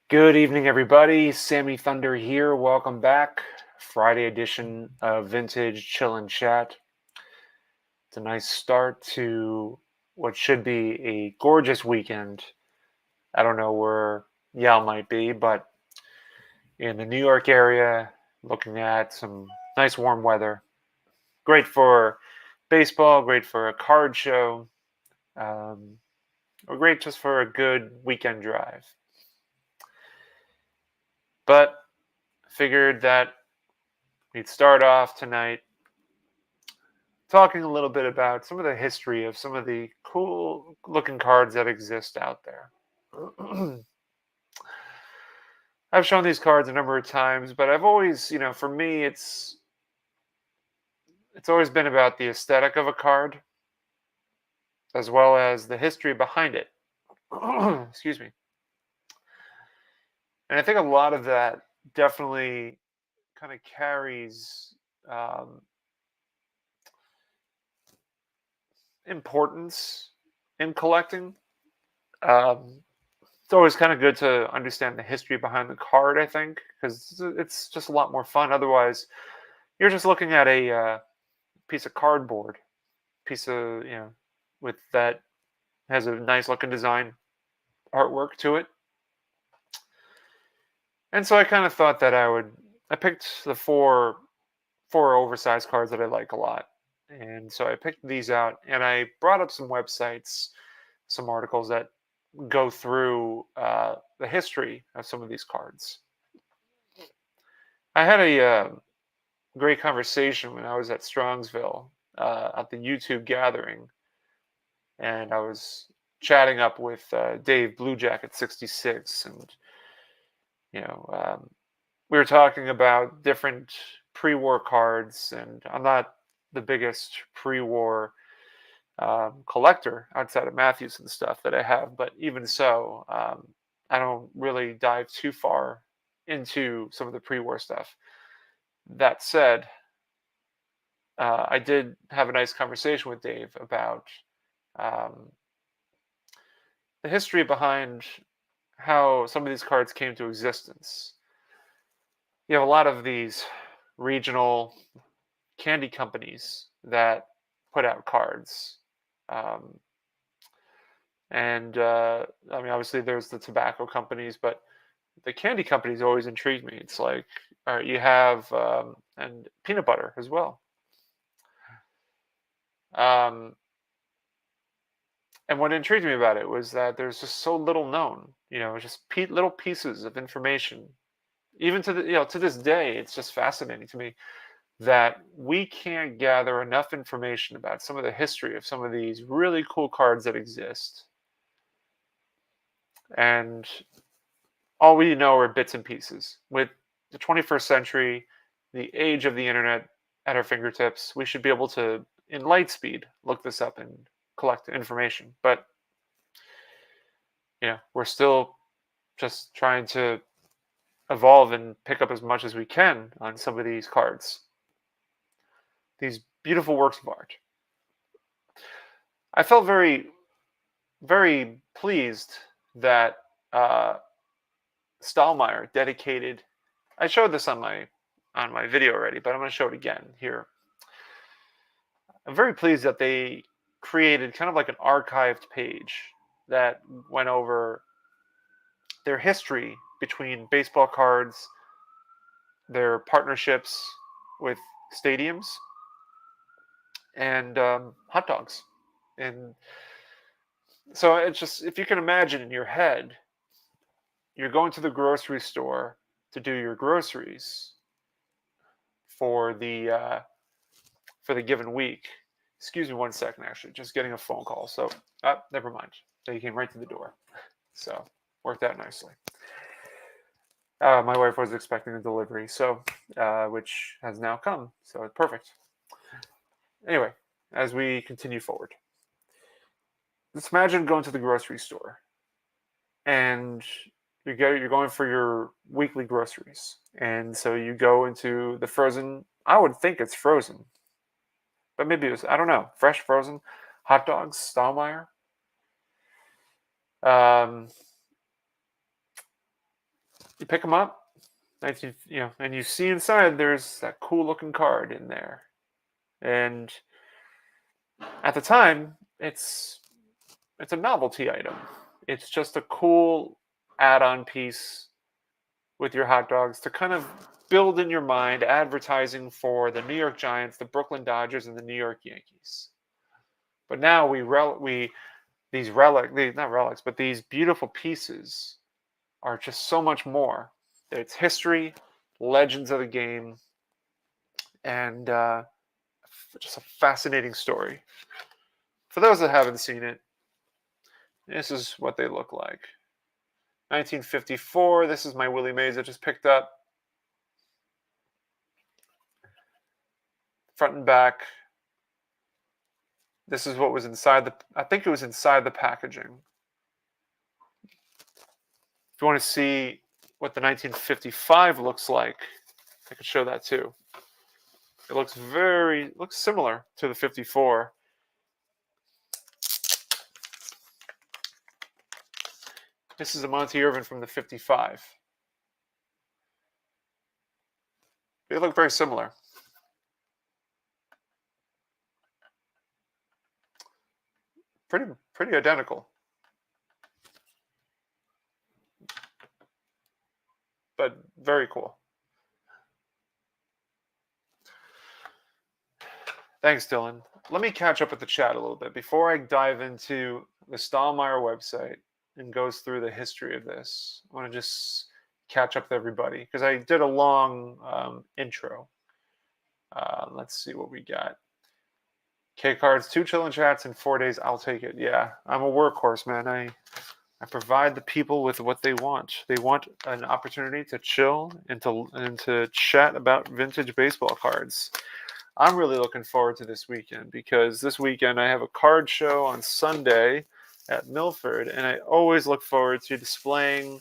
Good evening, everybody. Sammy Thunder here. Welcome back. Friday edition of Vintage Chill and Chat. It's a nice start to what should be a gorgeous weekend. I don't know where y'all might be, but in the New York area, looking at some nice warm weather. Great for baseball, great for a card show, um, or great just for a good weekend drive. But figured that we'd start off tonight talking a little bit about some of the history of some of the cool looking cards that exist out there. I've shown these cards a number of times, but I've always, for me it's always been about the aesthetic of a card as well as the history behind it. Excuse me. And I think a lot of that definitely kind of carries um, importance in collecting. Um, it's always kind of good to understand the history behind the card, I think, because it's just a lot more fun. Otherwise, you're just looking at a piece of cardboard, piece of, with that has a nice looking design artwork to it. And so I kind of thought that I picked the four oversized cards that I like a lot. And so I picked these out and I brought up some websites, some articles that go through the history of some of these cards. I had a great conversation when I was at Strongsville at the YouTube gathering, and I was chatting up with Dave Bluejacket 66, and we were talking about different pre-war cards, and I'm not the biggest pre-war collector outside of Matthews and stuff that I have, but even so, I don't really dive too far into some of the pre-war stuff. That said, I did have a nice conversation with Dave about um, the history behind how some of these cards came to existence. You have a lot of these regional candy companies that put out cards. Um, and I mean, obviously, there's the tobacco companies, but the candy companies always intrigued me. It's like, all right, you have, and peanut butter as well. Um, and what intrigued me about it was that there's just so little known, just little pieces of information. Even to this day, it's just fascinating to me that we can't gather enough information about some of the history of some of these really cool cards that exist. And all we know are bits and pieces. With the 21st century, the age of the internet at our fingertips, we should be able to, in light speed, look this up and collect information. But, we're still just trying to evolve and pick up as much as we can on some of these cards. These beautiful works of art. I felt very, very pleased that Stahl-Meyer dedicated. I showed this on my video already, but I'm going to show it again here. I'm very pleased that they created kind of like an archived page that went over their history between baseball cards, their partnerships with stadiums, and hot dogs. And so it's just, if you can imagine in your head, you're going to the grocery store to do your groceries for the given week. Excuse me 1 second, actually, just getting a phone call. So, never mind. They came right to the door. So, worked out nicely. My wife was expecting a delivery, so which has now come. So, perfect. Anyway, as we continue forward, let's imagine going to the grocery store, and you're going for your weekly groceries, and so you go into the frozen. I would think it's frozen, but maybe it was, I don't know, fresh frozen hot dogs, Stahlmeyer. Um, You pick them up, and you see inside there's that cool looking card in there. And at the time, it's a novelty item. It's just a cool add-on piece with your hot dogs to kind of build in your mind advertising for the New York Giants, the Brooklyn Dodgers, and the New York Yankees. But now not relics, but these beautiful pieces are just so much more. It's history, legends of the game, and just a fascinating story. For those that haven't seen it, this is what they look like. 1954, this is my Willie Mays I just picked up. Front and back. This is what was inside I think it was inside the packaging. If you want to see what the 1955 looks like, I could show that too. It looks similar to the 54. This is a Monty Irvin from the 55. They look very similar. Pretty identical. But very cool. Thanks, Dylan. Let me catch up with the chat a little bit before I dive into the Stahl-Meyer website and goes through the history of this. I want to just catch up with everybody because I did a long intro. Let's see what we got. K-Cards, 2 chillin' chats in 4 days. I'll take it. Yeah, I'm a workhorse, man. I provide the people with what they want. They want an opportunity to chill and to chat about vintage baseball cards. I'm really looking forward to this weekend because this weekend I have a card show on Sunday at Milford, and I always look forward to displaying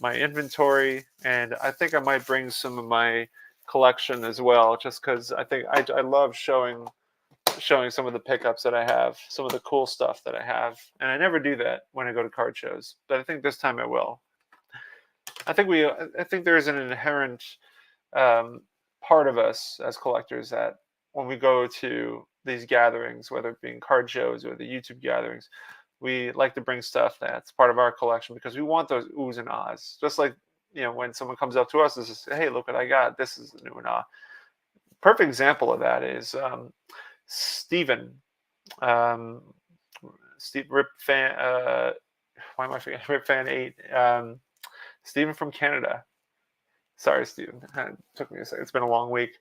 my inventory, and I think I might bring some of my collection as well, just because I think I love showing some of the pickups that I have, some of the cool stuff that I have, and I never do that when I go to card shows, but I think this time I will. I think there's an inherent part of us as collectors that when we go to these gatherings, whether it being card shows or the YouTube gatherings, we like to bring stuff that's part of our collection because we want those oohs and ahs. Just like, when someone comes up to us and says, hey, look what I got. This is an ooh and ah. Perfect example of that is Steven. Steve Rip Fan. Why am I forgetting? Rip Fan 8. Steven from Canada. Sorry, Steven. It took me a second. It's been a long week.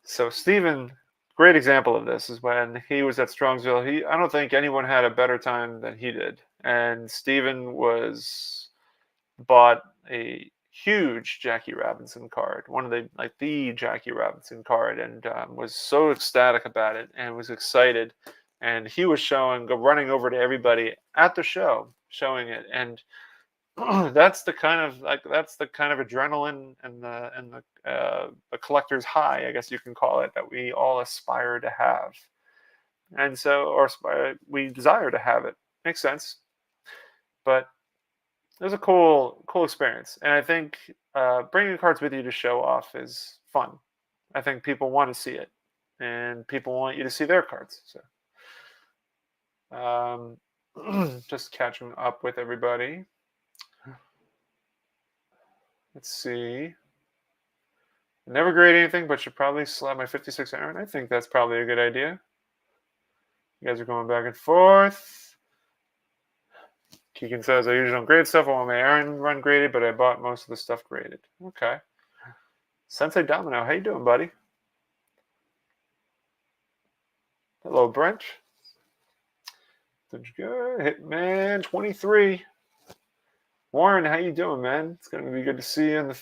So Steven, great example of this is when he was at Strongsville. I don't think anyone had a better time than he did. And Steven bought a huge Jackie Robinson card, one of the Jackie Robinson card, and was so ecstatic about it and was excited. And he was running over to everybody at the show, showing it. And that's the kind of adrenaline and the collector's high, I guess you can call it, that we all aspire to have, and we desire to have it. Makes sense, but it was a cool experience, and I think bringing cards with you to show off is fun. I think people want to see it, and people want you to see their cards. So, just catching up with everybody. Let's see. Never grade anything, but should probably slap my 56 Aaron. I think that's probably a good idea. You guys are going back and forth. Keegan says, I usually don't grade stuff. I want my Aaron run graded, but I bought most of the stuff graded. Okay. Sensei Domino, how you doing, buddy? Hello, Brent. Hitman 23. Warren, how you doing, man? It's going to be good to see you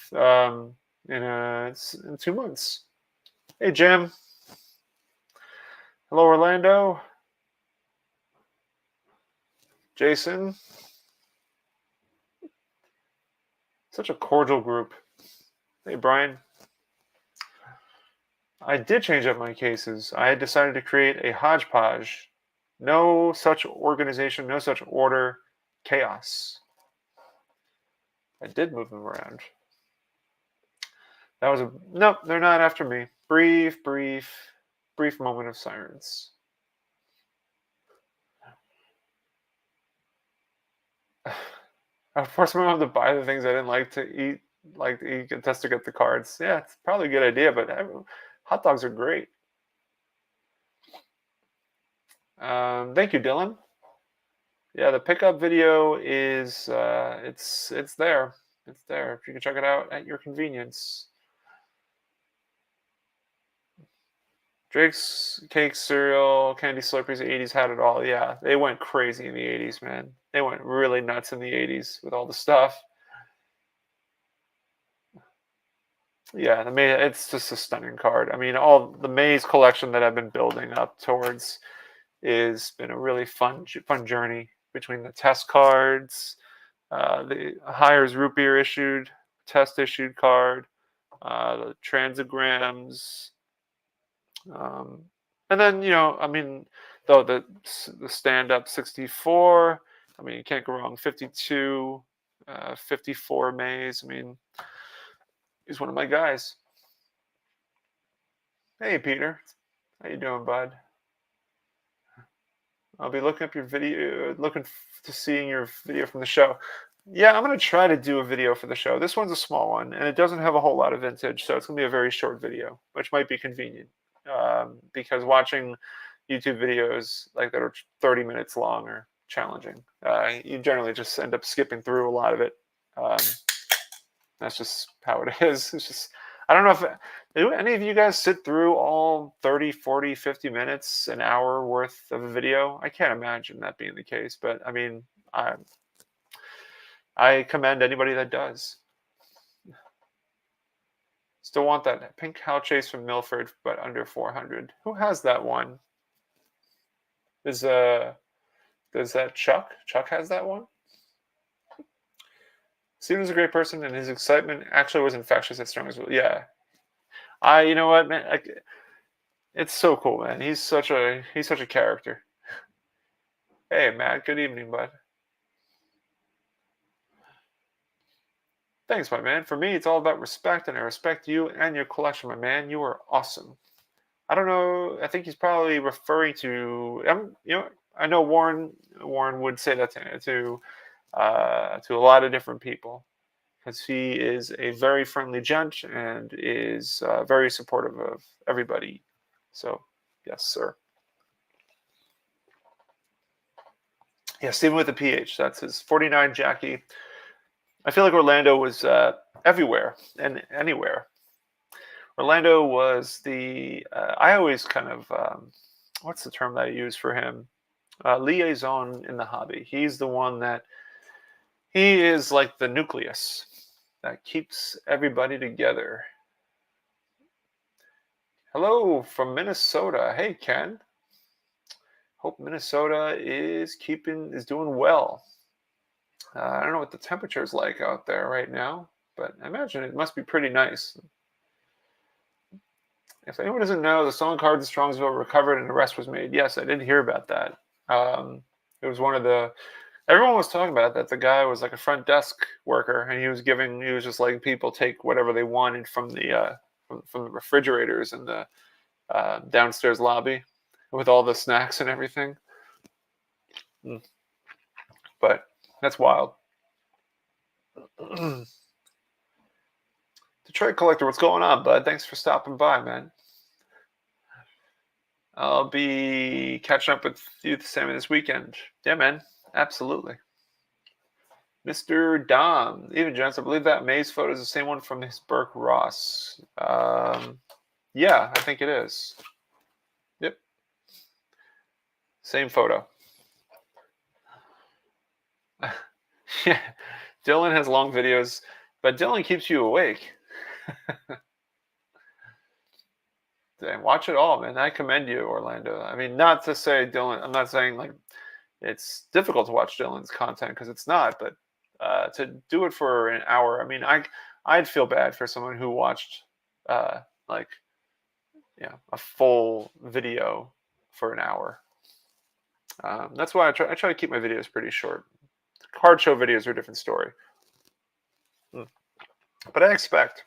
in 2 months. Hey, Jim. Hello, Orlando. Jason. Such a cordial group. Hey, Brian. I did change up my cases. I had decided to create a hodgepodge. No such organization, no such order. Chaos. I did move them around. That was a nope. They're not after me. Brief moment of silence. I forced my mom to buy the things I didn't like to eat, just to get the cards. Yeah, it's probably a good idea, but hot dogs are great. Thank you, Dylan. Yeah, the pickup video is it's there. It's there. You can check it out at your convenience. Drake's cake, cereal, candy Slurpees, 80s had it all. Yeah, they went crazy in the 80s, man. They went really nuts in the 80s with all the stuff. Yeah, it's just a stunning card. I mean, all the Maze collection that I've been building up towards is been a really fun journey between the test cards, the Hires root beer issued, test issued card, the transigrams, um, and then I mean, though the stand up 64. I mean, you can't go wrong. 52, 54 Maze. I mean, he's one of my guys. Hey, Peter, how you doing, bud? I'll be looking up your video, to seeing your video from the show. Yeah, I'm gonna try to do a video for the show. This one's a small one, and it doesn't have a whole lot of vintage, so it's gonna be a very short video, which might be convenient. Because watching YouTube videos like that are 30 minutes long are challenging. You generally just end up skipping through a lot of it. Um, that's just how it is. It's just I don't know if do any of you guys sit through all 30, 40, 50 minutes, an hour worth of a video? I can't imagine that being the case, but I mean, I commend anybody that does. Still want that pink cow chase from Milford, but under 400. Who has that one? Does that Chuck? Chuck has that one? Steven was a great person, and his excitement actually was infectious at Strong as well. Yeah, you know what, man, it's so cool, man. He's such a character. Hey, Matt. Good evening, bud. Thanks, my man. For me, it's all about respect, and I respect you and your collection, my man. You are awesome. I don't know. I think he's probably referring to. I know Warren. Warren would say that to a lot of different people, because he is a very friendly gent and is very supportive of everybody. So, yes, sir. Yeah, Stephen with a PH. That's his 49 Jackie. I feel like Orlando was everywhere and anywhere. Orlando was I always kind of, what's the term that I use for him? Liaison in the hobby. He's the one he is like the nucleus that keeps everybody together. Hello from Minnesota. Hey, Ken. Hope Minnesota is doing well. I don't know what the temperature is like out there right now, but I imagine it must be pretty nice. If anyone doesn't know, the stolen cards in Strongsville were recovered and an arrest was made. Yes, I did hear about that. It was one of everyone was talking about that. The guy was like a front desk worker, and he was just letting people take whatever they wanted from the refrigerators in the downstairs lobby with all the snacks and everything. But that's wild. Detroit Collector, what's going on, bud? Thanks for stopping by, man. I'll be catching up with you, Sammy, this weekend. Yeah, man. Absolutely. Mr. Dom, even gents, I believe that Maze photo is the same one from his Burke Ross. Yeah, I think it is. Yep. Same photo. Yeah. Dylan has long videos, but Dylan keeps you awake. Damn, watch it all, man. I commend you, Orlando. I mean, not to say Dylan, I'm not saying like it's difficult to watch Dylan's content, because it's not, but to do it for an hour, I mean, I'd feel bad for someone who watched like a full video for an hour. That's why I try to keep my videos pretty short. Card show videos are a different story. But I expect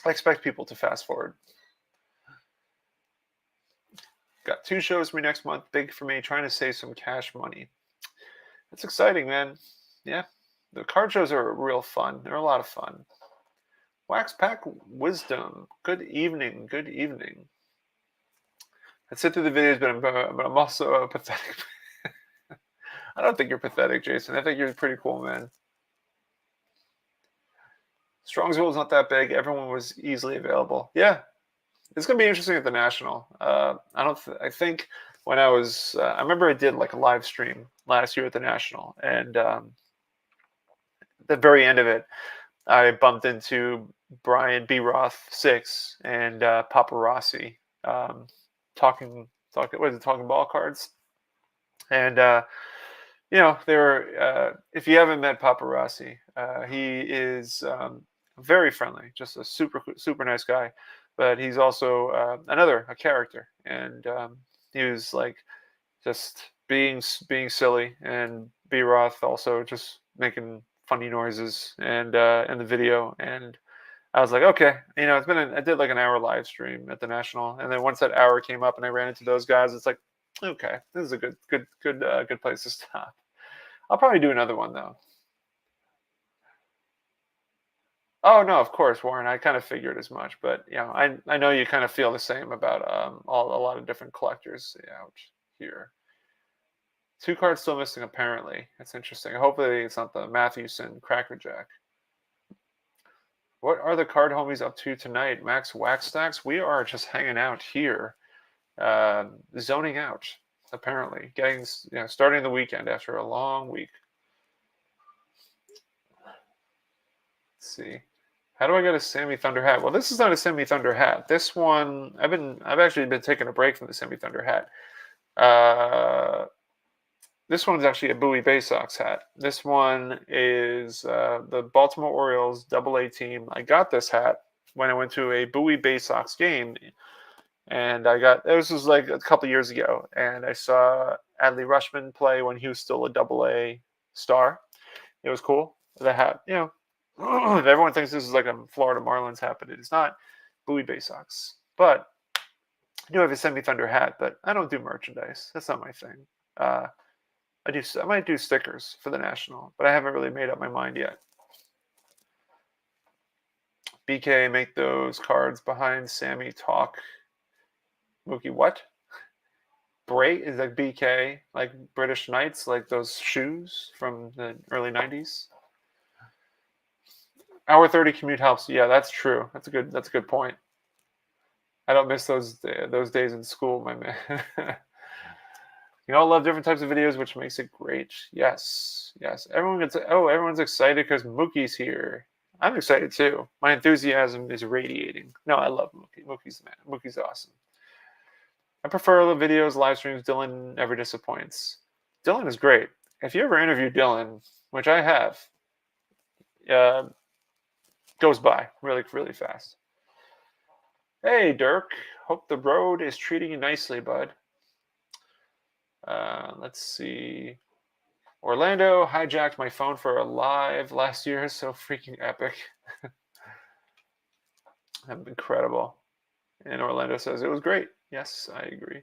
I expect people to fast forward. Got 2 shows for me next month. Big for me. Trying to save some cash money. That's exciting, man. Yeah. The card shows are real fun. They're a lot of fun. Wax Pack Wisdom. Good evening. Good evening. I sit through the videos, but I'm also pathetic. I don't think you're pathetic, Jason. I think you're pretty cool, man. Strongsville is not that big. Everyone was easily available. Yeah, it's gonna be interesting at the National. I think when I remember I did like a live stream last year at the National, and at the very end of it, I bumped into Brian B. Roth 6 and Paparazzi talking. What is it? Talking ball cards, and they were. If you haven't met Paparazzi, he is very friendly, just a super nice guy. But he's also a character, and he was like just being silly, and B Roth also just making funny noises and in the video. And I was like, okay, I did like an hour live stream at the National, and then once that hour came up and I ran into those guys, it's like, okay, this is a good place to stop. I'll probably do another one though. Oh no, of course, Warren. I kind of figured as much, but I know you kind of feel the same about a lot of different collectors out here. 2 cards still missing apparently. That's interesting. Hopefully it's not the Mathewson Crackerjack. What are the card homies up to tonight, Max Waxstacks? We are just hanging out here, zoning out. Apparently, starting the weekend after a long week. Let's see. How do I get a Sammy Thunder hat? Well, this is not a Sammy Thunder hat. This one, I've actually been taking a break from the Sammy Thunder hat. This one's actually a Bowie Bay Sox hat. This one is the Baltimore Orioles Double-A team. I got this hat when I went to a Bowie Bay Sox game, and this was like a couple years ago, and I saw Adley Rutschman play when he was still a Double-A star. It was cool. The hat, everyone thinks this is like a Florida Marlins hat, but it is not. Bowie Bay Sox. But I do have a Semi Thunder hat, but I don't do merchandise. That's not my thing. I might do stickers for the National, but I haven't really made up my mind yet. BK, make those cards behind Sammy talk. Mookie, what? Bray is like BK, like British Knights, like those shoes from the early 90s. Hour 30 commute helps. Yeah, that's true. That's a good point. I don't miss those days in school, my man. You all love different types of videos, which makes it great. Yes. Everyone's excited because Mookie's here. I'm excited too. My enthusiasm is radiating. No, I love Mookie. Mookie's the man. Mookie's awesome. I prefer the videos, live streams. Dylan never disappoints. Dylan is great. If you ever interview Dylan, which I have, goes by really, really fast. Hey, Dirk. Hope the road is treating you nicely, bud. Let's see. Orlando hijacked my phone for a live last year. So freaking epic. Incredible. And Orlando says it was great. Yes, I agree.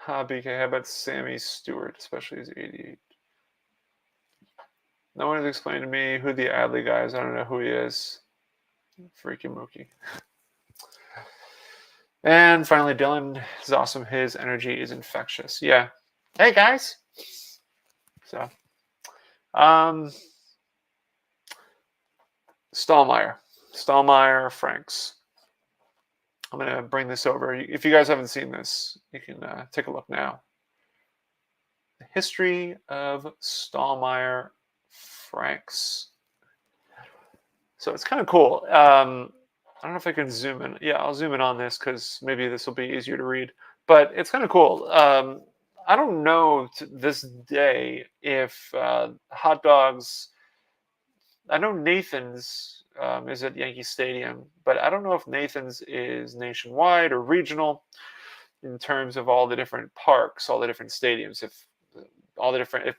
BK, how about Sammy Stewart, especially his 88? No one has explained to me who the Adley guy is. I don't know who he is. Freaking Mookie. And finally, Dylan is awesome. His energy is infectious. Yeah. Hey, guys. So, Stahl-Meyer Franks. I'm going to bring this over. If you guys haven't seen this, you can take a look now. The history of Stahl-Meyer Franks. So it's kind of cool. I don't know if I can zoom in. Yeah, I'll zoom in on this because maybe this will be easier to read. But it's kind of cool. I don't know to this day if hot dogs. I know Nathan's is at Yankee Stadium, but I don't know if Nathan's is nationwide or regional in terms of all the different parks, all the different stadiums. If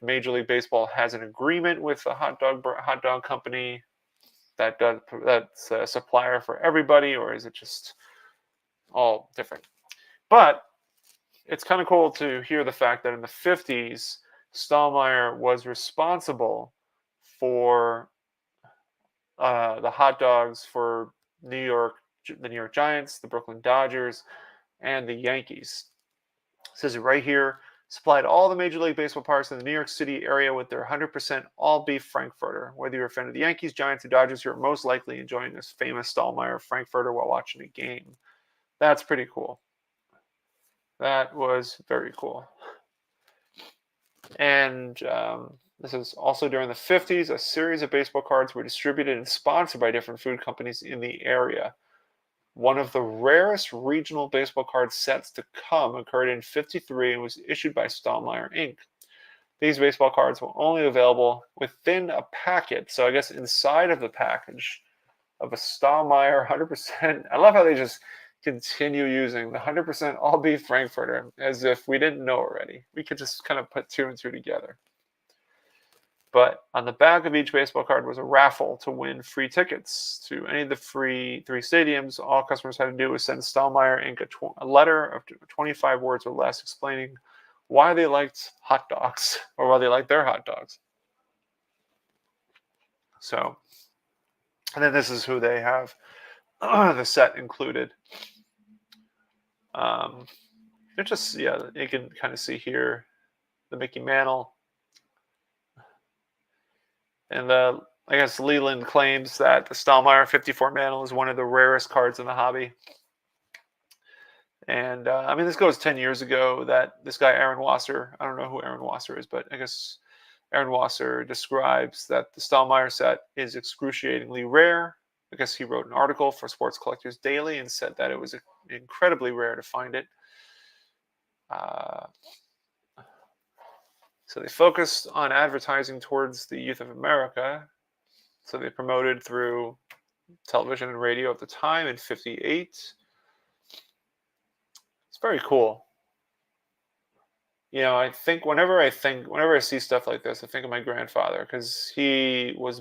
Major League Baseball has an agreement with a hot dog company. that's a supplier for everybody, or is it just all different? But it's kind of cool to hear the fact that in the 50s, Stahl-Meyer was responsible for the hot dogs for New York, the New York Giants, the Brooklyn Dodgers, and the Yankees. It says it right here. Supplied all the Major League Baseball parks in the New York City area with their 100% all-beef Frankfurter. Whether you're a fan of the Yankees, Giants, or Dodgers, you're most likely enjoying this famous Stahl-Meyer Frankfurter while watching a game. That's pretty cool. That was very cool. And this is also during the 50s. A series of baseball cards were distributed and sponsored by different food companies in the area. One of the rarest regional baseball card sets to come occurred in 1953 and was issued by Stahl-Meyer Inc. These baseball cards were only available within a packet, so I guess inside of the package of a Stahl-Meyer 100%. I love how they just continue using the 100% all-beef Frankfurter as if we didn't know already. We could just kind of put two and two together. But on the back of each baseball card was a raffle to win free tickets to any of the three stadiums. All customers had to do was send Stahl-Meyer Inc. a letter of 25 words or less explaining why they liked hot dogs or why they liked their hot dogs. So, and then this is who they have the set included. It just, yeah, you can kind of see here the Mickey Mantle. And I guess Leland claims that the Stahl-Meyer 54 Mantle is one of the rarest cards in the hobby. And I mean, this goes 10 years ago that this guy, Aaron Wasser, I don't know who Aaron Wasser is, but I guess Aaron Wasser describes that the Stahl-Meyer set is excruciatingly rare. I guess he wrote an article for Sports Collectors Daily and said that it was incredibly rare to find it. So they focused on advertising towards the youth of America. So they promoted through television and radio at the time in 1958. It's very cool. You know, I think whenever I see stuff like this, I think of my grandfather because he was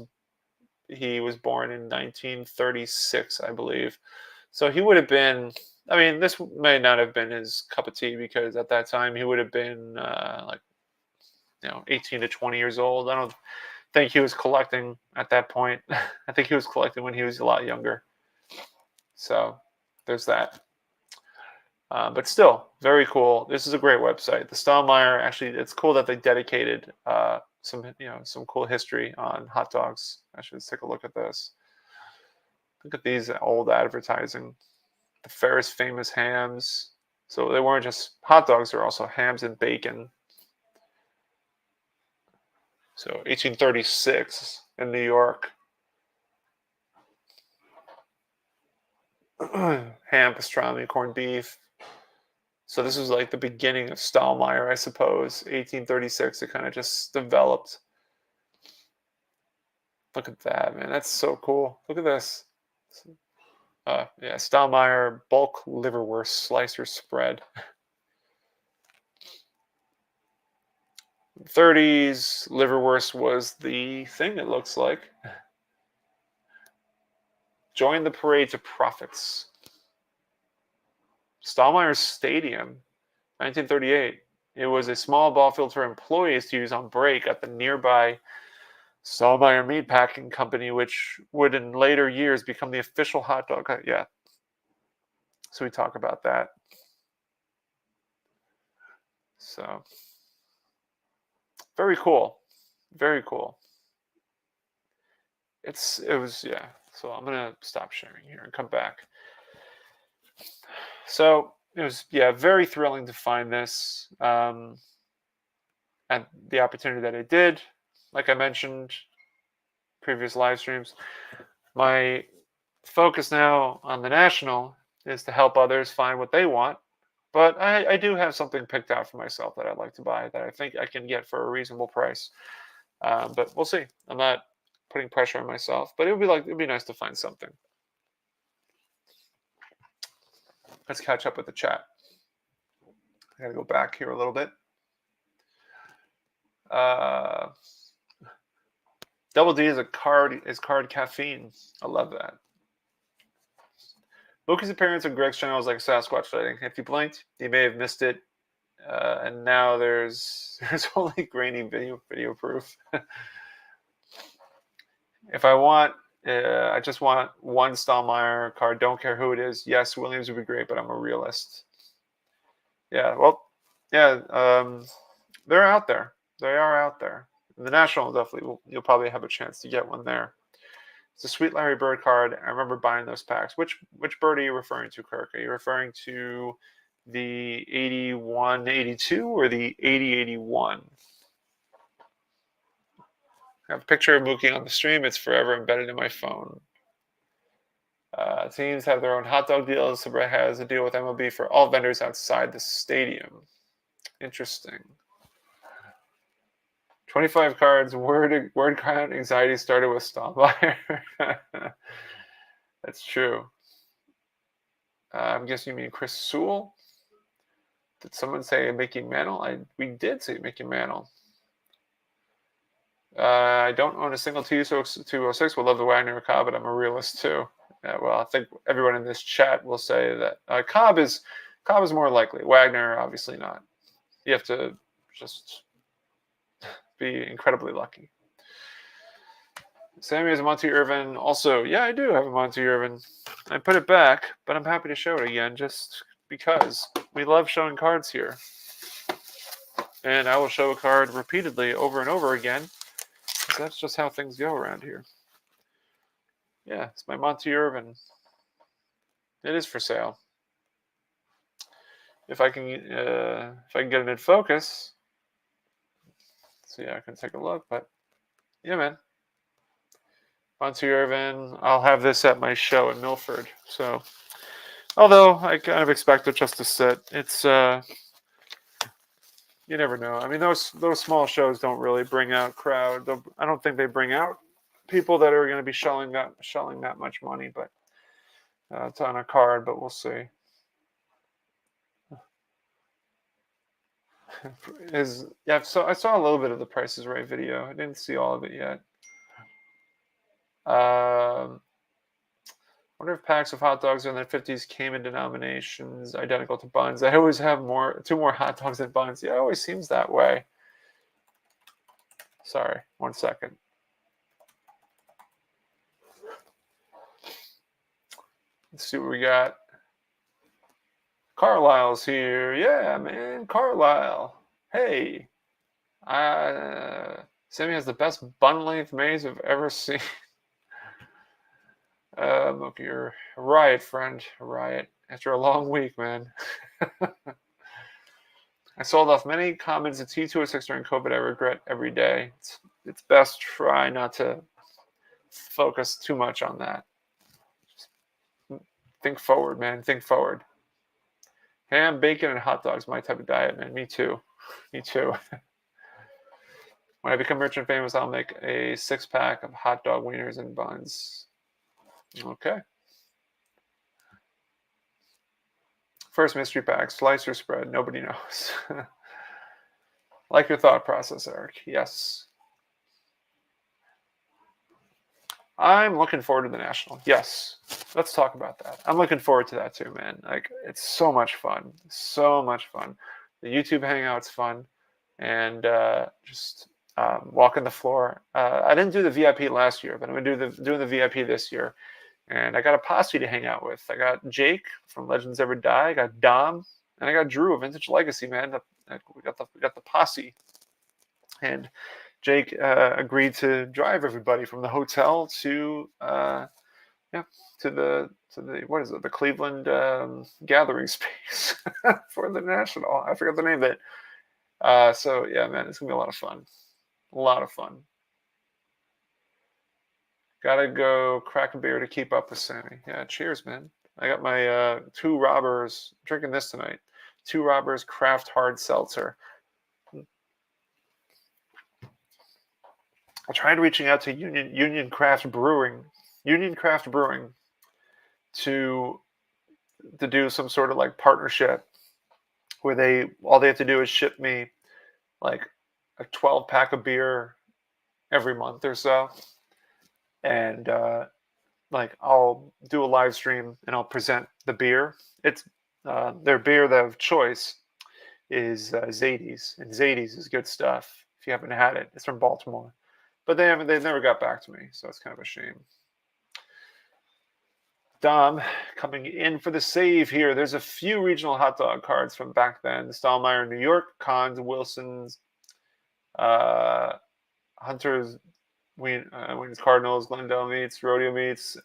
born in 1936, I believe. So he would have been, I mean, this may not have been his cup of tea because at that time he would have been 18 to 20 years old. I don't think he was collecting at that point. I think he was collecting when he was a lot younger. So there's that. But still, very cool. This is a great website. The Stahl-Meyer, actually, it's cool that they dedicated some cool history on hot dogs. Actually, let's take a look at this. Look at these old advertising. The Ferris Famous hams. So they weren't just hot dogs, they're also hams and bacon. So 1836 in New York. Ham, pastrami, corned beef. So this was like the beginning of Stahl-Meyer, I suppose. 1836, it kind of just developed. Look at that, man. That's so cool. Look at this. Yeah, Stahl-Meyer bulk liverwurst slicer spread. 30s, liverwurst was the thing, it looks like. Join the parade to profits. Stahl-Meyer Stadium, 1938. It was a small ball field for employees to use on break at the nearby Stahl-Meyer Meatpacking Company, which would in later years become the official hot dog. Yeah. So we talk about that. So very cool. Very cool. It was, yeah. So I'm going to stop sharing here and come back. So it was, yeah, very thrilling to find this. And the opportunity that I did, like I mentioned, previous live streams, my focus now on the national is to help others find what they want. But I do have something picked out for myself that I'd like to buy that I think I can get for a reasonable price. But we'll see. I'm not putting pressure on myself, but it'd be nice to find something. Let's catch up with the chat. I gotta go back here a little bit. Double D is card caffeine. I love that. Loki's appearance on Greg's channel is like a Sasquatch sighting. If you blinked, you may have missed it. And now there's only grainy video proof. If I just want one Stahl-Meyer card. Don't care who it is. Yes, Williams would be great, but I'm a realist. Yeah, well, yeah, they're out there. They are out there. The National definitely you'll probably have a chance to get one there. It's a Sweet Larry Bird card. I remember buying those packs. Which bird are you referring to, Kirk? Are you referring to the 81-82 or the 80-81? I have a picture of Mookie on the stream. It's forever embedded in my phone. Teams have their own hot dog deals. Sabra has a deal with MLB for all vendors outside the stadium. Interesting. 25 cards. Word count anxiety started with Stahl-Meyer. That's true. I'm guessing you mean Chris Sewell. Did someone say Mickey Mantle? We did say Mickey Mantle. I don't own a single 206. Would love the Wagner Cobb, but I'm a realist too. Well, I think everyone in this chat will say that Cobb is more likely. Wagner, obviously not. You have to just be incredibly lucky. Sammy has a Monty Irvin. Also, yeah, I do have a Monty Irvin. I put it back, but I'm happy to show it again just because we love showing cards here. And I will show a card repeatedly over and over again, because that's just how things go around here. Yeah, it's my Monty Irvin. It is for sale. If I can get it in focus, so yeah, I can take a look. But yeah, man, Monty Irvin. I'll have this at my show in Milford. So, although I kind of expect it just to sit, it's you never know. I mean, those small shows don't really bring out crowd. I don't think they bring out people that are going to be shelling that much money, but it's on a card. But we'll see. So I saw a little bit of the Price is Right video. I didn't see all of it yet. Wonder if packs of hot dogs in the 50s came in denominations identical to buns. I always have two more hot dogs than buns. Yeah, it always seems that way. Sorry, 1 second. Let's see what we got. Carlisle's here. Yeah, man, Carlisle. Hey, Sammy has the best bun length maze I've ever seen. Look, you're a riot, friend. A riot. After a long week, man. I sold off many comments at T206 during COVID. I regret every day. It's best try not to focus too much on that. Just think forward, man. Think forward. Ham, bacon, and hot dogs, my type of diet, man. Me too. Me too. When I become rich and famous, I'll make a 6-pack of hot dog wieners and buns. Okay. First mystery pack, slice or spread. Nobody knows. Like your thought process, Eric. Yes. I'm looking forward to the National. Yes. Let's talk about that. I'm looking forward to that too, man. Like, it's so much fun. So much fun. The YouTube hangout's fun. And just walking the floor. I didn't do the VIP last year, but I'm going to do doing the VIP this year. And I got a posse to hang out with. I got Jake from Legends Ever Die. I got Dom, and I got Drew of Vintage Legacy. Man, we got the posse. And Jake agreed to drive everybody from the hotel to the what is it? The Cleveland gathering space for the National. I forgot the name of it. So yeah, man, it's gonna be a lot of fun. A lot of fun. Gotta go crack a beer to keep up with Sammy. Yeah, cheers, man. I got my Two Robbers, drinking this tonight. Two Robbers Craft Hard Seltzer. I tried reaching out to Union Craft Brewing to do some sort of like partnership where all they have to do is ship me like a 12-pack of beer every month or so, and like I'll do a live stream and I'll present the beer. It's their beer of choice is Zadie's, and Zadie's is good stuff. If you haven't had it, it's from Baltimore, but they've never got back to me, so it's kind of a shame. Dom coming in for the save here. There's a few regional hot dog cards from back then. The Stahl-Meyer, New York, Cons, Wilson's, Hunter's, Wings, Cardinals, Glendale meats, Rodeo meats,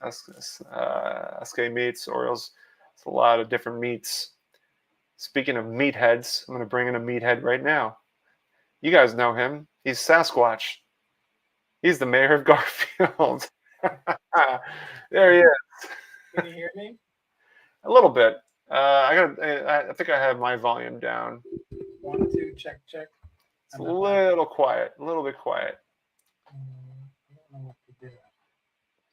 SK meats, Orioles. It's a lot of different meats. Speaking of meatheads, I'm going to bring in a meathead right now. You guys know him. He's Sasquatch. He's the mayor of Garfield. There he is. Can you hear me? A little bit. I think I have my volume down. 1, 2, check. It's a little quiet. A little bit quiet. I don't know what to do.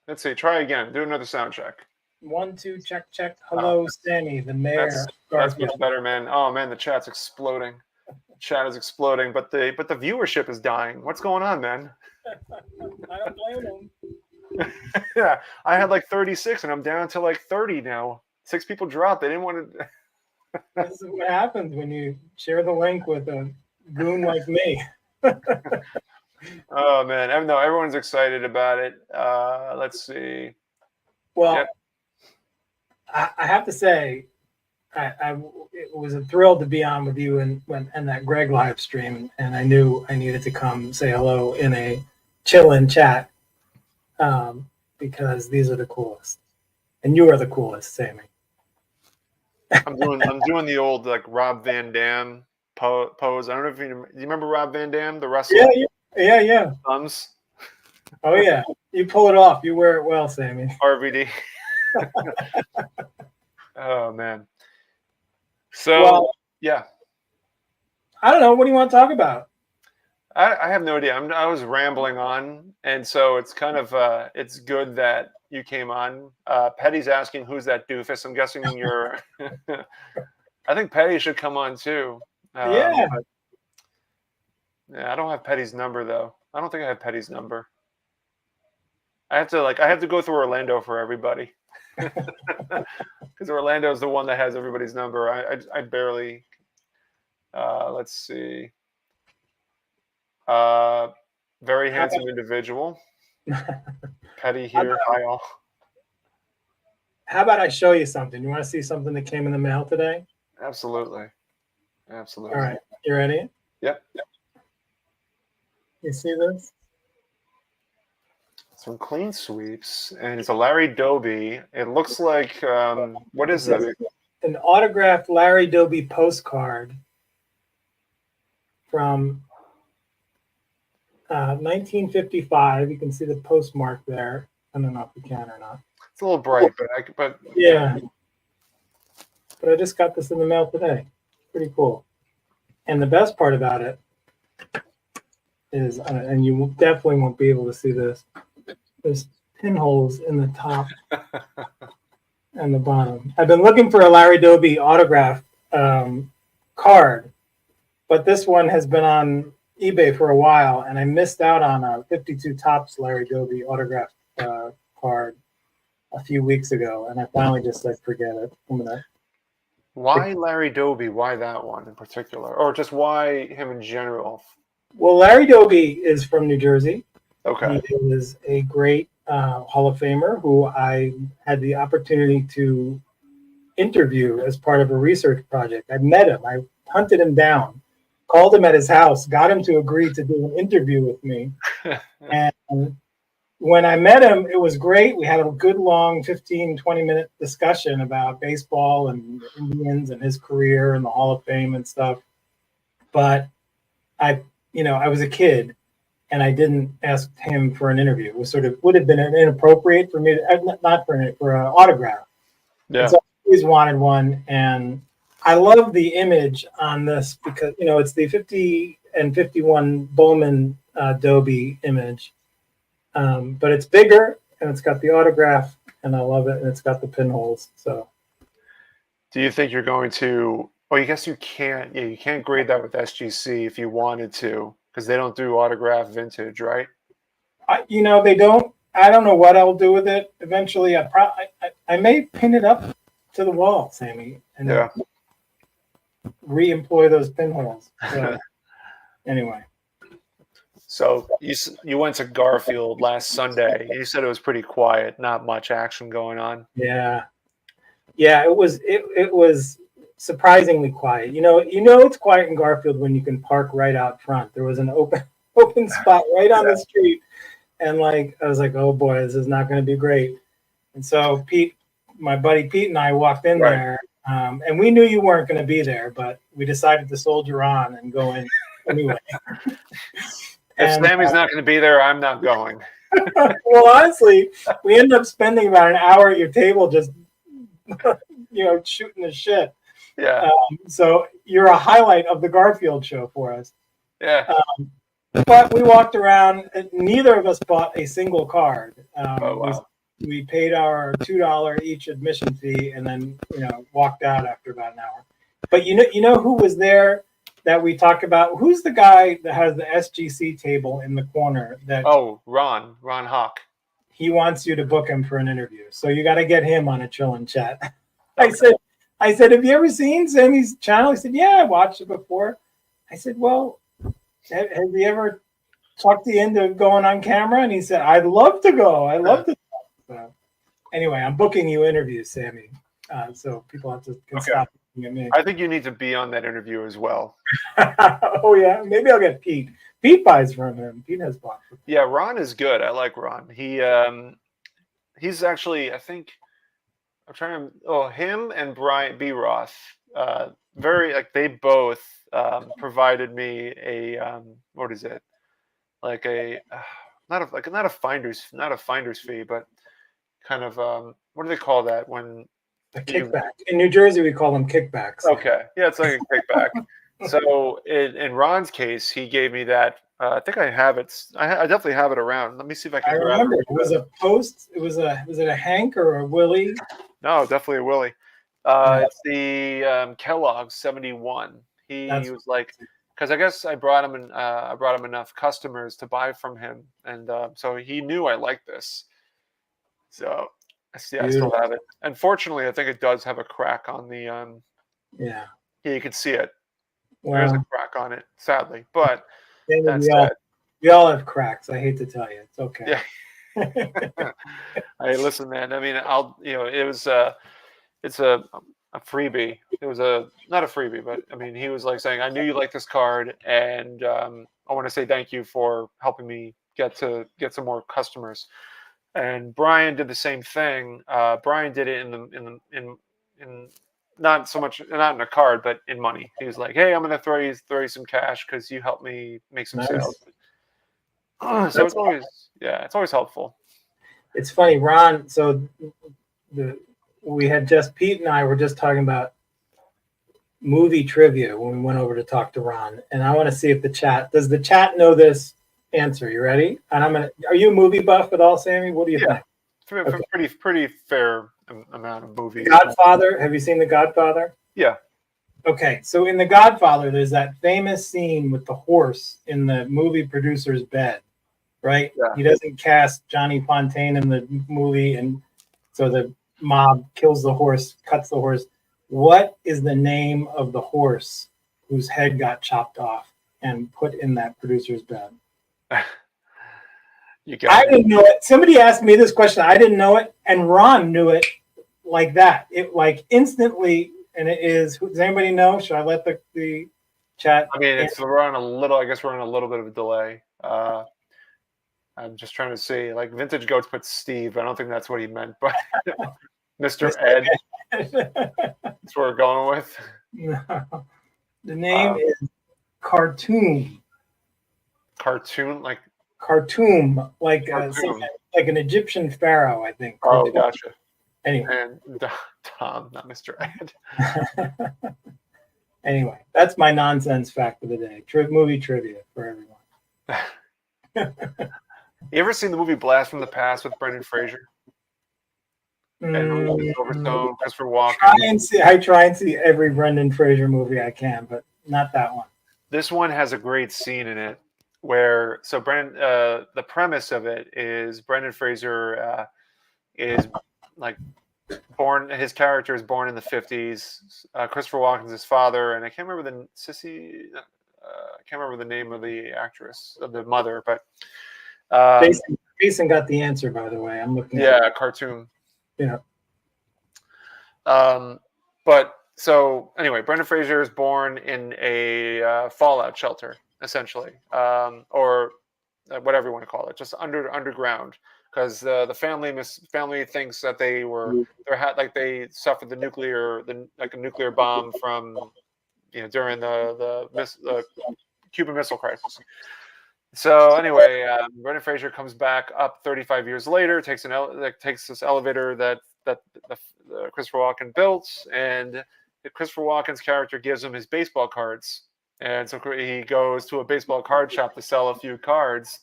Let's see. Try again. Do another sound check. 1, 2, check. Hello, Sammy, the mayor. That's much better, man. Oh man, the chat's exploding. The chat is exploding, but the viewership is dying. What's going on, man? I don't blame him. Yeah, I had like 36, and I'm down to like 30 now. 6 people dropped. They didn't want to. This is what happens when you share the link with a goon like me. Oh man, no, everyone's excited about it. Let's see. Well, yep. I have to say, it was a thrill to be on with you and that Greg live stream, and I knew I needed to come say hello in a chill-in chat. Because these are the coolest, and you are the coolest, Sammy. I'm doing the old like Rob Van Dam pose. I don't know if you remember Rob Van Dam, the wrestler. Yeah. Thumbs. Oh yeah, you pull it off. You wear it well, Sammy. RVD. Oh man. So yeah. I don't know. What do you want to talk about? I have no idea. I was rambling on, and so it's kind of it's good that you came on. Petty's asking who's that doofus. I'm guessing you're. I think Petty should come on too. Yeah. I don't have Petty's number though. I don't think I have Petty's number. I have to go through Orlando for everybody, because Orlando's the one that has everybody's number. I barely. Let's see. Very handsome individual. Petty here. Hi all. How about I show you something? You want to see something that came in the mail today? Absolutely. All right. You ready? Yep. You see this? Some clean sweeps, and it's a Larry Doby. It looks like what is that? An autographed Larry Doby postcard from 1955. You can see the postmark there. I don't know if you can or not. It's a little bright, but yeah. But I just got this in the mail today. Pretty cool. And the best part about it is, and you definitely won't be able to see this, there's pinholes in the top and the bottom. I've been looking for a Larry Doby autograph card, but this one has been on eBay for a while, and I missed out on a 52 Topps Larry Doby autograph card a few weeks ago, and I finally just said, forget it. Why Larry Doby? Why that one in particular? Or just why him in general? Well, Larry Doby is from New Jersey. Okay. He is a great Hall of Famer who I had the opportunity to interview as part of a research project. I met him. I hunted him down, called him at his house, got him to agree to do an interview with me. And when I met him, it was great. We had a good long 15, 20-minute discussion about baseball and the Indians and his career and the Hall of Fame and stuff. But I was a kid, and I didn't ask him for an interview. It would have been inappropriate for me to, not for an autograph. Yeah. So I always wanted one, and I love the image on this because it's the 50 and 51 Bowman Doby image, but it's bigger and it's got the autograph, and I love it, and it's got the pinholes. So, do you think you're going to? Well, I guess you can't. Yeah, you can't grade that with SGC if you wanted to, because they don't do autograph vintage, right? They don't. I don't know what I'll do with it. Eventually, I may pin it up to the wall, Sammy, and Yeah. re-employ those pinholes. So, anyway. So you went to Garfield last Sunday. You said it was pretty quiet, not much action going on. Yeah. It was surprisingly quiet. It's quiet in Garfield when you can park right out front. There was an open spot right on the street, and I was like, oh boy, this is not going to be great. And so my buddy Pete and I walked in there, and we knew you weren't going to be there, but we decided to soldier on and go in anyway. If Sammy's not going to be there, I'm not going. Well, honestly, we ended up spending about an hour at your table just, shooting the shit. Yeah. So you're a highlight of the Garfield show for us. Yeah. But we walked around. And neither of us bought a single card. Oh, wow. We paid our $2 each admission fee, and then walked out after about an hour. But you know who was there that we talk about? Who's the guy that has the SGC table in the corner? Ron Hawk. He wants you to book him for an interview, so you got to get him on a chill and chat. Okay. I said, have you ever seen Sammy's channel? He said, yeah, I watched it before. I said, well, have you ever talked you into going on camera? And he said, I'd love to go. I love to. So, anyway, I'm booking you interviews, Sammy. So people have to stop looking at me. I think you need to be on that interview as well. Oh yeah, maybe I'll get Pete. Pete buys from him. Pete has bought from him. Yeah, Ron is good. I like Ron. He's actually, I think, I'm trying to. Oh, him and Brian B. Roth. They both provided me a what is it? Like a not a finder's fee, but kind of what do they call that when a kickback? In New Jersey, we call them kickbacks. Okay, yeah, it's like a kickback. So in Ron's case, he gave me that. I think I have it. I definitely have it around. Let me see if I can. I remember it was a post. Was it a Hank or a Willie? No, definitely a Willie. It's the Kellogg's 71. He was like, because I guess I brought him enough customers to buy from him, and so he knew I liked this. So I still have it. Unfortunately, I think it does have a crack on the. Yeah, you can see it. Well, there's a crack on it, sadly, but we all have cracks. I hate to tell you, it's okay. Yeah. Hey, listen, man. I mean, it's a freebie. It was not a freebie, but I mean, he was like saying, I knew you liked this card, and I want to say thank you for helping me get some more customers. And Brian did the same thing. Brian did it in not so much, not in a card, but in money. He was like, hey, I'm going to throw you some cash because you helped me make some sales. So it's always helpful. It's funny, Ron. So Pete and I were just talking about movie trivia when we went over to talk to Ron, and I want to see if does the chat know this answer. You ready? And are you a movie buff at all, Sammy? What do you think? Okay. Pretty fair amount of movies. Godfather. Have you seen The Godfather? Yeah. Okay, so in The Godfather, there's that famous scene with the horse in the movie producer's bed, right? Yeah. He doesn't cast Johnny Fontaine in the movie, and so the mob kills the horse, cuts the horse. What is the name of the horse whose head got chopped off and put in that producer's bed? I didn't know it. Somebody asked me this question. I didn't know it, and Ron knew it like that. It like instantly, and it is. Does anybody know? Should I let the chat? I mean, we're on a little. I guess we're on a little bit of a delay. I'm just trying to see. Like Vintage Goats put Steve. I don't think that's what he meant, but Mr. Ed. That's what we're going with. No. The name is Khartoum. Cartoon, like Khartoum, like an Egyptian pharaoh, I think. Oh, gotcha. Anyway, and Tom, not Mr. Ed. Anyway, that's my nonsense fact of the day. Movie trivia for everyone. You ever seen the movie Blast from the Past with Brendan Fraser? And Silverstone, Christopher Walken. I try and see every Brendan Fraser movie I can, but not that one. This one has a great scene in it where the premise of it is Brendan Fraser is like born. His character is born in the 50s. Christopher Walken's his father, and I can't remember I can't remember the name of the actress of the mother, but Jason got the answer, by the way. I'm looking. Yeah, cartoon. Yeah. But so anyway, Brendan Fraser is born in a fallout shelter, essentially, or whatever you want to call it, just underground, because the family thinks that they suffered the a nuclear bomb from during the Cuban Missile Crisis. So anyway, Brendan Fraser comes back up 35 years later, takes this elevator that Christopher Walken built, and Christopher Walken's character gives him his baseball cards, and so he goes to a baseball card shop to sell a few cards,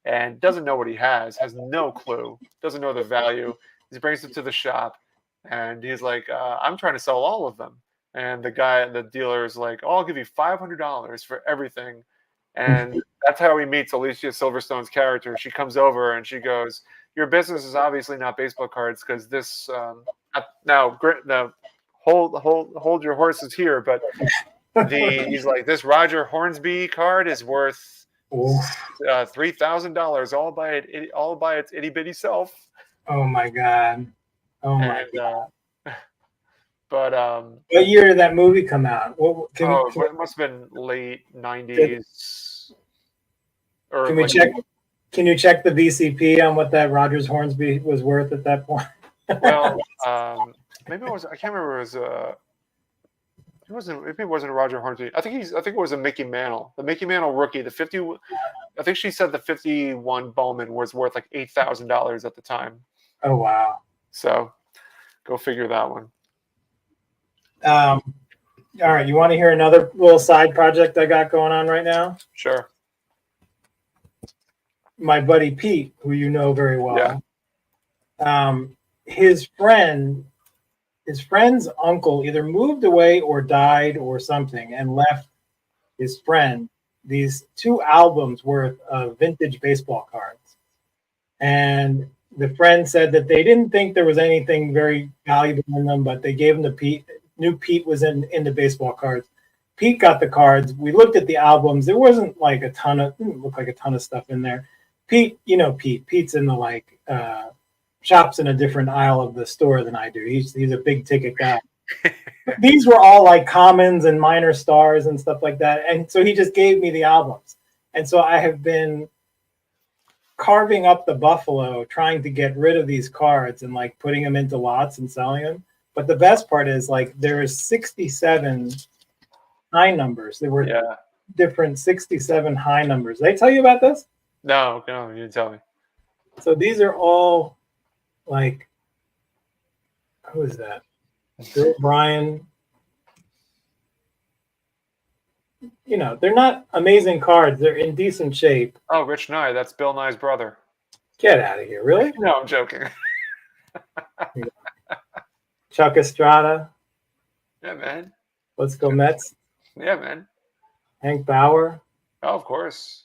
and doesn't know what he has no clue, doesn't know the value. He brings it to the shop, and he's like, "I'm trying to sell all of them," and the dealer is like, "Oh, I'll give you $500 for everything." And that's how he meets Alicia Silverstone's character. She comes over and she goes, "Your business is obviously not baseball cards, because this now hold your horses here." But he's like, "This Roger Hornsby card is worth $3,000 all by its itty bitty self." Oh my god! Oh my god! But what year did that movie come out? It must have been late 90s. Can we check? Can you check the VCP on what that Rogers Hornsby was worth at that point? Well, maybe it was. I can't remember. It wasn't. Maybe it wasn't a Roger Hornsby. I think it was a Mickey Mantle. The Mickey Mantle rookie. The 50. I think she said the 51 Bowman was worth like $8,000 at the time. Oh wow! So, go figure that one. All right, you want to hear another little side project I got going on right now? Sure. My buddy Pete, who you know very well, his friend's uncle either moved away or died or something, and left his friend these 2 albums worth of vintage baseball cards. And the friend said that they didn't think there was anything very valuable in them, but they gave them to Pete. Knew Pete was into baseball cards. Pete got the cards. We looked at the albums. There wasn't like didn't look like a ton of stuff in there. Pete, Pete's in the shops in a different aisle of the store than I do. He's a big ticket guy. These were all like commons and minor stars and stuff like that. And so he just gave me the albums. And so I have been carving up the buffalo, trying to get rid of these cards and like putting them into lots and selling them. But the best part is like there is 67 high numbers. There were different 67 high numbers. Did I tell you about this? No, you didn't tell me. So these are all like, who is that? Bill Bryan. They're not amazing cards. They're in decent shape. Oh, Rich Nye. That's Bill Nye's brother. Get out of here. Really? No, I'm joking. Chuck Estrada. Yeah, man. Let's go Mets. Yeah, man. Hank Bauer. Oh, of course.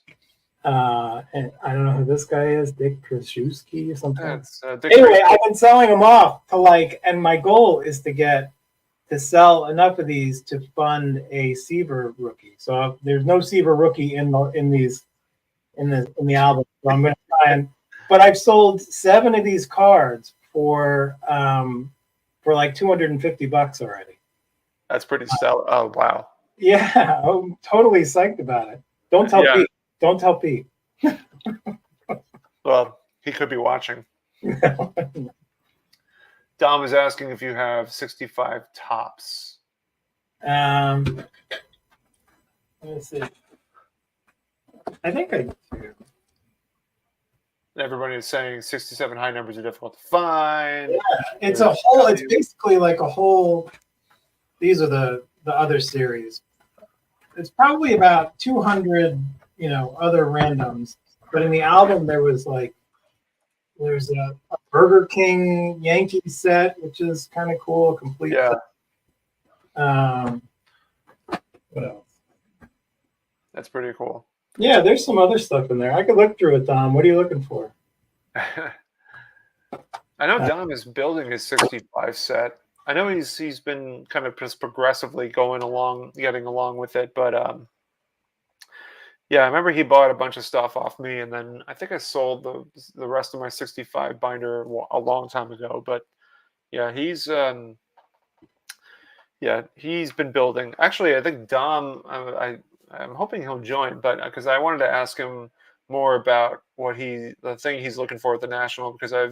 And I don't know who this guy is, Dick Kraszewski or something. Anyway, I've been selling them off to and my goal is to sell enough of these to fund a Seaver rookie. So there's no Seaver rookie in the album. So I'm going to try but I've sold 7 of these cards for like $250 already. That's pretty stellar. Oh wow. Yeah, I'm totally psyched about it. Don't tell Pete. Don't tell Pete. Well, he could be watching. Dom is asking if you have 65 tops. Let me see. I think I do. Everybody is saying 67 high numbers are difficult to find. Yeah, it's a whole. It's basically like a whole. These are the other series. It's probably about 200, other randoms. But in the album, there's a Burger King Yankees set, which is kind of cool, complete. Yeah. What else? That's pretty cool. Yeah, there's some other stuff in there. I could look through it, Dom. What are you looking for? I know Uh, Dom is building his 65 set. I know he's been kind of just progressively getting along with it, but yeah, I remember he bought a bunch of stuff off me, and then I think I sold the rest of my 65 binder a long time ago. But yeah, he's been building. Actually, I think Dom. I'm hoping he'll join, but because I wanted to ask him more about the thing he's looking for at the national, because I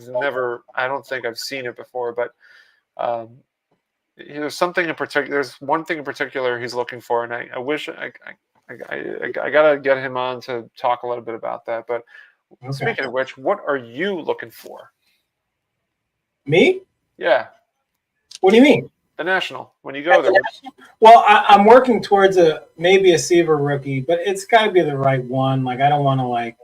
don't think I've seen it before, but um, there's something in particular. There's one thing in particular he's looking for, and I wish I gotta get him on to talk a little bit about that. But okay. speaking of which, what are you looking for? Me? Yeah, What do you mean? the national. When you go there, Well, I'm working towards maybe a Seaver rookie, but it's got to be the right one. Like I don't want to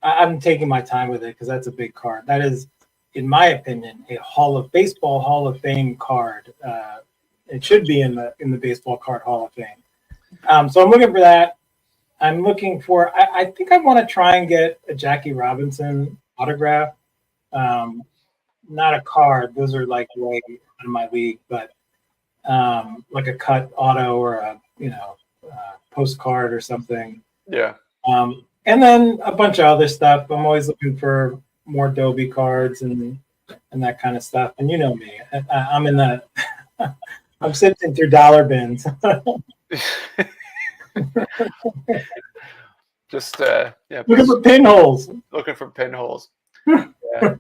I'm taking my time with it because that's a big card. That is, in my opinion, a baseball Hall of Fame card. It should be in the baseball card Hall of Fame. So I'm looking for that. I'm looking for. I think I want to try and get a Jackie Robinson autograph. Not a card; those are like way out of my league. But like a cut auto or a postcard or something. yeah. And then a bunch of other stuff. I'm always looking for more Dobie cards and that kind of stuff. And you know me, I'm in the I'm sifting through dollar bins. Just Looking for pinholes. looking for pinholes. Yeah.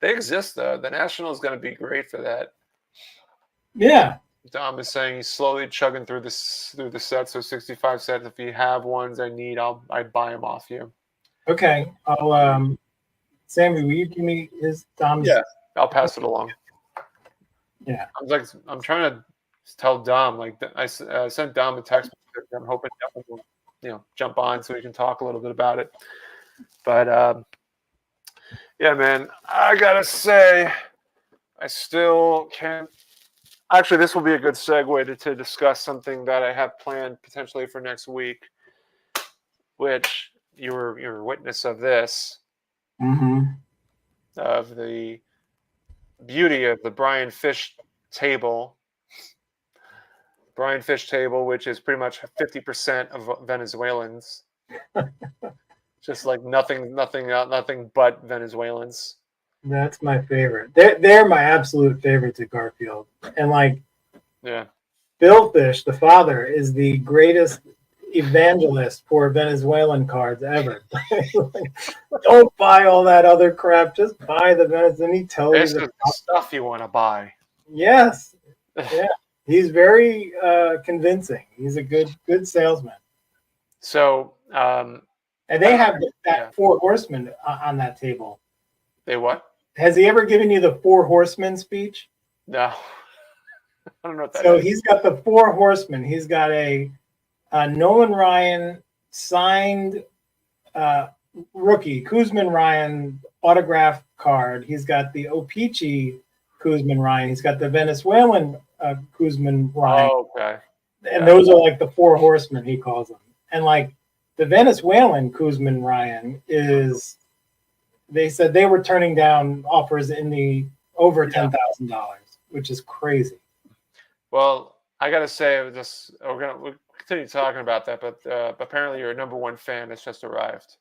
They exist though. The National is going to be great for that. Yeah. Dom is saying he's slowly chugging through the sets. So 65 sets. If you have ones I need, I'd buy them off you. Okay. I'll Sammy, will you give me Dom's? Yeah, I'll pass it along. Yeah. I'm trying to tell Dom, like I sent Dom a text. I'm hoping Dom will, jump on so we can talk a little bit about it. But yeah, man, I gotta say, I still can't. Actually, this will be a good segue to discuss something that I have planned potentially for next week, which you're a witness of this, of the beauty of the Brian Fish table. Brian Fish table, which is pretty much 50% of Venezuelans. Just like nothing but Venezuelans. That's my favorite. They're my absolute favorites at Garfield. And yeah, Bill Fish, the father, is the greatest evangelist for Venezuelan cards ever. Don't buy all that other crap. Just buy the Venezuelan. He tells this you is the stuff you want to buy. Yes. Yeah. He's very convincing. He's a good salesman. So, and they have that Four Horsemen on that table. They what? Has he ever given you the Four Horsemen speech? No. I don't know what that is. is. He's got the Four Horsemen. He's got a Nolan Ryan signed rookie, Kuzman Ryan autograph card. He's got the Opeachy Kuzman Ryan. He's got the Venezuelan Kuzman Ryan. Oh, okay. And those are like the Four Horsemen, he calls them. And like the Venezuelan Kuzman Ryan is, they said they were turning down offers in the over $10,000, which is crazy. Well, I gotta say, we'll continue talking about that, but apparently your number one fan has just arrived.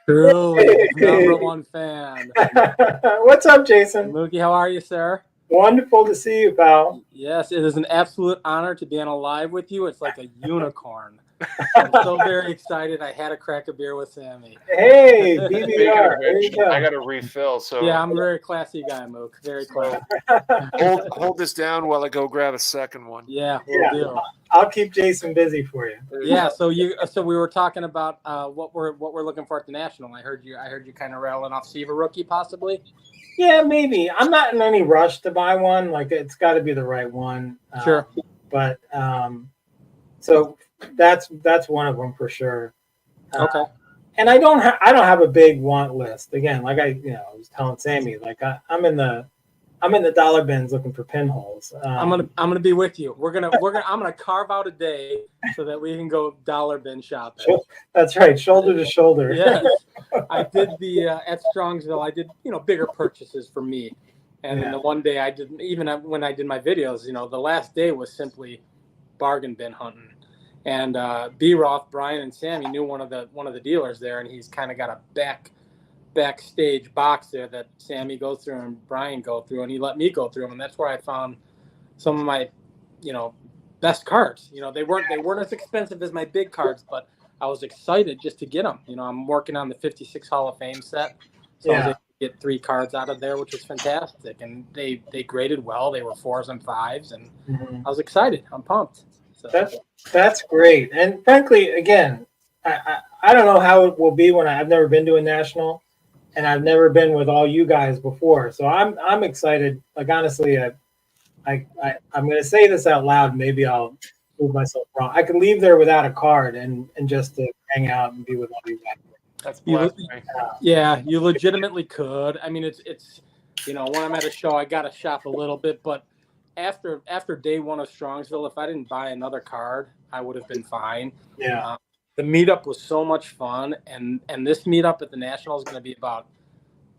Truly, number one fan. What's up, Jason? Mookie, how are you, sir? Wonderful to see you, pal. Yes, it is an absolute honor to be on a live with you. It's like a unicorn. I'm so very excited. I had to crack a beer with Sammy. Hey, BBR. There you go. I got a refill. So yeah, I'm a very classy guy, Mook. Very classy. hold this down while I go grab a second one. Yeah, we'll do. I'll keep Jason busy for you. Yeah. So we were talking about what we're looking for at the National. I heard you kind of rattling off Seaver rookie possibly. Yeah, maybe. I'm not in any rush to buy one. Like it's got to be the right one. Sure. But so that's one of them for sure. Okay. And I don't have a big want list. Again, like I was telling Sammy, like I'm in the I'm in the dollar bins looking for pinholes. I'm gonna be with you. I'm gonna carve out a day so that we can go dollar bin shopping. That's right, shoulder to shoulder. Yes, I did the at Strongsville. I did bigger purchases for me, and then the one day I did, even when I did my videos, the last day was simply bargain bin hunting. And B. Roth, Brian, and Sammy knew one of the dealers there, and he's kind of got a backstage box there that Sammy goes through and Brian go through, and he let me go through them, and that's where I found some of my, best cards. They weren't as expensive as my big cards, but I was excited just to get them. I'm working on the 56 Hall of Fame set, so I was able to get 3 cards out of there, which was fantastic, and they graded well. They were 4s and 5s, and I was excited. I'm pumped. So. That's great, and frankly, again, I don't know how it will be when I've never been to a national. And I've never been with all you guys before, so I'm excited. Like honestly, I'm going to say this out loud. Maybe I'll prove myself wrong. I could leave there without a card and just to hang out and be with all you guys. That's blasphemy. Yeah, you legitimately could. I mean, it's when I'm at a show, I got to shop a little bit, but after day one of Strongsville, if I didn't buy another card, I would have been fine. Yeah. The meetup was so much fun, and this meetup at the National is going to be about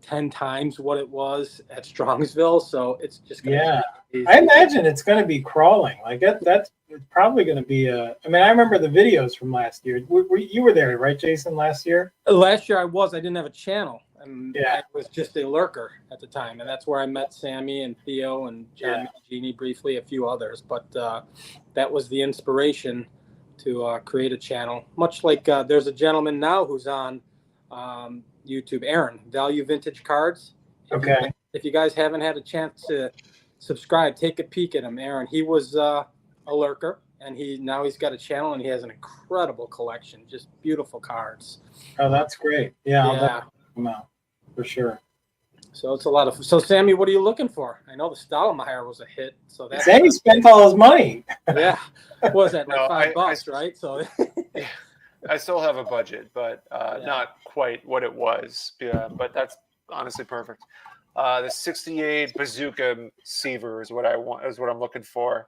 10 times what it was at Strongsville, so it's just going to be I imagine it's going to be crawling. Like that's probably going to be I mean, I remember the videos from last year. You were there, right, Jason, last year? Last year I didn't have a channel, and I was just a lurker at the time, and that's where I met Sammy and Theo and John Genie briefly, a few others, but that was the inspiration to create a channel, much like there's a gentleman now who's on YouTube, Aaron, Value Vintage Cards. If you guys haven't had a chance to subscribe, take a peek at him. Aaron, he was a lurker, and now he's got a channel, and he has an incredible collection, just beautiful cards. Oh, that's great. I'll check him out for sure. So it's a lot of. So Sammy, what are you looking for? I know the Stahl-Meyer was a hit. So that Sammy spent all his money. Yeah, what was that, like $5, right? So I still have a budget, but not quite what it was. Yeah, but that's honestly perfect. The 68 Bazooka Seaver is what I want. Is what I'm looking for.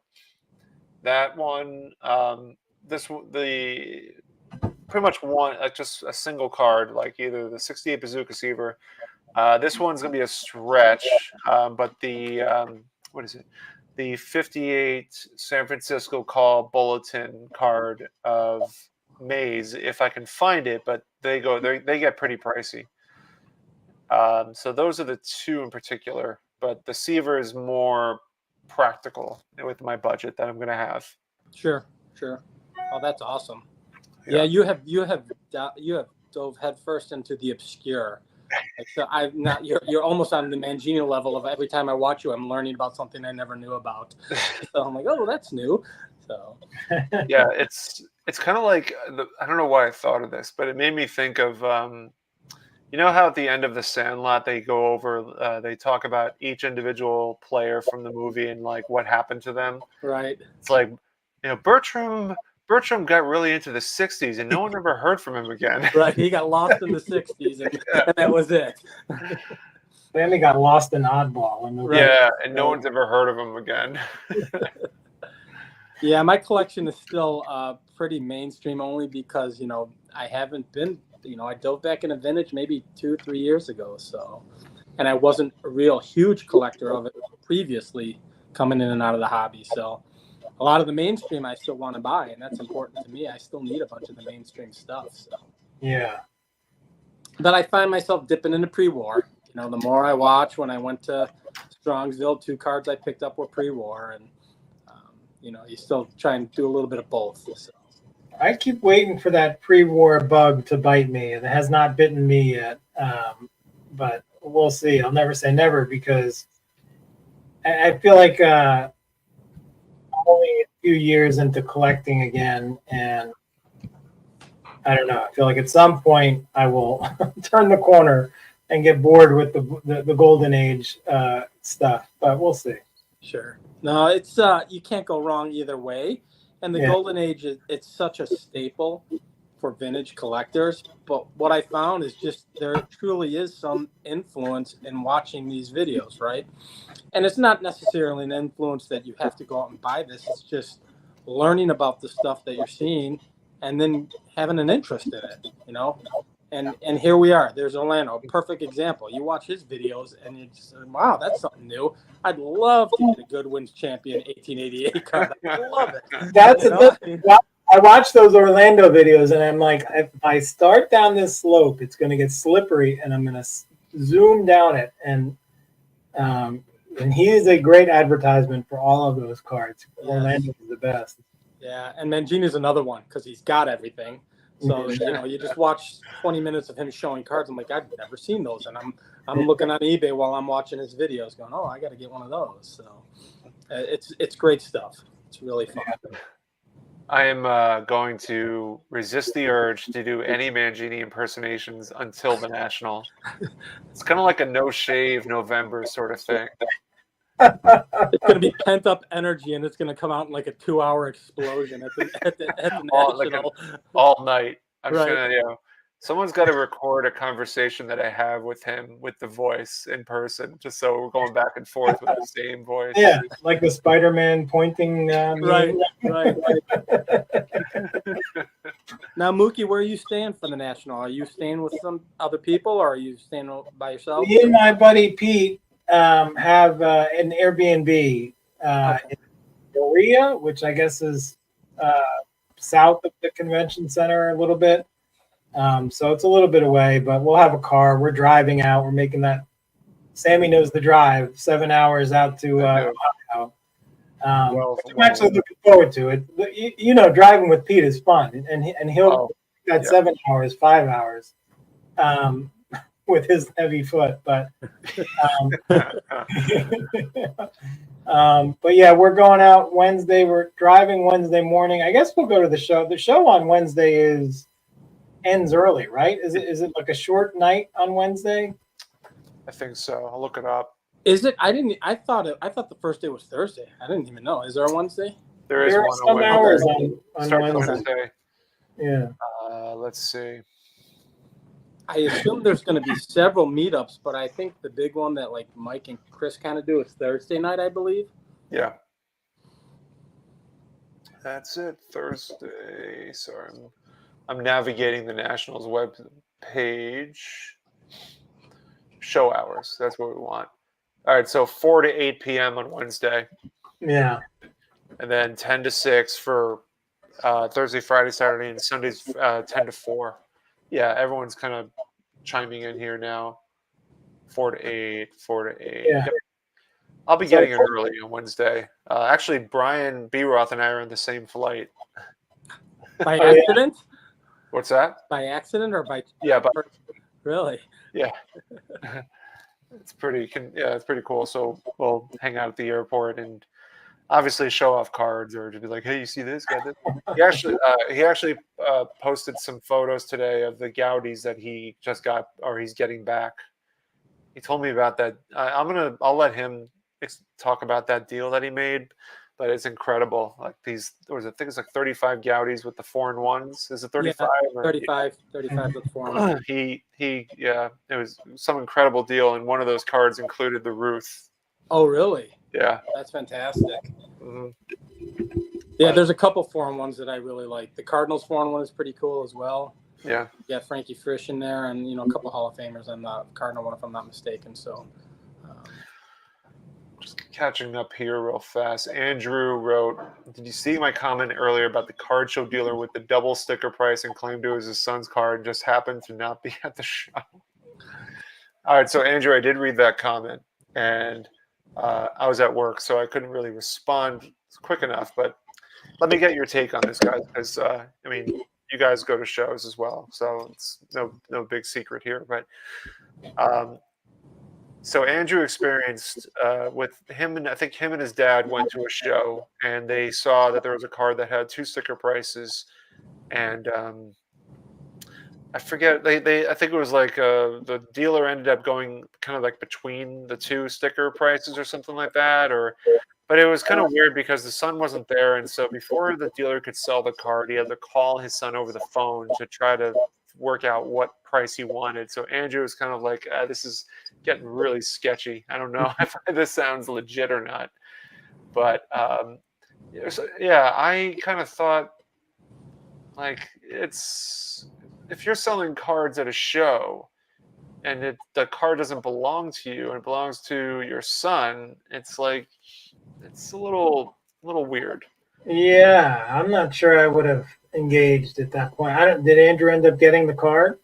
That one. The pretty much one just a single card, like either the 68 Bazooka Seaver. This one's gonna be a stretch, but the what is it? The 58 San Francisco Call Bulletin card of Maze, if I can find it, but they get pretty pricey. So those are the 2 in particular, but the Seaver is more practical with my budget that I'm gonna have. Sure. Oh, that's awesome. Yeah, you have dove headfirst into the obscure. So I'm not. You're almost on the Mangino level of every time I watch you, I'm learning about something I never knew about. So I'm like, oh, that's new. So yeah, it's kind of like I don't know why I thought of this, but it made me think of you know how at the end of the Sandlot they go over they talk about each individual player from the movie and like what happened to them. Right. It's like Bertram got really into the 60s and no one ever heard from him again. Right. He got lost in the 60s and that was it. Sammy got lost in Oddball. And no one's ever heard of him again. Yeah, my collection is still pretty mainstream only because, I haven't been, I dove back into vintage maybe 2-3 years ago. So, and I wasn't a real huge collector of it previously coming in and out of the hobby. So a lot of the mainstream I still want to buy, and that's important to me. I still need a bunch of the mainstream stuff. So. Yeah. But I find myself dipping into pre-war. The more I watch, when I went to Strongsville, 2 cards I picked up were pre-war, and you still try and do a little bit of both. So. I keep waiting for that pre-war bug to bite me. It has not bitten me yet, but we'll see. I'll never say never because I feel like I'm only a few years into collecting again, and I don't know. I feel like at some point I will turn the corner and get bored with the golden age stuff, but we'll see. Sure. No, it's you can't go wrong either way. And the golden age it's such a staple for vintage collectors, but what I found is just there truly is some influence in watching these videos, right? And it's not necessarily an influence that you have to go out and buy this. It's just learning about the stuff that you're seeing and then having an interest in it, you know? And here we are. There's Orlando, a perfect example. You watch his videos and you just, wow, that's something new. I'd love to get a Goodwin's Champion 1888 card. I love it. That's You know, I mean, I watch those Orlando videos, and I'm like, if I start down this slope, it's going to get slippery, and I'm going to zoom down it. And he is a great advertisement for all of those cards. Yes. Orlando is the best. Yeah, and Mangini's another one because he's got everything. So you just watch 20 minutes of him showing cards. I'm like, I've never seen those, and I'm looking on eBay while I'm watching his videos, going, oh, I got to get one of those. So it's great stuff. It's really fun. I am going to resist the urge to do any Mangini impersonations until the National. It's kind of like a no-shave November sort of thing. It's going to be pent up energy, and it's going to come out in like a 2-hour explosion at the National. All night. I'm just Right. gonna, someone's got to record a conversation that I have with him with the voice in person, just so we're going back and forth with the same voice. Yeah, like the Spider-Man pointing. Right. Now, Mookie, where are you staying for the National? Are you staying with some other people, or are you staying by yourself? Me and my buddy Pete have an Airbnb in Korea, which I guess is south of the convention center a little bit. So it's a little bit away, but we'll have a car. We're driving out. We're making that. Sammy knows the drive, 7 hours out to Ohio. I'm actually looking forward to it. Driving with Pete is fun, and he'll got 7 hours, 5 hours. With his heavy foot, but but yeah, we're going out Wednesday. We're driving Wednesday morning. I guess we'll go to the show. The show on Wednesday ends early, right? Is it like a short night on Wednesday? I think so. I'll look it up. Is it? I thought the first day was Thursday. I didn't even know. Is there a Wednesday? There is There are one some on hours Wednesday. on Starts Wednesday. Yeah. Let's see. I assume there's going to be several meetups, but I think the big one that like Mike and Chris kind of do is Thursday night, I believe. Yeah. That's it. Thursday. Sorry, I'm navigating the Nationals web page. Show hours. That's what we want. All right, so 4 to 8 p.m. on Wednesday. Yeah. And then 10 to 6 for Thursday, Friday, Saturday, and Sundays 10 to 4. Yeah, everyone's kind of chiming in here now. 4 to 8, 4 to 8. Yeah. Yep. I'll be getting in early on Wednesday. Actually, Brian B. Roth and I are in the same flight. By accident? What's that? By accident or by? Yeah, but Really? yeah. It's pretty cool. So we'll hang out at the airport and obviously show off cards or to be like, hey, you see this guy? He actually posted some photos today of the Gaudis that he just got or he's getting back. He told me about that. I'll let him talk about that deal that he made, but it's incredible. Like I think it's like 35 Gaudis with the 4-in-1s. Is it 35? Yeah, 35 with 4 It was some incredible deal, and one of those cards included the Ruth. Oh, really? Yeah. That's fantastic. Mm-hmm. Yeah, there's a couple 4-in-1s that I really like. The Cardinals 4-in-1 is pretty cool as well. Yeah. You got Frankie Frisch in there, and a couple Hall of Famers on the Cardinal one, if I'm not mistaken. So, just catching up here real fast. Andrew wrote, "Did you see my comment earlier about the card show dealer with the double sticker price and claimed it was his son's card and just happened to not be at the show?" All right, so Andrew, I did read that comment, and I was at work, so I couldn't really respond quick enough. But let me get your take on this, guys, because you guys go to shows as well, so it's no big secret here. But so Andrew experienced with him, and I think him and his dad went to a show, and they saw that there was a card that had 2 sticker prices, and I forget. I think it was like the dealer ended up going kind of like between the two sticker prices or something like that, or. But it was kind of weird because the son wasn't there, and so before the dealer could sell the card, he had to call his son over the phone to try to work out what price he wanted. So Andrew was kind of like, "This is getting really sketchy. I don't know if this sounds legit or not." But yeah, I kind of thought like it's if you're selling cards at a show and the card doesn't belong to you and it belongs to your son, it's like it's a little weird. Yeah, I'm not sure I would have engaged at that point. I don't. Did Andrew end up getting the card?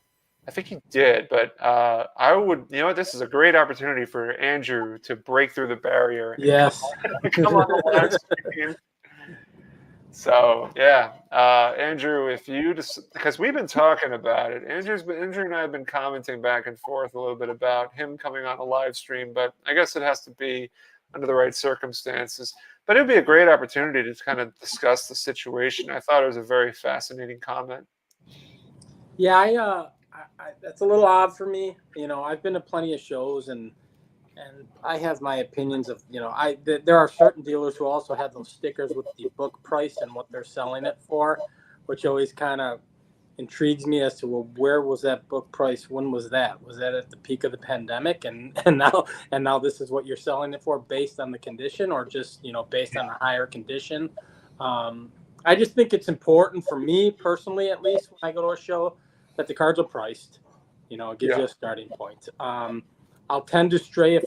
I think he did, but I would. You know what? This is a great opportunity for Andrew to break through the barrier and Yes. come on the live stream. So yeah, Andrew, if you just because we've been talking about it, Andrew and I have been commenting back and forth a little bit about him coming on a live stream, but I guess it has to be under the right circumstances. But it'd be a great opportunity to kind of discuss the situation. I thought it was a very fascinating comment. Yeah, I that's a little odd for me. You know, I've been to plenty of shows and I have my opinions of, you know, there are certain dealers who also have those stickers with the book price and what they're selling it for, which always kind of intrigues me as to, well, where was that book price? When was that? Was that at the peak of the pandemic? And now this is what you're selling it for based on the condition, or just, you know, based on a higher condition. I just think it's important for me personally, at least when I go to a show, that the cards are priced. You know, it gives you a starting point. I'll tend to stray if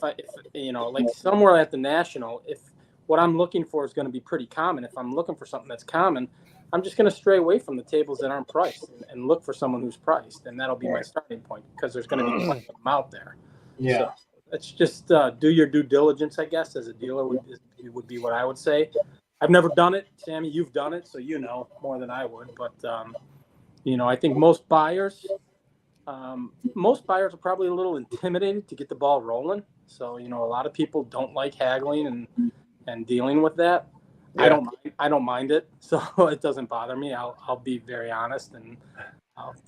you know, like somewhere at the National, if what I'm looking for is going to be pretty common. If I'm looking for something that's common, I'm just going to stray away from the tables that aren't priced and look for someone who's priced, and that'll be my starting point because there's going to be plenty of them out there. Yeah. So it's just do your due diligence, I guess, as a dealer would be what I would say. I've never done it, Sammy. You've done it, so you know more than I would. But you know, I think most buyers are probably a little intimidated to get the ball rolling. So, you know, a lot of people don't like haggling and dealing with that. Yeah. I don't mind it. So it doesn't bother me. I'll be very honest and,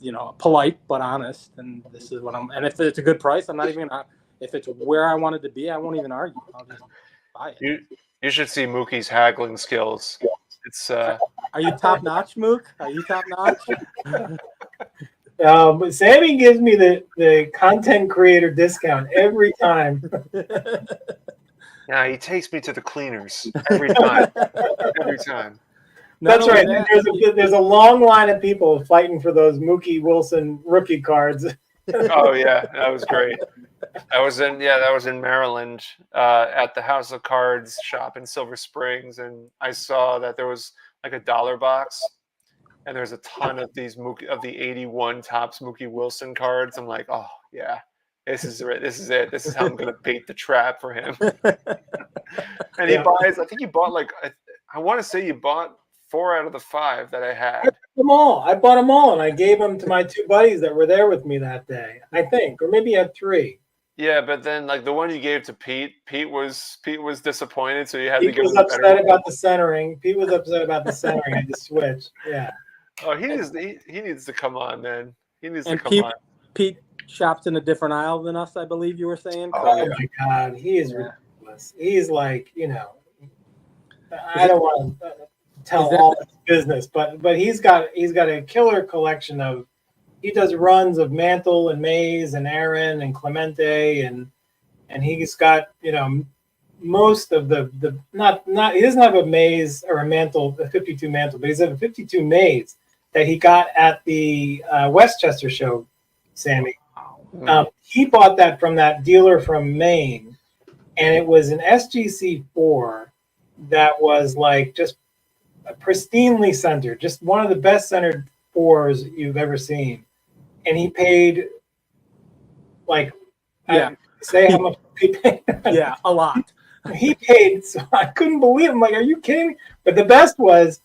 you know, polite, but honest. And this is what and if it's a good price, I'm not even gonna, if it's where I want it to be, I won't even argue. I'll just buy it. You should see Mookie's haggling skills. It's Are you top notch, Mook? Are you top notch? But Sammy gives me the content creator discount every time. Yeah, he takes me to the cleaners every time. Every time. That's right. There's a long line of people fighting for those Mookie Wilson rookie cards. Oh yeah, that was great. That was in Maryland at the House of Cards shop in Silver Springs, and I saw that there was like a dollar box, and there's a ton of these of the 81 Topps Mookie Wilson cards. I'm like, oh yeah, this is it. This is how I'm gonna bait the trap for him. And he buys. I think he bought like I want to say you bought 4 out of the 5 that I had. I bought them all, and I gave them to my 2 buddies that were there with me that day. I think, or maybe I had 3. Yeah, but then like the one you gave to Pete was disappointed, so you had to give him Pete was upset about the centering. Pete was upset about the centering and the switch. Yeah. Oh, he needs to come on, man. He needs to come on. Pete shops in a different aisle than us, I believe you were saying. Oh my God, he is ridiculous. He's like, you know, I don't want to tell all his business, but he's got a killer collection of. He does runs of Mantle and Mays and Aaron and Clemente and he's got, you know, most of the not he doesn't have a Mays or a 52 Mantle, but he's have a 52 Mays that he got at the Westchester show, Sammy. He bought that from that dealer from Maine, and it was an SGC4 that was like just pristinely centered, just one of the best centered 4s you've ever seen. And he paid, like, say how much he paid. Yeah, a lot. He paid, so I couldn't believe it. I'm like, are you kidding me? But the best was,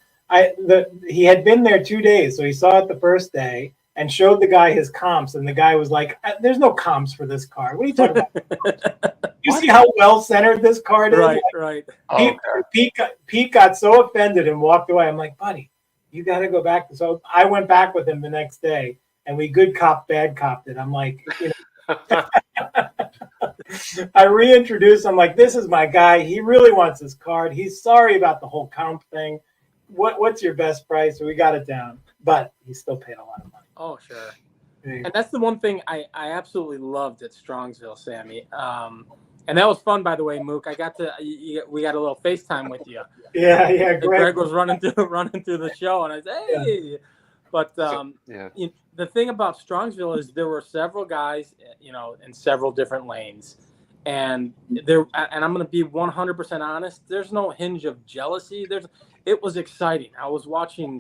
he had been there 2 days, so he saw it the first day and showed the guy his comps, and the guy was like, "There's no comps for this card. What are you talking about? You see how well centered this card is?" Right. Pete got so offended and walked away. I'm like, buddy, you got to go back. So I went back with him the next day, and we good cop, bad copped it. I'm like, I reintroduced him like, this is my guy. He really wants his card. He's sorry about the whole comp thing. What's your best price? We got it down, but he still paid a lot of money. Oh, sure. Yeah. And that's the one thing I absolutely loved at Strongsville, Sammy. And that was fun, by the way, Mook. We got a little FaceTime with you. Yeah. Greg was running through the show, and I said, hey. Yeah. But the thing about Strongsville is there were several guys, in several different lanes. And I'm going to be 100% honest. There's no hinge of jealousy. It was exciting. I was watching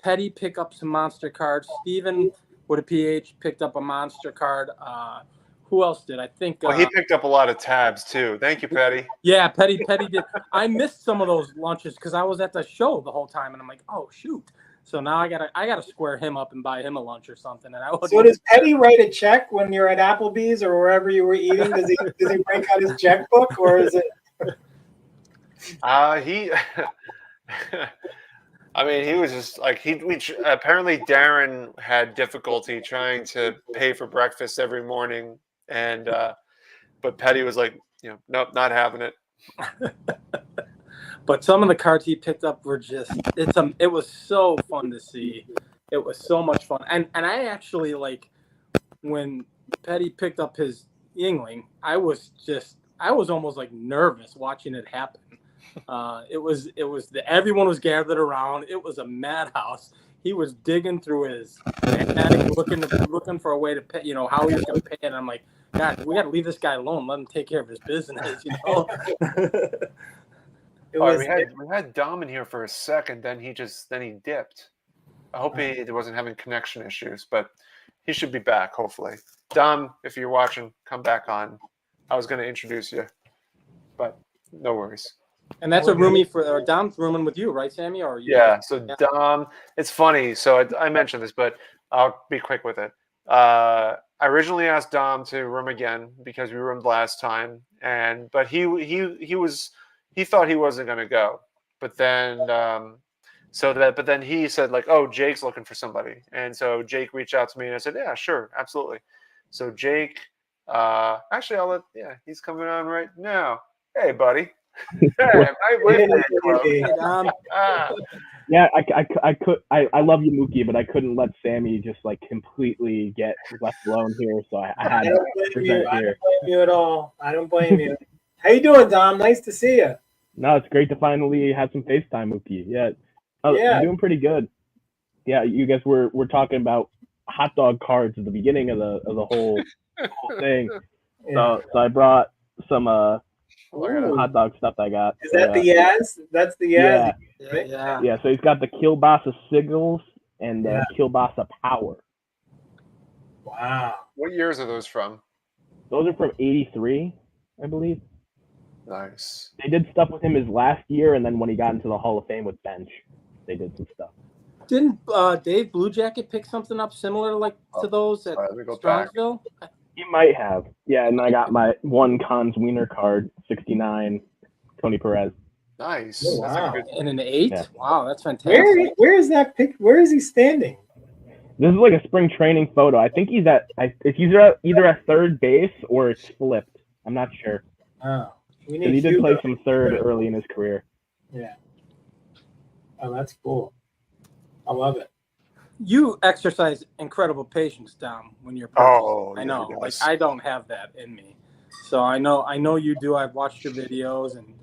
Petty pick up some monster cards. Steven with a PH picked up a monster card. Who else did? I think. Well, he picked up a lot of tabs too. Thank you, Petty. Yeah, Petty did. I missed some of those lunches because I was at the show the whole time, and I'm like, oh shoot. So now I gotta square him up and buy him a lunch or something. So does Petty write a check when you're at Applebee's or wherever you were eating? Does he break out his checkbook, or is it? He. I mean, he was just like apparently Darren had difficulty trying to pay for breakfast every morning, and but Petty was like, nope, not having it. But some of the cards he picked up were it was so fun to see. It was so much fun. And I actually, like, when Petty picked up his Yingling, I was almost like nervous watching it happen. Everyone was gathered around. It was a madhouse. He was digging through his attic, looking for a way to pay, how he was going to pay it. And I'm like, God, we got to leave this guy alone. Let him take care of his business, We had Dom in here for a second, then he dipped. I hope he wasn't having connection issues, but he should be back, hopefully. Dom, if you're watching, come back on. I was going to introduce you, but no worries. And that's a roomie or Dom's rooming with you, right, Sammy? Or you? Yeah, so Dom, it's funny. So I mentioned this, but I'll be quick with it. I originally asked Dom to room again because we roomed last time, but he thought he wasn't going to go. But then but then he said, like, oh, Jake's looking for somebody. And so Jake reached out to me and I said, yeah, sure, absolutely. So Jake, actually he's coming on right now. Hey, buddy. Hey, Yeah, I love you, Mookie, but I couldn't let Sammy just like completely get left alone here, so I had to present it here. I don't blame you at all. I don't blame you. How you doing, Dom? Nice to see you. No, it's great to finally have some FaceTime, Mookie. Yeah, I'm doing pretty good. Yeah, you guys were talking about hot dog cards at the beginning of the whole thing. So I brought some hot dog stuff I got. Is that the Yaz? That's the Yaz. Yeah. So he's got the Kielbasa Signals and the Kielbasa Power. Wow. What years are those from? Those are from '83, I believe. Nice. They did stuff with him his last year, and then when he got into the Hall of Fame with Bench, they did some stuff. Didn't Dave Blue Jacket pick something up similar to those at Strongsville? He might have. Yeah, and I got my one Cons Wiener card, 69, Tony Perez. Nice. Oh, wow. And an 8? Yeah. Wow, that's fantastic. Where is that pic? Where is he standing? This is like a spring training photo. I think he's it's either at third base or it's flipped. I'm not sure. Oh. He did play some third early in his career. Yeah. Oh, that's cool. I love it. You exercise incredible patience, Dom, when you're purchasing. Oh, I know. Like, I don't have that in me. So I know you do. I've watched your videos, and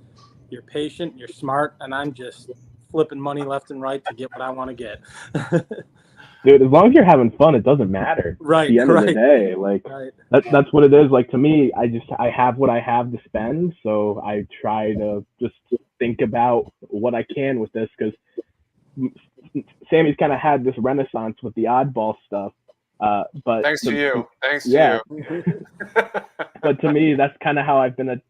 you're patient, you're smart, and I'm just flipping money left and right to get what I want to get. Dude, as long as you're having fun, it doesn't matter. Right. At the end of the day, like that's what it is. Like, to me, I have what I have to spend, so I try to just think about what I can with this, because Sammy's kind of had this renaissance with the oddball stuff. But thanks to you. But to me, that's kind of how I've been.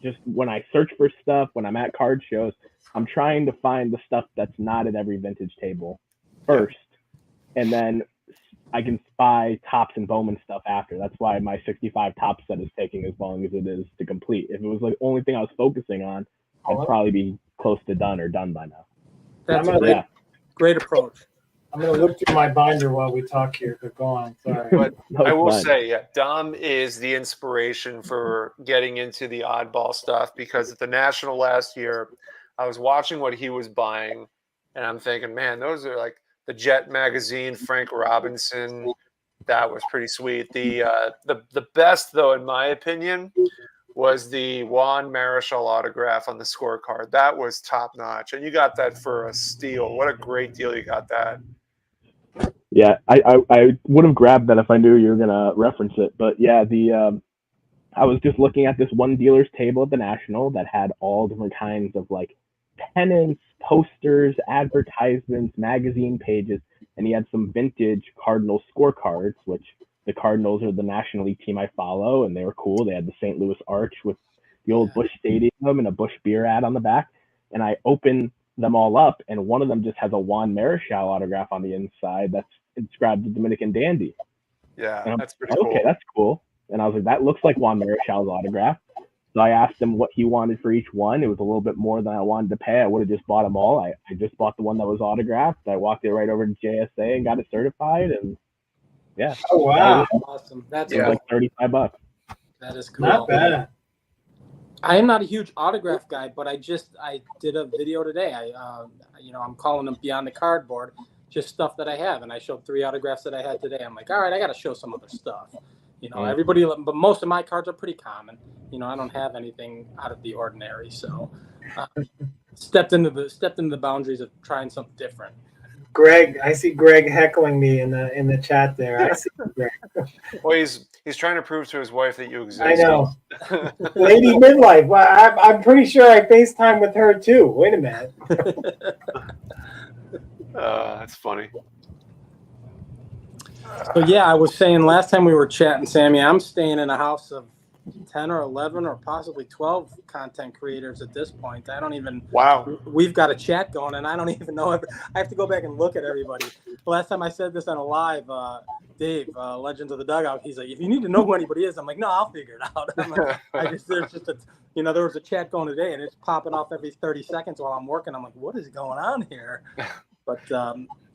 Just when I search for stuff, when I'm at card shows, I'm trying to find the stuff that's not at every vintage table first. And then I can buy Topps and Bowman stuff after. That's why my 65 Topps set is taking as long as it is to complete. If it was like the only thing I was focusing on, I'd probably be close to done or done by now. That's a great approach. I'm gonna look through my binder while we talk here. But go on. Sorry. But That I will was fun. say, yeah, Dom is the inspiration for getting into the oddball stuff because at the National last year, I was watching what he was buying, and I'm thinking, man, those are like the Jet magazine, Frank Robinson. That was pretty sweet. The best, though, in my opinion, was the Juan Marichal autograph on the scorecard. That was top notch, and you got that for a steal. What a great deal you got that. Yeah, I would have grabbed that if I knew you were gonna reference it. But yeah, I was just looking at this one dealer's table at the National that had all different kinds of like pennants, posters, advertisements, magazine pages, and he had some vintage Cardinals scorecards, which the Cardinals are the National League team I follow, and they were cool. They had the St. Louis Arch with the old Busch Stadium and a Busch beer ad on the back. And I opened them all up, and one of them just has a Juan Marichal autograph on the inside that's inscribed the Dominican Dandy. Yeah, And that's pretty okay, cool. that's cool. And I was like, that looks like Juan Marichal's autograph. So I asked him what he wanted for each one. It was a little bit more than I wanted to pay. I would have just bought them all. I just bought the one that was autographed. I walked it right over to JSA and got it certified. And yeah, Oh wow, Awesome. That's it was like $35. that is cool. not bad. I am not a huge autograph guy, but I did a video today. I'm calling them Beyond the Cardboard, just stuff that I have, and I showed 3 autographs that I had today. I'm like, all right, I got to show some other stuff. Everybody, but most of my cards are pretty common. I don't have anything out of the ordinary, so stepped into the boundaries of trying something different. Greg, I see Greg heckling me in the chat there. I see Greg. Well, he's trying to prove to his wife that you exist. I know. Lady Midlife. Well, I'm pretty sure I FaceTime with her too. Wait a minute. That's funny. So yeah, I was saying last time we were chatting, Sammy, I'm staying in a house of 10 or 11 or possibly 12 content creators at this point. I don't even. Wow. We've got a chat going, and I don't even know. I have to go back and look at everybody. The last time I said this on a live, Dave, Legends of the Dugout, he's like, if you need to know who anybody is, I'm like, no, I'll figure it out. I'm like, there's just there was a chat going today, and it's popping off every 30 seconds while I'm working. I'm like, what is going on here? But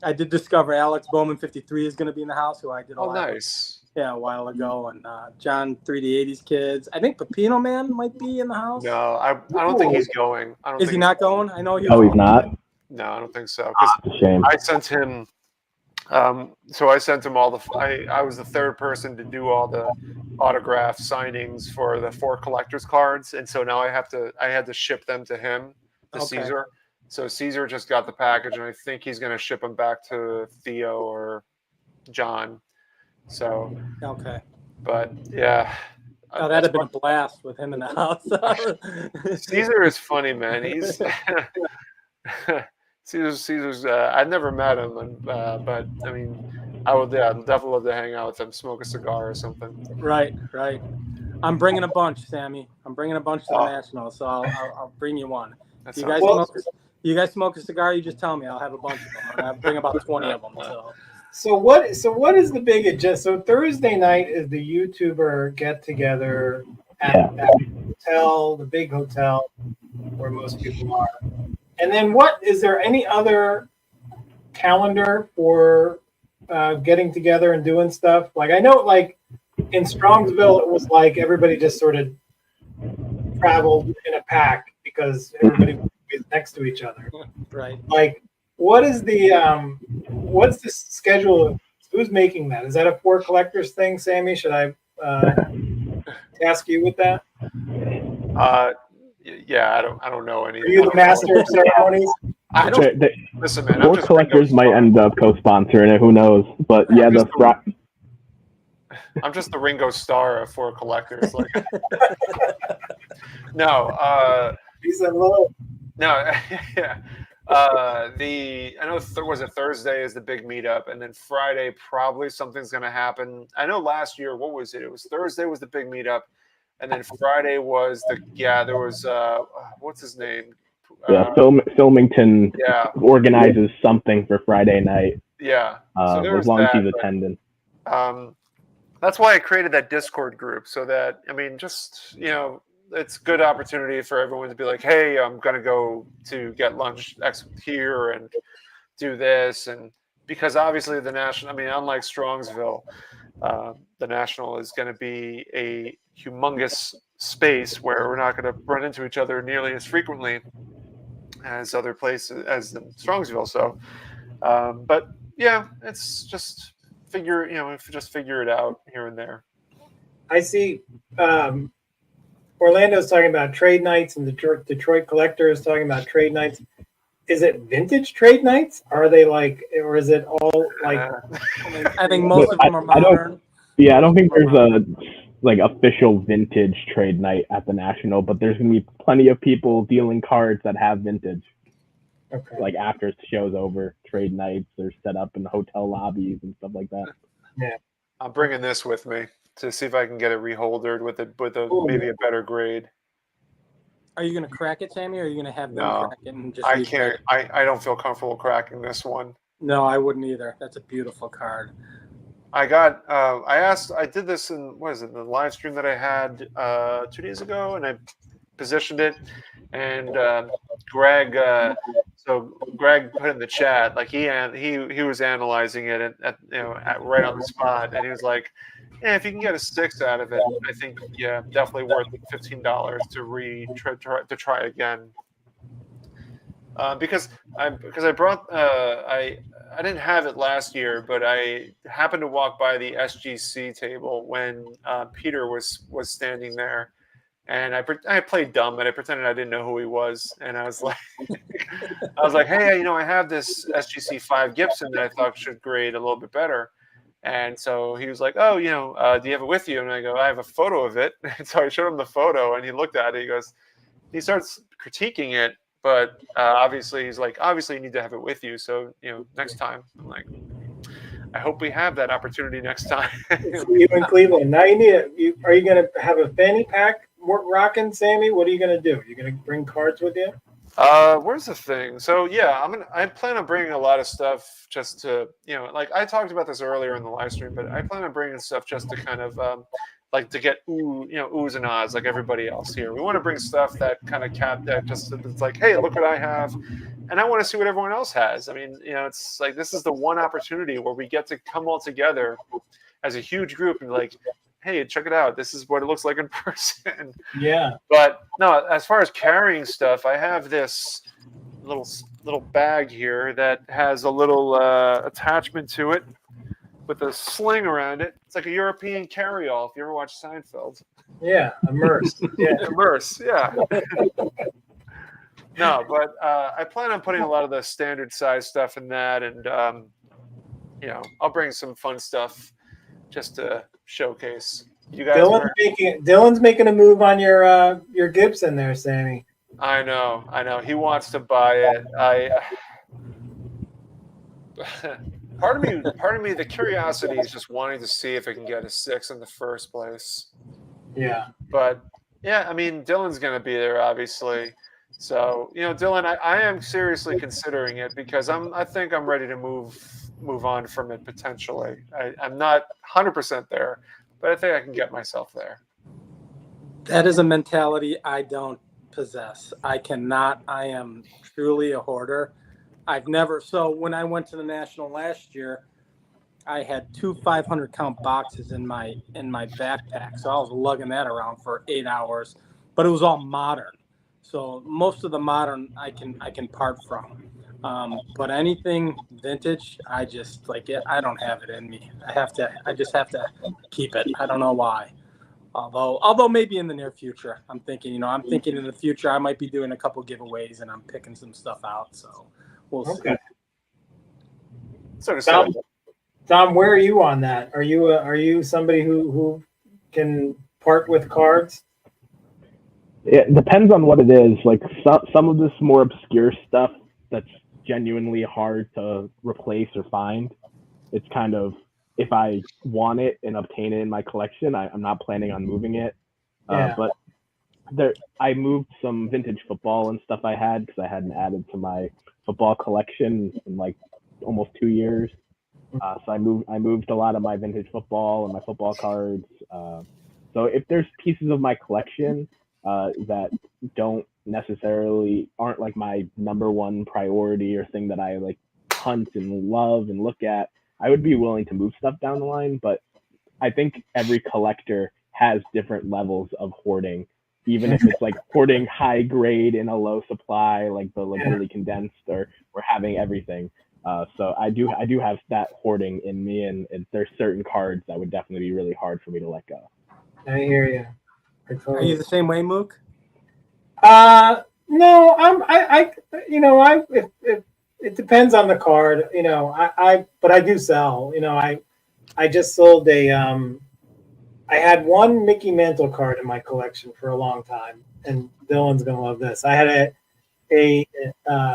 I did discover Alex Bowman 53 is going to be in the house, who I did a while ago, and John 3D80's kids. I think Pepino Man might be in the house. No, I don't think he's going. Is he not going? I know he. Oh, he's not. No, I don't think so. Shame. I sent him. So I sent him all the. I was the third person to do all the autograph signings for the 4 collectors cards, and so now I had to ship them to him, to Caesar. So Caesar just got the package, and I think he's going to ship them back to Theo or John. So okay, but yeah, that'd have been a blast with him in the house. Caesar is funny, man. He's Caesar's. I've never met him, but I mean, I'd definitely love to hang out with him, smoke a cigar or something. Right. I'm bringing a bunch, Sammy. I'm bringing a bunch to the National, so I'll bring you one. You guys smoke a cigar? You just tell me. I'll have a bunch of them. I'll bring about 20 of them. So what is the big adjust? So Thursday night is the YouTuber get together at the hotel, the big hotel where most people are. And then is there any other calendar for getting together and doing stuff? Like I know like in Strongsville it was like everybody just sort of traveled in a pack because everybody was next to each other. Right. Like what's the schedule? Who's making that? Is that a 4 collectors thing, Sammy? Should I task you with that? Yeah, I don't know any. Are you the master of ceremonies? Listen, man. 4 collectors might end up co-sponsoring it. Who knows? But yeah, I'm just the Ringo Starr of 4 collectors. Like, no. He's a little. No, yeah. I know was it Thursday is the big meetup, and then Friday probably something's going to happen. I know last year, what was it? It was Thursday was the big meetup, and then Friday was there was what's his name? Filmington organizes something for Friday night. Yeah, so as long as he's attending. That's why I created that Discord group, so that just it's a good opportunity for everyone to be like, hey, I'm going to go to get lunch here and do this. And, because obviously the National, I mean, unlike Strongsville, the National is going to be a humongous space where we're not going to run into each other nearly as frequently as other places, as in Strongsville. So, but yeah, it's just just figure it out here and there. I see. Orlando's talking about trade nights, and Detroit Collector is talking about trade nights. Is it vintage trade nights? Are they like, or is it all like? I think most of them are modern. I don't think there's a like official vintage trade night at the National, but there's gonna be plenty of people dealing cards that have vintage. Okay. Like after the show's over, trade nights are set up in hotel lobbies and stuff like that. Yeah. I'm bringing this with me to see if I can get it reholdered with maybe a better grade. Are you gonna crack it, Sammy, or are you gonna have them crack it and just? I can't. I don't feel comfortable cracking this one. No, I wouldn't either. That's a beautiful card. I got. I did this in the live stream that I had 2 days ago, and I positioned it, and Greg. So Greg put in the chat like he was analyzing it right on the spot, and he was like, "Yeah, if you can get a 6 out of it, I think definitely worth $15 to try again." Because I brought I didn't have it last year, but I happened to walk by the SGC table when Peter was standing there, and I played dumb and I pretended I didn't know who he was, and I was like, hey, I have this SGC 5 Gibson that I thought should grade a little bit better. And so he was like, oh, do you have it with you? And I go, I have a photo of it. And so I showed him the photo, and he looked at it. He starts critiquing it, but obviously he's like, obviously you need to have it with you. So, next time. I'm like, I hope we have that opportunity next time. You in Cleveland. Now you need it. Are you going to have a fanny pack rocking, Sammy? What are you going to do? You're going to bring cards with you? Where's the thing? So I plan on bringing a lot of stuff just to, like I talked about this earlier in the live stream, but I plan on bringing stuff just to kind of like to get oohs and ahs like everybody else here. We want to bring stuff that kind of it's like, hey, look what I have, and I want to see what everyone else has. I mean, it's like this is the one opportunity where we get to come all together as a huge group and like, hey, check it out. This is what it looks like in person. Yeah. But no, as far as carrying stuff, I have this little bag here that has a little attachment to it with a sling around it. It's like a European carry-all. If you ever watch Seinfeld. Yeah, immerse. Yeah, immerse. Yeah. No, but I plan on putting a lot of the standard size stuff in that, and I'll bring some fun stuff just to showcase. You guys. Dylan's making a move on your Gibson there, Sammy. I know. He wants to buy it. Part of me, the curiosity is just wanting to see if I can get a 6 in the first place. Yeah. But yeah, I mean, Dylan's going to be there, obviously. So, Dylan, I am seriously considering it because I think I'm ready to move on from it potentially. I'm not 100% there, but I think I can get myself there. That is a mentality I don't possess. I cannot. I am truly a hoarder. So when I went to the National last year, I had 2 500 count boxes in my backpack. So I was lugging that around for 8 hours, but it was all modern. So most of the modern I can part from. But anything vintage, I just like it. I don't have it in me. I just have to keep it. I don't know why. Although maybe in the near future, I'm thinking in the future I might be doing a couple giveaways and I'm picking some stuff out. So we'll see. Tom, where are you on that? Are you somebody who can part with cards? It depends on what it is. Like some of this more obscure stuff that's genuinely hard to replace or find. It's kind of, if I want it and obtain it in my collection, I'm not planning on moving it. Yeah. But I moved some vintage football and stuff I had because I hadn't added to my football collection in like almost 2 years. So I moved a lot of my vintage football and my football cards. So if there's pieces of my collection that aren't like my number one priority or thing that I like hunt and love and look at, I would be willing to move stuff down the line. But I think every collector has different levels of hoarding, even if it's like hoarding high grade in a low supply, like the really condensed, or having everything. So I do have that hoarding in me, and there's certain cards that would definitely be really hard for me to let go. I hear you. Are you the same way, Mook? No, it depends on the card, but I do sell, I just sold I had one Mickey Mantle card in my collection for a long time, and Dylan's going to love this. I had a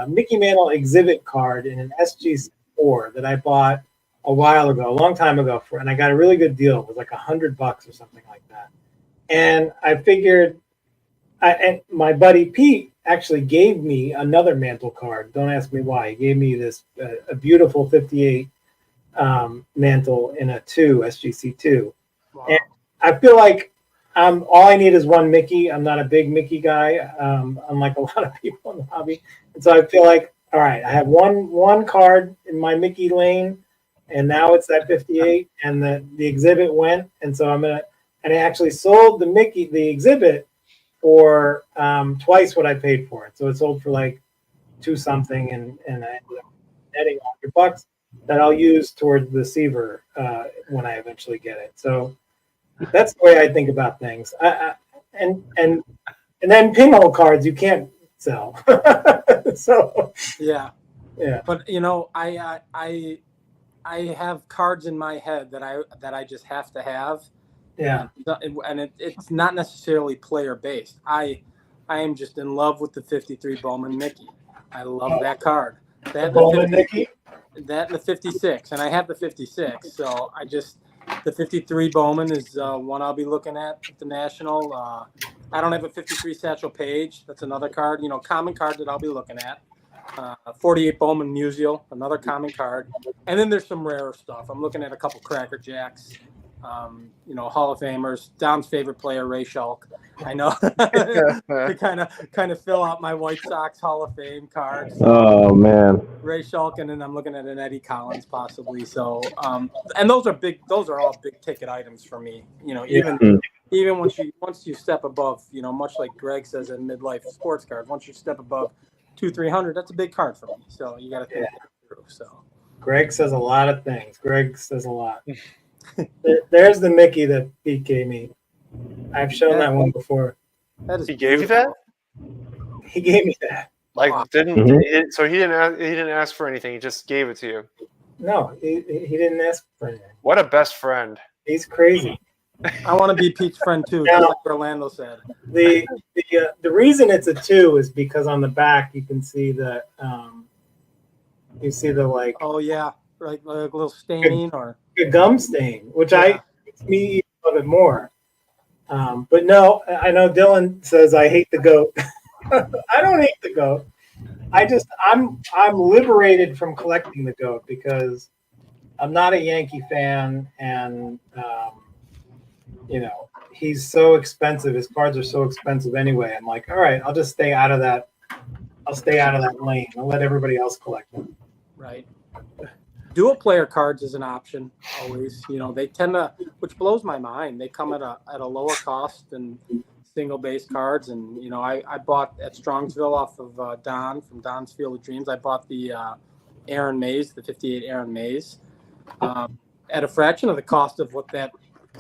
Mickey Mantle exhibit card in an SG4 that I bought a while ago, a long time ago, and I got a really good deal. It was like $100 or something like that. And I figured, and my buddy Pete actually gave me another Mantle card. Don't ask me why. He gave me this a beautiful 58 Mantle in a SGC2. Wow. And I feel like all I need is one Mickey. I'm not a big Mickey guy, unlike a lot of people in the hobby. And so I feel like, all right, I have one card in my Mickey lane, and now it's that 58, and the exhibit went, and so and I actually sold the exhibit for twice what I paid for it. So it sold for like $2 something, and I ended up netting $100 that I'll use towards the Seaver when I eventually get it. So that's the way I think about things. And then pinhole cards you can't sell. So yeah. But I have cards in my head that I just have to have. Yeah. And it's not necessarily player based. I am just in love with the 53 Bowman Mickey. I love that card. That Bowman Mickey? That and the 56, and I have the 56. So the 53 Bowman is one I'll be looking at the National. I don't have a 53 Satchel Paige. That's another card, common card that I'll be looking at. 48 Bowman Musial, another common card. And then there's some rarer stuff. I'm looking at a couple Cracker Jacks, Hall of Famers. Dom's favorite player, Ray Shulk. I know to kind of fill out my White Sox Hall of Fame cards. Oh man, Ray Shulk, and then I'm looking at an Eddie Collins possibly. So, and those are all big ticket items for me. Even once you step above, much like Greg says in midlife sports cards, once you step above 200-300, that's a big card for me. So you got to think that through. So Greg says a lot of things. Greg says a lot. There's the Mickey that Pete gave me. I've shown that one before. That is He gave you that? He gave me that. Like Wow. So he didn't ask for anything. He just gave it to you. No, he didn't ask for anything. What a best friend. He's crazy. I want to be Pete's friend too, Now, just like Orlando said. The reason it's a 2 is because on the back you can see the like Oh yeah, right, like a little stain or a gum stain, which Yeah. makes me even love it more. But no, I know Dylan says I hate the goat. I don't hate the goat. I'm liberated from collecting the goat because I'm not a Yankee fan, and he's so expensive. His cards are so expensive anyway. I'm like, all right, I'll just stay out of that. I'll stay out of that lane. I'll let everybody else collect them. right. Dual player cards is an option always. They tend to, which blows my mind. They come at a lower cost than single base cards, and I bought at Strongsville off of Don from Don's Field of Dreams. I bought the Aaron Mays, the 58 Aaron Mays, at a fraction of the cost of what that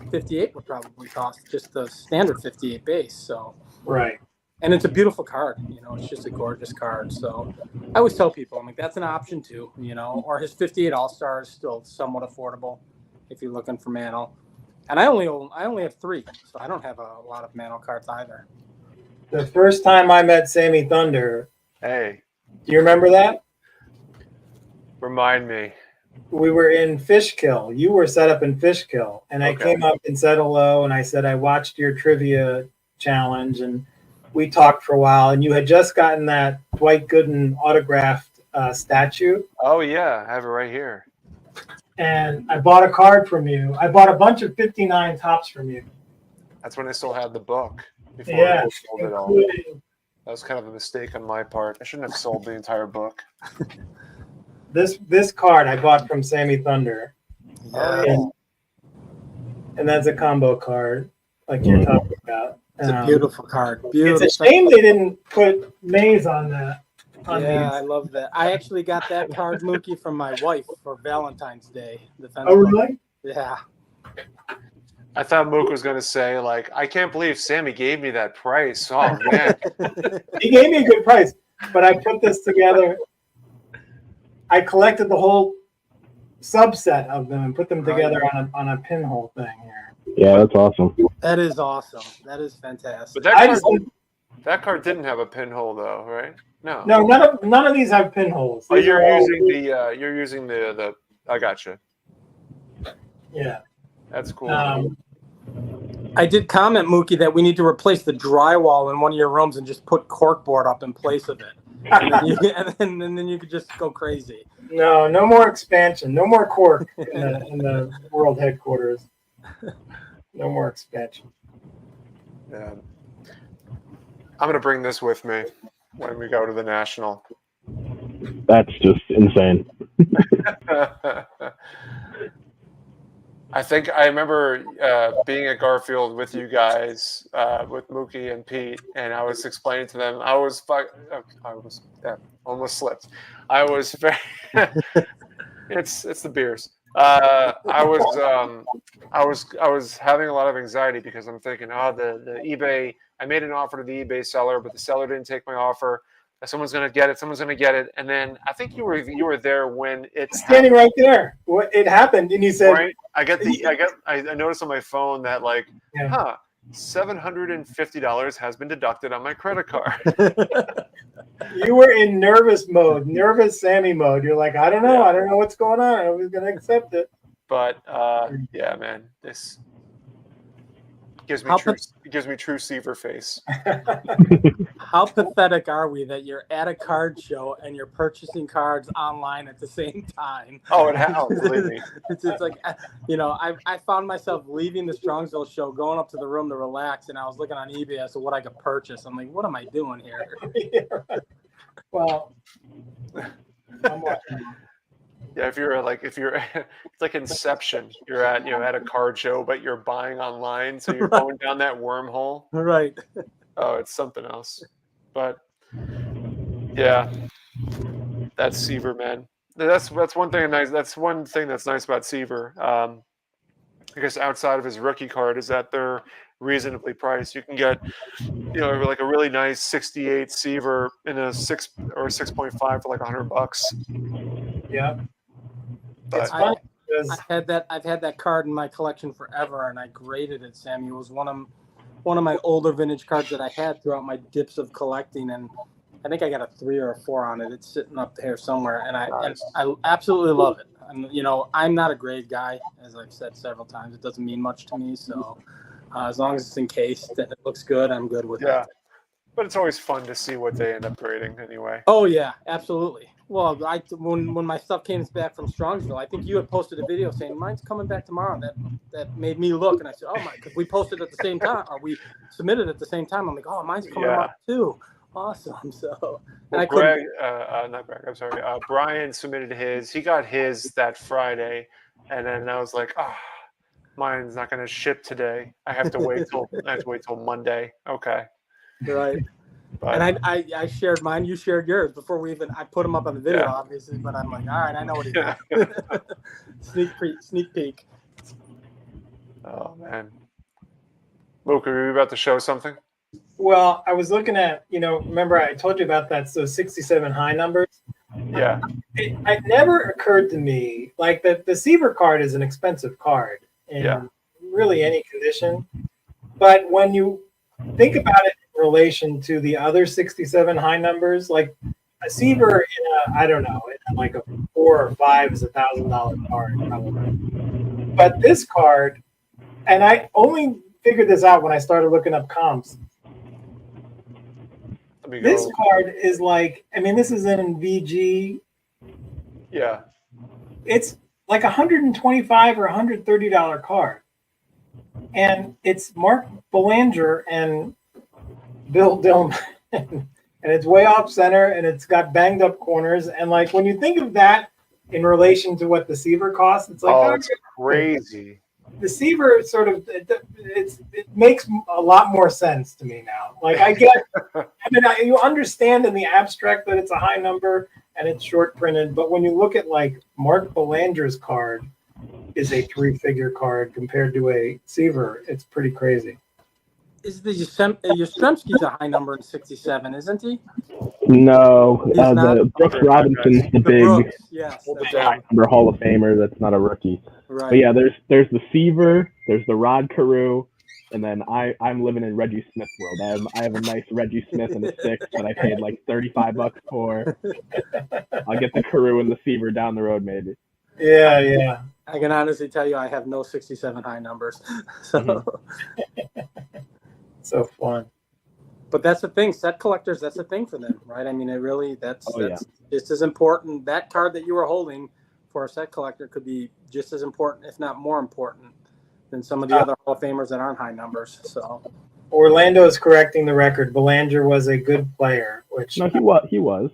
58 would probably cost, just the standard 58 base. So Right. and it's a beautiful card. It's just a gorgeous card. So I always tell people, I'm like, that's an option too. Or his 58 All-Star is still somewhat affordable if you're looking for Mantle. And I only have 3, so I don't have a lot of Mantle cards either. The first time I met Sammy Thunder, Hey, do you remember that? remind me. We were in Fishkill. You were set up in Fishkill, and I Okay. came up and said hello, and I said I watched your trivia challenge, and we talked for a while, and you had just gotten that Dwight Gooden autographed statue, Oh yeah, I have it right here. and I bought a card from you. I bought a bunch of 59 tops from you. That's when I still had the book before Yeah, I sold it all. including That was kind of a mistake on my part. I shouldn't have sold the entire book. this card I bought from Sammy Thunder, Yeah. and that's a combo card, like you're talking about. It's a beautiful card. Beautiful. It's a shame they didn't put Maze on that. Yeah, I love that. I actually got that card, Mookie, from my wife for Valentine's Day. Oh, really? Yeah. I thought Mook was going to say, like, I can't believe Sammy gave me that price. Oh, man. He gave me a good price, but I put this together. I collected the whole subset of them and put them together on a pinhole thing here. Yeah, that's awesome. That is awesome. That is fantastic. But that card didn't have a pinhole, though, right? No. No, none of these have pinholes. Oh, you're using the. I gotcha. Yeah. That's cool. I did comment, Mookie, that we need to replace the drywall in one of your rooms and just put corkboard up in place of it. And then you could just go crazy. No more expansion. No more cork in the world headquarters. No more expansion. Yeah. I'm going to bring this with me when we go to the National. That's just insane. I think I remember being at Garfield with you guys, with Mookie and Pete, and I was explaining to them. I was almost slipped. I was very. it's the beers. I was having a lot of anxiety because I'm thinking, the eBay. I made an offer to the eBay seller, but the seller didn't take my offer. Someone's gonna get it, and then I think you were there when it's standing right there. It happened, and you said, right? I noticed on my phone that $750 has been deducted on my credit card. You were in nervous Sammy mode. You're like, I don't know what's going on. I was gonna accept it. But yeah, man, this gives me true Seaver face. How pathetic are we that you're at a card show and you're purchasing cards online at the same time? Oh, believe me. It's like, I found myself leaving the Strongsville show, going up to the room to relax, and I was looking on eBay as to what I could purchase. I'm like, what am I doing here? Yeah, right. Well, I'm watching. Yeah, if you're it's like Inception. You're at a card show, but you're buying online, so you're going down that wormhole. Right. Oh, it's something else. But yeah, that's Seaver, man. That's one thing nice. That's one thing that's nice about Seaver. I guess outside of his rookie card is that they're reasonably priced. You can get, like a really nice 68 Seaver in a 6 or 6.5 for like $100. Yeah. But I've had that card in my collection forever, and I graded it, Sammy. It was one of my older vintage cards that I had throughout my dips of collecting, and I think I got a 3 or a 4 on it. It's sitting up there somewhere, and I absolutely love it. I'm not a grade guy, as I've said several times. It doesn't mean much to me, so as long as it's encased and it looks good, I'm good with it. But it's always fun to see what they end up grading anyway. Oh yeah, absolutely. Well, when my stuff came back from Strongsville, I think you had posted a video saying mine's coming back tomorrow. That made me look, and I said, "Oh my!" Because we posted at the same time, or we submitted at the same time. I'm like, "Oh, mine's coming up too." Awesome. So, and Brian submitted his. He got his that Friday, and then I was like, "Oh, mine's not going to ship today. I have to wait till Monday." Okay. Right. But, and I shared mine. You shared yours before I put them up on the video, obviously. But I'm like, all right, I know what he got. Sneak peek. Oh man, Luke, are you about to show something? Well, I was looking at, remember I told you about those 67 high numbers. Yeah. It never occurred to me like that the Seaver card is an expensive card in really any condition, but when you think about it in relation to the other 67 high numbers, like a Seaver in like a 4 or 5 is $1,000 card probably. But this card, and I only figured this out when I started looking up comps. This card is like, this is in VG. Yeah. It's like $125 or $130 card. And it's Mark Belanger and Bill Dillman. And it's way off center, and it's got banged up corners. And like when you think of that in relation to what the Seaver costs. It's like, Oh, it's crazy. The Seaver sort of it makes a lot more sense to me now. Like I get, you understand in the abstract that it's a high number and it's short printed, but when you look at like Mark Belanger's card is a 3-figure card compared to a Seaver, it's pretty crazy. Is the Yastrzemski's a high number in 67, isn't he? No, He's not? the Brooks Robinson's the big Brooks, yes. high number Hall of Famer. That's not a rookie. Right. But yeah, there's the Seaver, there's the Rod Carew, and then I'm living in Reggie Smith world. I have a nice Reggie Smith in the 6 that I paid like $35 for. I'll get the Carew and the Seaver down the road maybe. Yeah. I can honestly tell you I have no 67 high numbers. So So fun. But that's the thing, set collectors, that's the thing for them, right? I mean, it really, that's just as important. That card that you were holding for a set collector could be just as important, if not more important, than some of the other Hall of Famers that aren't high numbers. So Orlando is correcting the record. Belanger was a good player, which No, he was.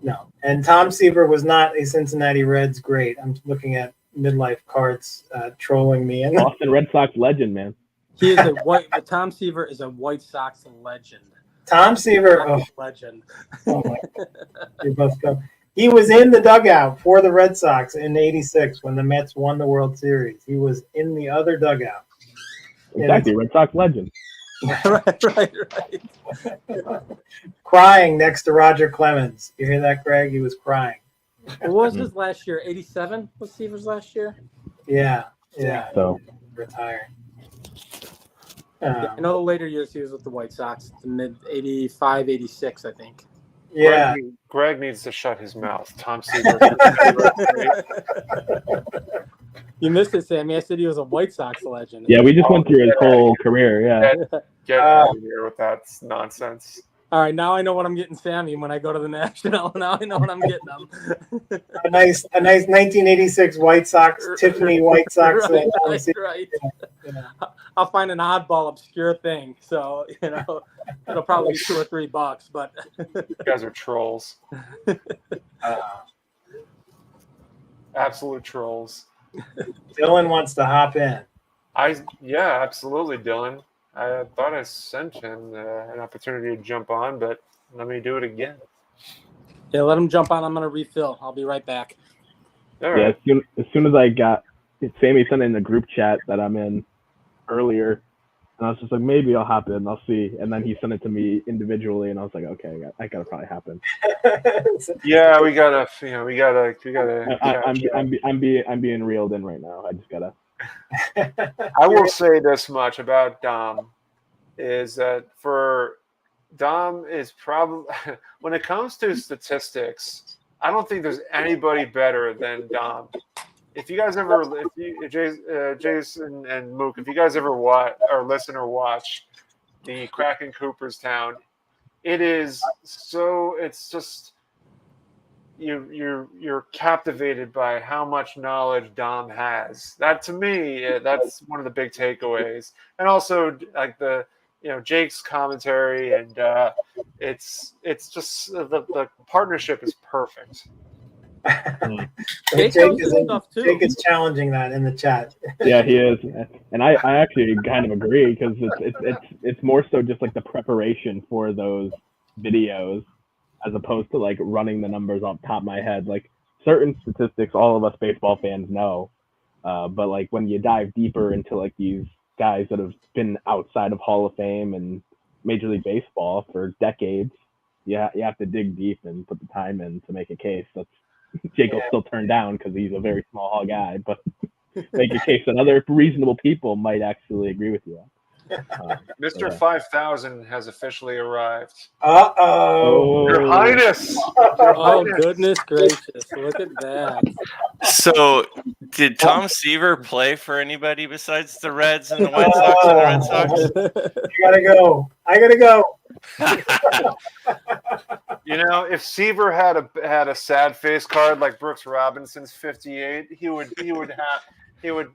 no. And Tom Seaver was not a Cincinnati Reds great. I'm looking at midlife cards trolling me. And Boston Red Sox legend, man. he is Tom Seaver is a White Sox legend. Tom Seaver, Legend. oh my God. You both go. He was in the dugout for the Red Sox in '86 when the Mets won the World Series. He was in the other dugout. Exactly, Red Sox legend. right. Crying next to Roger Clemens. You hear that, Greg? He was crying. What was his last year? 87 was Seaver's last year? Yeah. So Retired. I know the later years he was with the White Sox, the mid 85, 86, I think. Yeah. Greg needs to shut his mouth. Tom Seaver. You missed it, Sammy. I said he was a White Sox legend. yeah, we just went through his whole career. Yeah. Get out of here with that nonsense. All right, now I know what I'm getting Sammy when I go to the National. Now I know what I'm getting him. A nice 1986 White Sox, Tiffany White Sox. right. Yeah. I'll find an oddball, obscure thing. So, it'll probably be $2 or $3, but You guys are trolls. Absolute trolls. Dylan wants to hop in. Yeah, absolutely, Dylan. I thought I sent him an opportunity to jump on, but let me do it again. yeah, let him jump on. I'm going to refill. I'll be right back. All right. Yeah, as soon as I got Sammy sent in the group chat that I'm in earlier, and I was just like, maybe I'll hop in, I'll see. And then he sent it to me individually, and I was like, okay, I gotta probably hop in. Yeah, we gotta. I'm being reeled in right now. I just gotta. I will say this much about Dom, is that for Dom is probably when it comes to statistics, I don't think there's anybody better than Dom. If you guys ever, Jason and Mook, if you guys ever watch or listen or watch the Kraken Cooperstown, it is so. It's just you're captivated by how much knowledge Dom has. That to me, that's one of the big takeaways. And also like the Jake's commentary, and it's just the partnership is perfect. Jake is challenging that in the chat. Yeah, he is, and I actually kind of agree because it's more so just like the preparation for those videos as opposed to like running the numbers off the top of my head. Like certain statistics, all of us baseball fans know, but like when you dive deeper into like these guys that have been outside of Hall of Fame and Major League Baseball for decades, you have to dig deep and put the time in to make a case. That's Jake will still turn down because he's a very small hall guy, but make a case that other reasonable people might actually agree with you. Mr. 5000 has officially arrived. Uh-oh. Your Highness! Goodness gracious. Look at that. So, did Tom Seaver play for anybody besides the Reds and the White Sox and the Red Sox? I gotta go. If Seaver had a sad face card like Brooks Robinson's 58, he would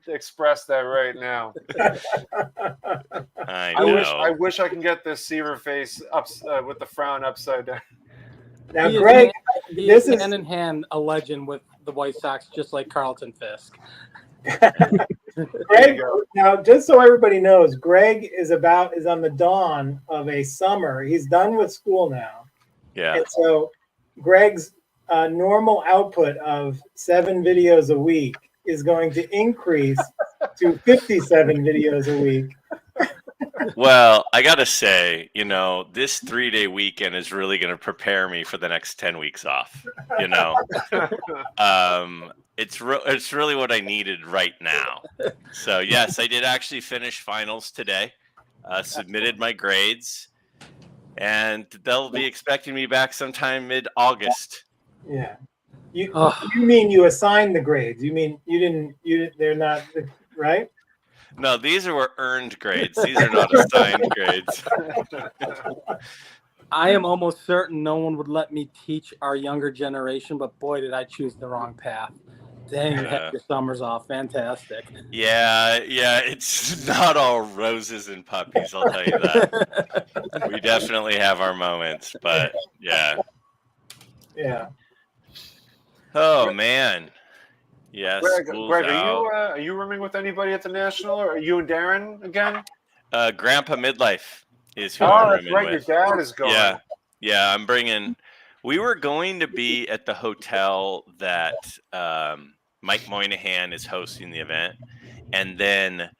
express that right now. I wish I can get this Seaver face up with the frown upside down. Now, Greg, this is hand in hand a legend with the White Sox, just like Carlton Fisk. Greg, now just so everybody knows, Greg is on the dawn of a summer. He's done with school now. Yeah. And so Greg's normal output of 7 videos a week is going to increase to 57 videos a week. Well, I gotta say, this 3-day weekend is really going to prepare me for the next 10 weeks off. It's really what I needed right now. So yes, I did actually finish finals today. Submitted my grades, and they'll be expecting me back sometime mid-August. Yeah. You mean you assigned the grades? You mean they're not right? No, these were earned grades. These are not assigned grades. I am almost certain no one would let me teach our younger generation, but boy, did I choose the wrong path. Dang, you had your summers off. Fantastic. Yeah, it's not all roses and puppies, I'll tell you that. We definitely have our moments, but yeah. Yeah. Oh, man. Yes. Greg, are you rooming with anybody at the National, or are you and Darren again? Grandpa Midlife is who I'm rooming right. with. Your dad is going. Yeah. I'm bringing. We were going to be at the hotel that Mike Moynihan is hosting the event, and then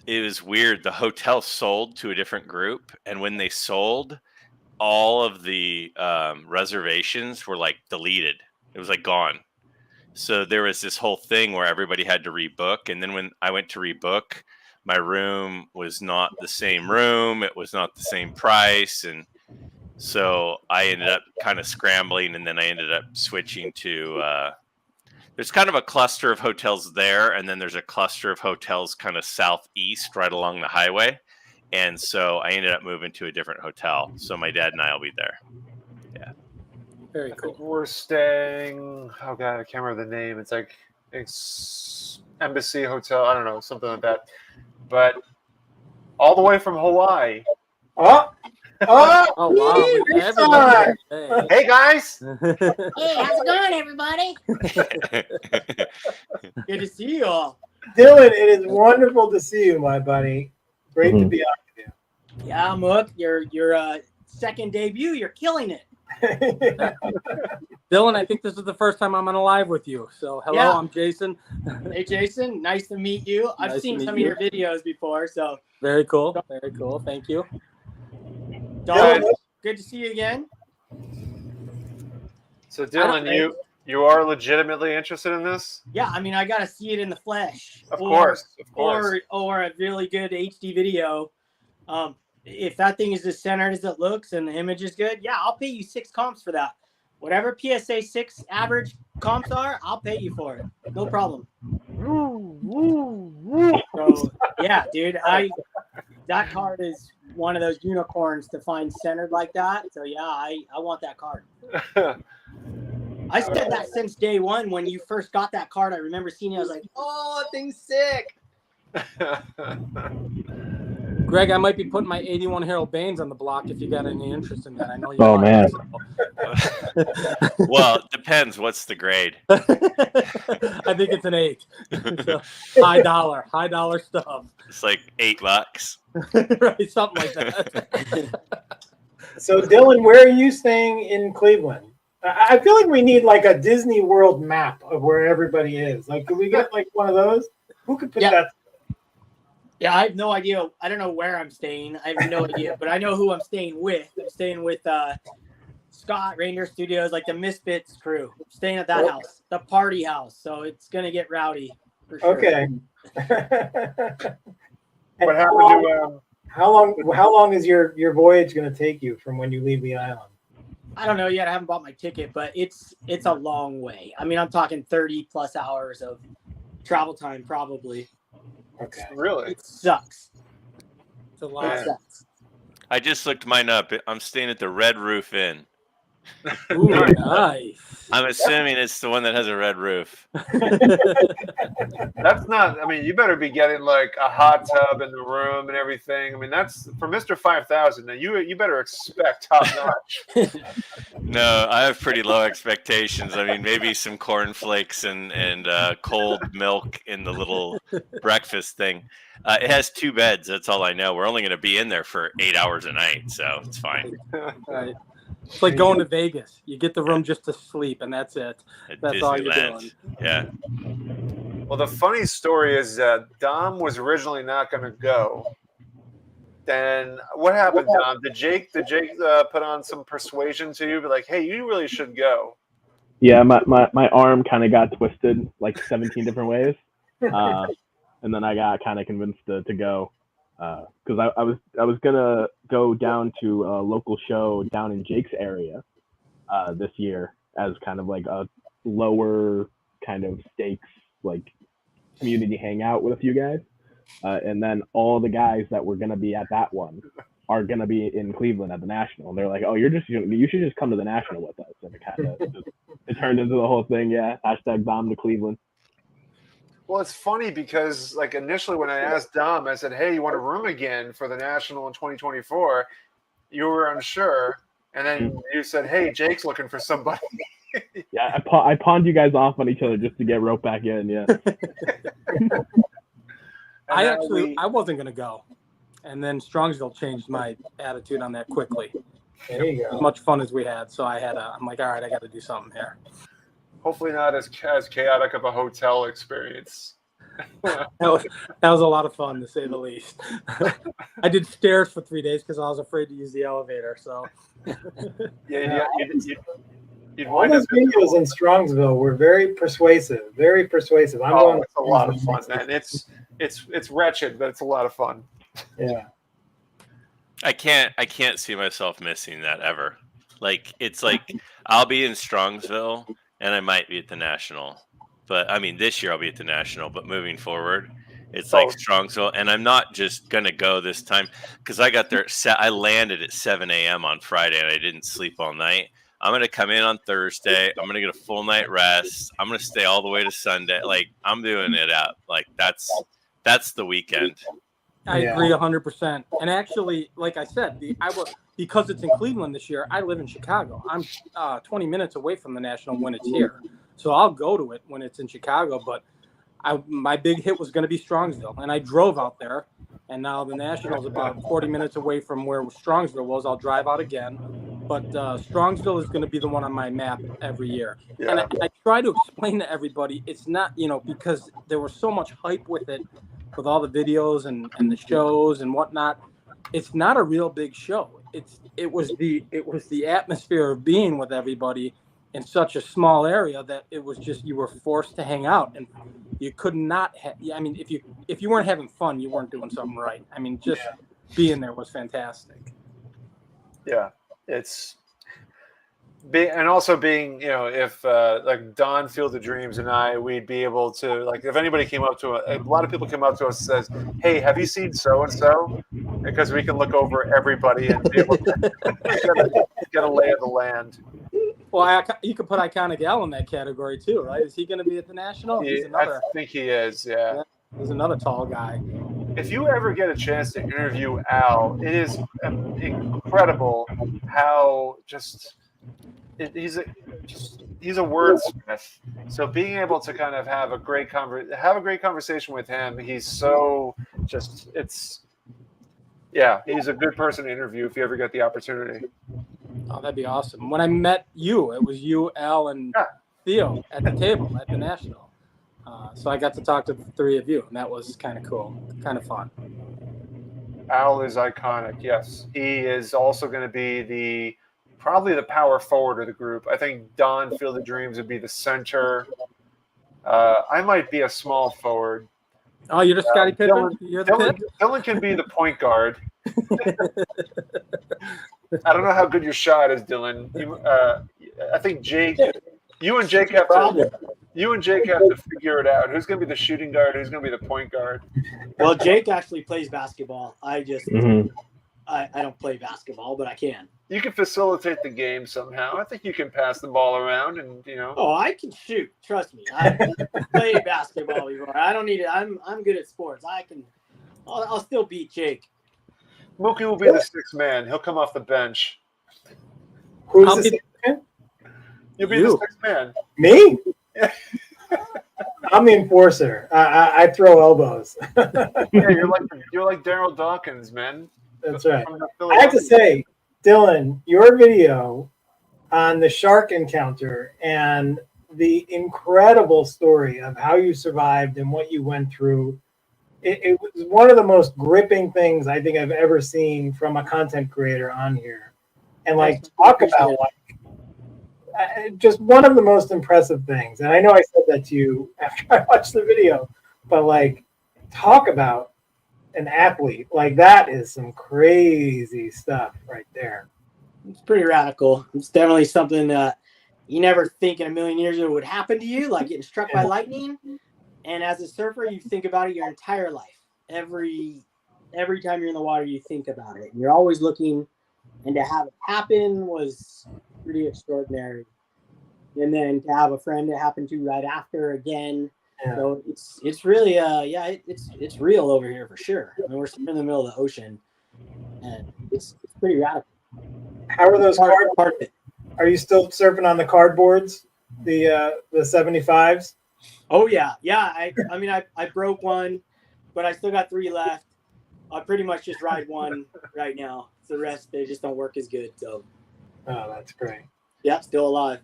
it was weird. The hotel sold to a different group, and when they sold, all of the reservations were like deleted. It was like gone. So there was this whole thing where everybody had to rebook. And then when I went to rebook, my room was not the same room. It was not the same price. And so I ended up kind of scrambling. And then I ended up switching to, there's kind of a cluster of hotels there. And then there's a cluster of hotels kind of southeast right along the highway. And so I ended up moving to a different hotel. So my dad and I will be there. Yeah. Very I cool. think we're staying. Oh God, I can't remember the name. It's like Embassy Hotel. I don't know, something like that. But all the way from Hawaii. Oh, Oh wow! Everybody. Hey guys. Hey, how's it going, everybody? Good to see you all. Dylan, it is wonderful to see you, my buddy. Great to be on with you. Yeah, Mook, your second debut, you're killing it. Dylan, I think this is the first time I'm on a live with you. So hello, Yeah. I'm Jason. Hey, Jason, nice to meet you. I've Nice to seen meet some you. of your videos before, so Very cool. Very cool. Thank you. Dog, good to see you again. So Dylan, you are legitimately interested in this? Yeah, I mean, I got to see it in the flesh. Of course. Or a really good HD video. If that thing is as centered as it looks and the image is good, yeah, I'll pay you 6 comps for that. Whatever PSA 6 average comps are, I'll pay you for it. No problem. So, yeah, dude, that card is one of those unicorns to find centered like that. So, yeah, I want that card. I said that since day one when you first got that card. I remember seeing it. I was like, oh, that thing's sick. Greg, I might be putting my 81 Harold Baines on the block if you got any interest in that. I know you. Oh, man. Well, it depends. What's the grade? I think it's an 8. So, high dollar stuff. It's like $8. Right, something like that. So, Dylan, where are you staying in Cleveland? I feel like we need like a Disney World map of where everybody is. Like, could we get like one of those? Who could put that? Yeah, I have no idea. I don't know where I'm staying. I have no idea, but I know who I'm staying with. I'm staying with Scott, Reindeer Studios, like the Misfits crew. I'm staying at that house, the party house. So it's gonna get rowdy for sure. Okay. What happened to How long is your voyage going to take you from when you leave the island? I don't know yet. I haven't bought my ticket, but it's a long way. I mean, I'm talking 30 plus hours of travel time, probably. Okay. Really? It sucks. It's a lot. It sucks. I just looked mine up. I'm staying at the Red Roof Inn. Ooh, nice. I'm assuming it's the one that has a red roof. That's not. I mean, you better be getting like a hot tub in the room and everything. I mean, that's for Mr. 5000. Now you better expect top notch. No, I have pretty low expectations. I mean, maybe some cornflakes and cold milk in the little breakfast thing. It has 2 beds. That's all I know. We're only going to be in there for 8 hours a night, so it's fine. Right. It's like going to Vegas. You get the room just to sleep, and that's it. At That's all you're Disneyland. doing. Yeah. Well, the funny story is that Dom was originally not going to go. Then what happened, Dom? Did Jake put on some persuasion to you? Be like, hey, you really should go. Yeah, my arm kind of got twisted like 17 different ways, and then I got kind of convinced to go because I was gonna go down to a local show down in Jake's area this year as kind of like a lower kind of stakes like community hangout with a few guys, and then all the guys that were gonna be at that one are gonna be in Cleveland at the National, and they're like, oh, you should just come to the National with us, and it kind of it turned into the whole thing. Yeah, #Dom to Cleveland. Well, it's funny because like initially when I asked Dom, I said, hey, you want a room again for the National in 2024? You were unsure. And then you said, hey, Jake's looking for somebody. Yeah, I pawned you guys off on each other just to get roped back in. Yeah. I wasn't going to go. And then Strongsville changed my attitude on that quickly. There you As go. much fun as we had. So I'm like, all right, I got to do something here. Hopefully not as chaotic of a hotel experience. That was a lot of fun, to say the least. I did stairs for 3 days because I was afraid to use the elevator. So Yeah, you'd All wind those up in videos in Strongsville were very persuasive. Very persuasive. I'm Oh, going. it's a lot of fun, man. It's wretched, but it's a lot of fun. Yeah. I can't see myself missing that ever. Like it's like I'll be in Strongsville and I might be at the National. But I mean this year I'll be at the National, but moving forward, it's like Strongsville, and I'm not just gonna go this time because I got there. I landed at 7 a.m. on Friday and I didn't sleep all night. I'm gonna come in on Thursday. I'm gonna get a full night rest. I'm gonna stay all the way to Sunday. Like I'm doing it out. Like that's the weekend. I agree 100%. And actually, like I said, because it's in Cleveland this year, I live in Chicago. I'm 20 minutes away from the National when it's here. So I'll go to it when it's in Chicago. But my big hit was going to be Strongsville. And I drove out there. And now the National's about 40 minutes away from where Strongsville was. I'll drive out again. But Strongsville is going to be the one on my map every year. Yeah. And I try to explain to everybody, it's not, because there was so much hype with it, with all the videos and the shows and whatnot. It's not a real big show. It was the atmosphere of being with everybody in such a small area that it was just, you were forced to hang out, and you could not I mean, if you weren't having fun, you weren't doing something right. I mean, just being there was fantastic. Yeah, it's and also being, if like Don Field of Dreams and we'd be able to, like, if anybody came up to a lot of people come up to us and says, hey, have you seen so and so? Because we can look over everybody and be able to get a lay of the land. Well, you could put Iconic Al in that category too, right? Is he going to be at the National? I think he is. Yeah, he's another tall guy. If you ever get a chance to interview Al, it is incredible how he's a wordsmith. So being able to kind of have a great conversation with him, he's so he's a good person to interview if you ever get the opportunity. Oh, that'd be awesome. When I met you, it was you, Al, and Theo at the table at the National. So I got to talk to the three of you, and that was kind of cool, kind of fun. Al is iconic, yes. He is also going to be probably the power forward of the group. I think Don Field of Dreams would be the center. I might be a small forward. Oh, you're the Scottie Pippen? Dylan can be the point guard. I don't know how good your shot is, Dylan. I think Jake. You and Jake have to figure it out. Who's going to be the shooting guard? Who's going to be the point guard? Well, Jake actually plays basketball. I just I don't play basketball, but I can. You can facilitate the game somehow. I think you can pass the ball around, and Oh, I can shoot. Trust me. I played basketball before. I don't need it. I'm good at sports. I'll still beat Jake. Mookie will be the sixth man. He'll come off the bench. Who's I'll the be- sixth man? You'll be You. the sixth man. Me? I'm the enforcer. I throw elbows. Yeah, you're like Daryl Dawkins, man. That's right. From the I have to Philadelphia. say, Dylan, your video on the shark encounter and the incredible story of how you survived and what you went through, it was one of the most gripping things I think I've ever seen from a content creator on here. And like, talk about just one of the most impressive things. And I know I said that to you after I watched the video, but like, talk about an athlete. Like, that is some crazy stuff right there. It's pretty radical. It's definitely something that you never think in a million years it would happen to you, like getting struck by lightning. And as a surfer, you think about it your entire life. Every time you're in the water, you think about it. And you're always looking, and to have it happen was pretty extraordinary. And then to have a friend it happened to right after again. Yeah. So it's really it's real over here for sure. I mean, we're in the middle of the ocean, and it's pretty radical. How are those Part card? of it. Are you still surfing on the cardboards, the 75s? Oh yeah. I mean I broke one, but I still got 3 left. I pretty much just ride one right now. The rest they just don't work as good. So Oh, that's great. yeah, still alive.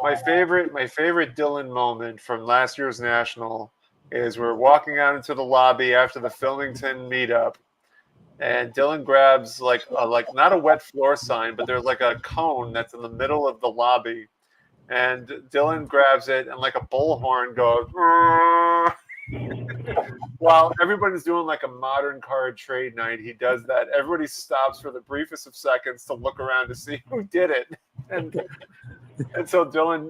My favorite Dylan moment from last year's national is we're walking out into the lobby after the Filmington meetup, and Dylan grabs like not a wet floor sign, but there's like a cone that's in the middle of the lobby, and Dylan grabs it and like a bullhorn goes while everybody's doing like a modern card trade night. He does that. Everybody stops for the briefest of seconds to look around to see who did it, and so Dylan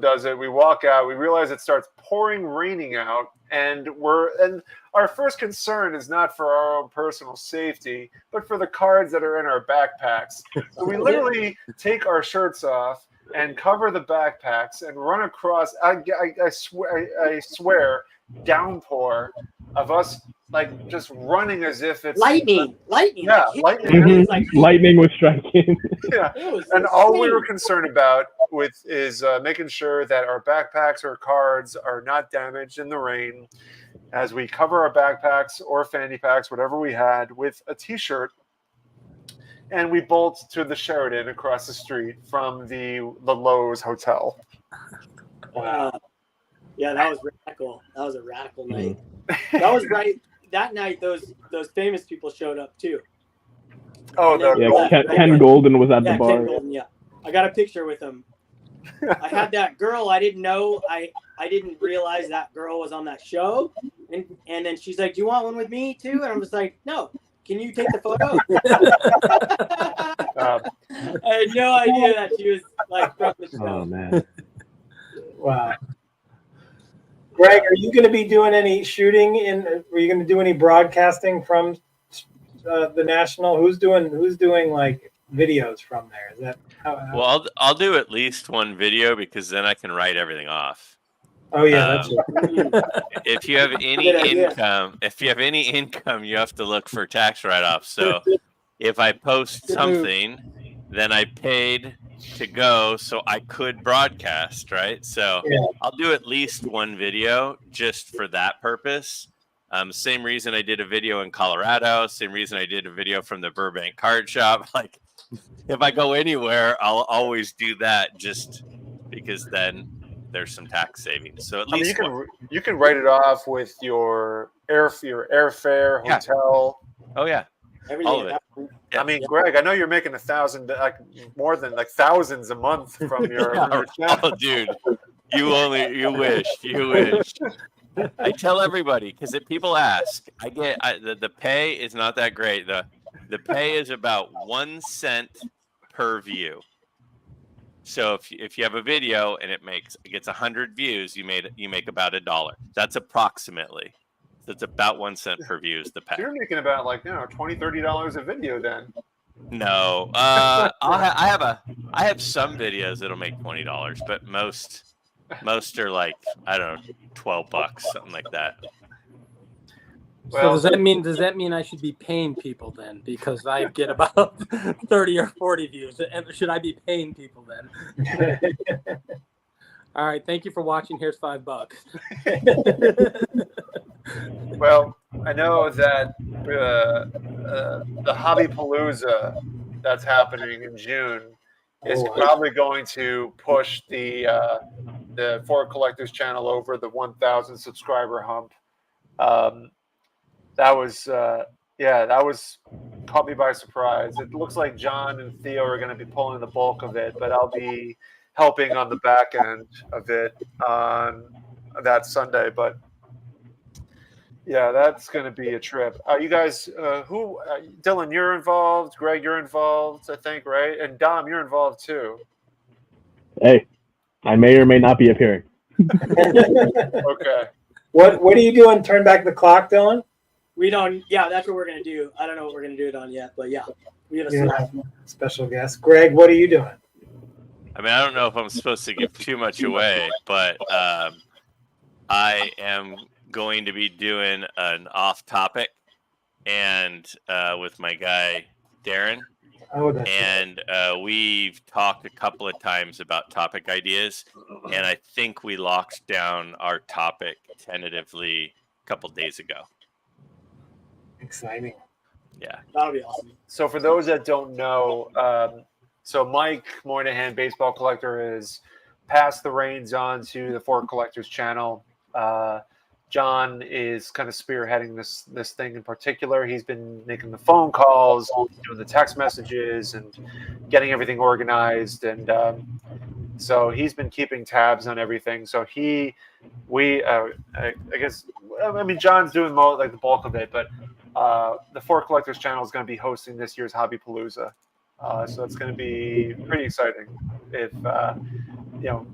does it. We walk out. We realize it starts raining out, and our first concern is not for our own personal safety, but for the cards that are in our backpacks. So we literally take our shirts off and cover the backpacks and run across. I swear, downpour of us like just running as if it's Lightning. Yeah, Like, lightning. it was like, Lightning was striking. Yeah. it was And all we insane. were concerned about is making sure that our backpacks or cards are not damaged in the rain as we cover our backpacks or fanny packs, whatever we had, with a T-shirt. And we bolt to the Sheraton across the street from the Lowe's Hotel. Yeah, that was radical. That was a radical night. That was right. That night, those famous people showed up too. Oh, Yeah, Yeah, Ken Golden was at the Yeah, bar. Ken Golden, yeah. I got a picture with him. I had that girl. I didn't know. I didn't realize that girl was on that show. And then she's like, "Do you want one with me too?" And I'm just like, "No. Can you take the photo?" I had no idea that she was like from the show. Oh man. Wow. Greg, are you going to be doing any shooting are you going to do any broadcasting from the national? Who's doing like videos from there? Is that how Well, I'll do at least one video because then I can write everything off. Oh yeah, that's right. If you have any Good idea. income, you have to look for tax write-offs. So if I post Good move. something, then I paid to go so I could broadcast, right? So Yeah. I'll do at least one video just for that purpose. Same reason I did a video in Colorado, same reason I did a video from the Burbank card shop. Like if I go anywhere, I'll always do that just because then there's some tax savings. So at I mean, least you can write it off with your airfare, Yeah. hotel. Oh yeah. Everything. All of it. Yeah. I mean, Greg, I know you're making $1,000, like more than like thousands a month from your channel. Oh, dude, you wish. I tell everybody because if people ask, the pay is not that great. The pay is about 1 cent per view. So if you have a video and it gets 100 views, you make about $1. That's approximately It's about 1 cent per view is the pack. You're making about like $20, $30 a video then. No, I have some videos that'll make $20, but most are like, I don't know, $12, something like that. So Well, does that mean I should be paying people then, because I get about 30 or 40 views? And should I be paying people then? All right, thank you for watching. Here's $5. Well, I know that the Hobby Palooza that's happening in June is probably going to push the Ford Collectors channel over the 1,000 subscriber hump. That was caught me by surprise. It looks like John and Theo are going to be pulling the bulk of it, but I'll be helping on the back end of it on that Sunday. But yeah, that's going to be a trip. You guys, Dylan, you're involved. Greg, you're involved, I think, right? And Dom, you're involved too. Hey, I may or may not be appearing. Okay. What are you doing? Turn back the clock, Dylan? We don't. Yeah, that's what we're gonna do. I don't know what we're gonna do it on yet, but yeah, we have a special guest. Greg, what are you doing? I mean, I don't know if I'm supposed to give too much away, but I am going to be doing an off topic and with my guy Darren. Oh, that's and we've talked a couple of times about topic ideas, and I think we locked down our topic tentatively a couple days ago. exciting. Yeah, that'll be awesome. So for those that don't know, so Mike Moynihan, baseball collector, has passed the reins on to the Ford Collectors channel. John is kind of spearheading this thing in particular. He's been making the phone calls, doing the text messages, and getting everything organized. And so he's been keeping tabs on everything. So I guess John's doing like the bulk of it, but the Ford Collectors channel is going to be hosting this year's Hobby Palooza. So it's going to be pretty exciting if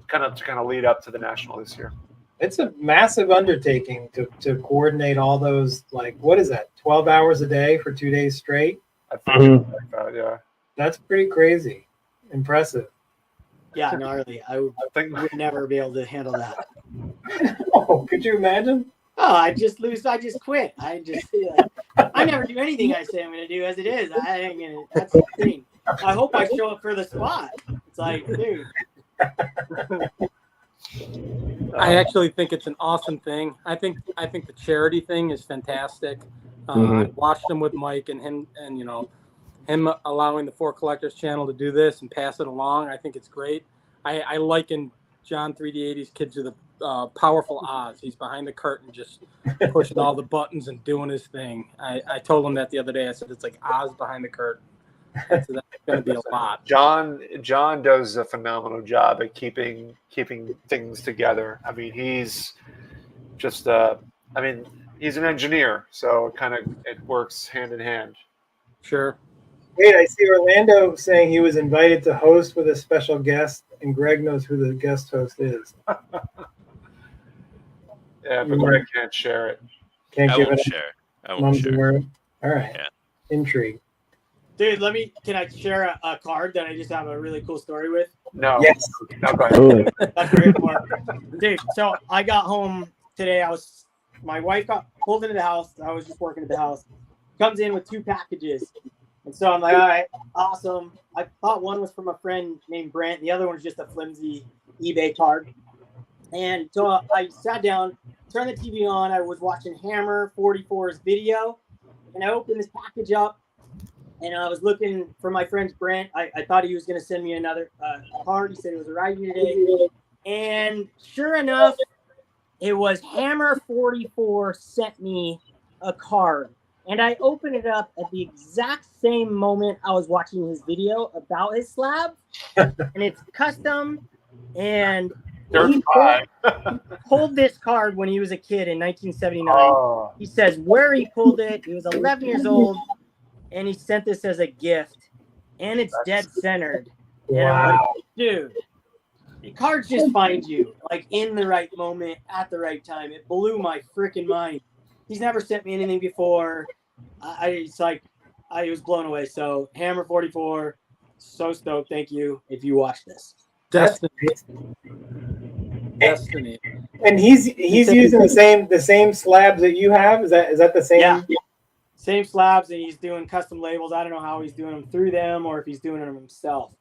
kind of lead up to the national this year. It's a massive undertaking to coordinate all those, like, what is that, 12 hours a day for 2 days straight? I think like that, yeah. That's pretty crazy. Impressive. Yeah, gnarly. I would never be able to handle that. Oh, could you imagine? Oh, I just quit. I never do anything I say I'm going to do as it is. That's the thing. I hope I show up for the spot. It's like, dude. I actually think it's an awesome thing. I think the charity thing is fantastic. I watched him with Mike and him, and him allowing the Ford Collectors channel to do this and pass it along. I think it's great. I liken John 3D80's kid to the powerful Oz. He's behind the curtain, just pushing all the buttons and doing his thing. I told him that the other day. I said it's like Oz behind the curtain. That's going to be a lot. John does a phenomenal job at keeping things together. I mean, he's just he's an engineer, so it works hand in hand. Sure. Wait, I see Orlando saying he was invited to host with a special guest, and Greg knows who the guest host is. Yeah, but Greg can't share it. Can't give won't it share. I won't share. word. All right. Yeah. Intrigue. Dude, can I share a card that I just have a really cool story with? No. Yes. No, go ahead. That's great for dude. So I got home today. My wife got pulled into the house. I was just working at the house. Comes in with 2 packages. And so I'm like, all right, awesome. I thought one was from a friend named Brent. The other one was just a flimsy eBay card. And so I sat down, turned the TV on. I was watching Hammer 44's video. And I opened this package up. And I was looking for my friend Brent. I thought he was going to send me another card. He said it was arriving today. And sure enough, it was Hammer 44 sent me a card. And I opened it up at the exact same moment I was watching his video about his slab. And it's custom. And he pulled this card when he was a kid in 1979. Oh. He says where he pulled it. He was 11 years old. And he sent this as a gift, and it's dead centered. And I'm like, dude, the cards just find you, like, in the right moment, at the right time. It blew my freaking mind. He's never sent me anything before. It's like I was blown away. So Hammer 44, so stoked. Thank you if you watch this. Destiny. Destiny. And he's using the same slabs that you have. Is that the same? Yeah. Same slabs, and he's doing custom labels. I don't know how he's doing them through them or if he's doing them himself.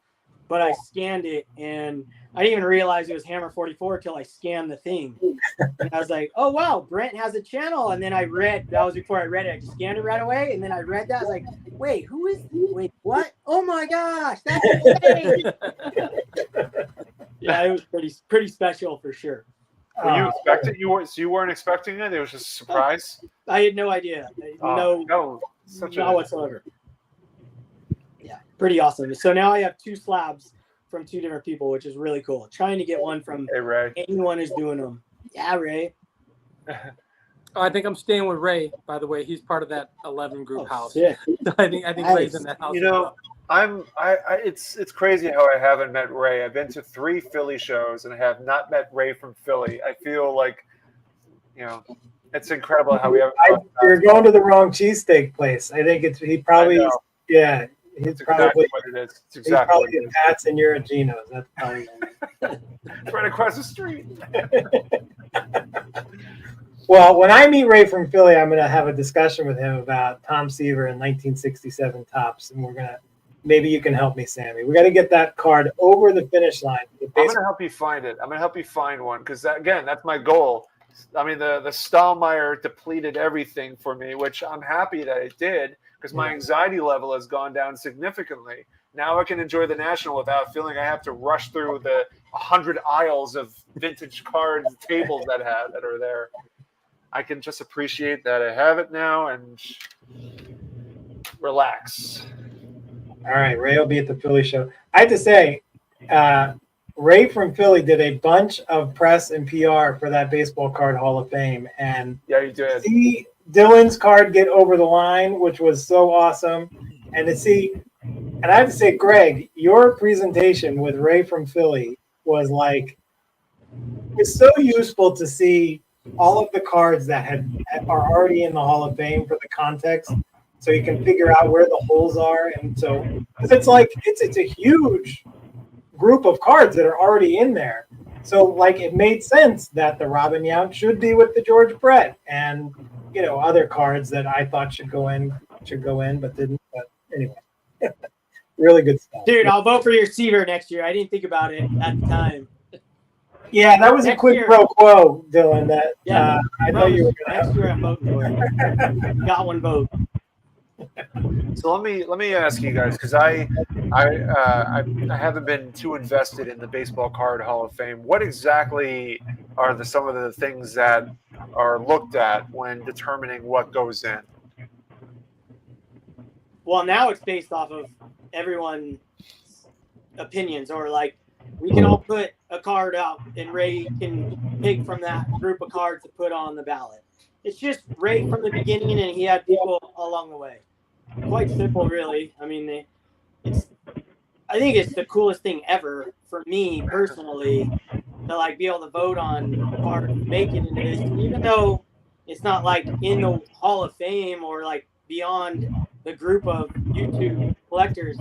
But I scanned it, and I didn't even realize it was Hammer 44 till I scanned the thing. And I was like, oh, wow, Brent has a channel. And then I read, that was before I read it. I just scanned it right away. And then I read that. I was like, wait, what? Oh, my gosh, that's insane. Yeah, it was pretty special for sure. Were you expecting? You weren't expecting it? It was just a surprise? I had no idea. No, not whatsoever. Yeah, pretty awesome. So now I have 2 slabs from 2 different people, which is really cool. Trying to get one from anyone who's doing them. Yeah, Ray. I think I'm staying with Ray. By the way, he's part of that 11 group house. Yeah. I think nice. Ray's in that house. You know, it's crazy how I haven't met Ray. I've been to 3 Philly shows and I have not met Ray from Philly. I feel like, you know, it's incredible how we have. You're going to the wrong cheesesteak place. I think he probably yeah. It's exactly what it is. It's exactly what it is. Pat's and you're at Gino's. That's probably it's right across the street. Well, when I meet Ray from Philly, I'm going to have a discussion with him about Tom Seaver and 1967 tops, and maybe you can help me, Sammy. We got to get that card over the finish line. I'm going to help you find it. I'm going to help you find one because again, that's my goal. I mean, the Stahl-Meyer depleted everything for me, which I'm happy that it did because my anxiety level has gone down significantly. Now I can enjoy the National without feeling I have to rush through the 100 aisles of vintage cards, tables that are there. I can just appreciate that I have it now and relax. All right, Ray will be at the Philly show. I have to say, Ray from Philly did a bunch of press and PR for that Baseball Card Hall of Fame. And yeah, you did. See Dylan's card get over the line, which was so awesome. And I have to say, Greg, your presentation with Ray from Philly was it's so useful to see all of the cards that are already in the Hall of Fame for the context, so you can figure out where the holes are. And so, because it's a huge group of cards that are already in there. So it made sense that the Robin Yount should be with the George Brett, and other cards that I thought should go in, but didn't. But anyway, really good stuff. Dude, I'll vote for your Seaver next year. I didn't think about it at the time. Yeah, that was a quick pro quo, Dylan. I thought you were going to. Next year I'm voting for it. Got one vote. So let me ask you guys, because I haven't been too invested in the Baseball Card Hall of Fame. What exactly are some of the things that are looked at when determining what goes in? Well, now it's based off of everyone's opinions, or we can all put a card out and Ray can pick from that group of cards to put on the ballot. It's just Ray from the beginning, and he had people along the way. Quite simple, really. I mean, I think it's the coolest thing ever for me personally to be able to vote on cards making into this, even though it's not in the Hall of Fame or beyond the group of YouTube collectors.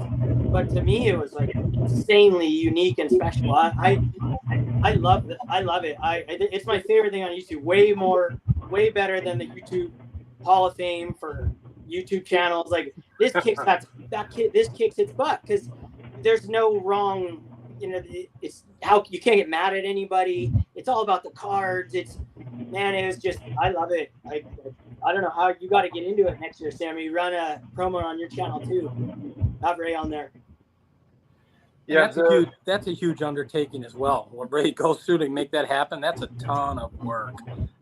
But to me, it was insanely unique and special. I love it. It's my favorite thing on YouTube. Way better than the YouTube Hall of Fame for YouTube channels. This kicks this kicks its butt because there's no wrong. It's how you can't get mad at anybody. It's all about the cards. It was just, I love it. I don't know how you got to get into it next year, Sammy. Run a promo on your channel too. Have Ray on there. Yeah, that's a huge undertaking as well. When Ray goes through to make that happen, that's a ton of work,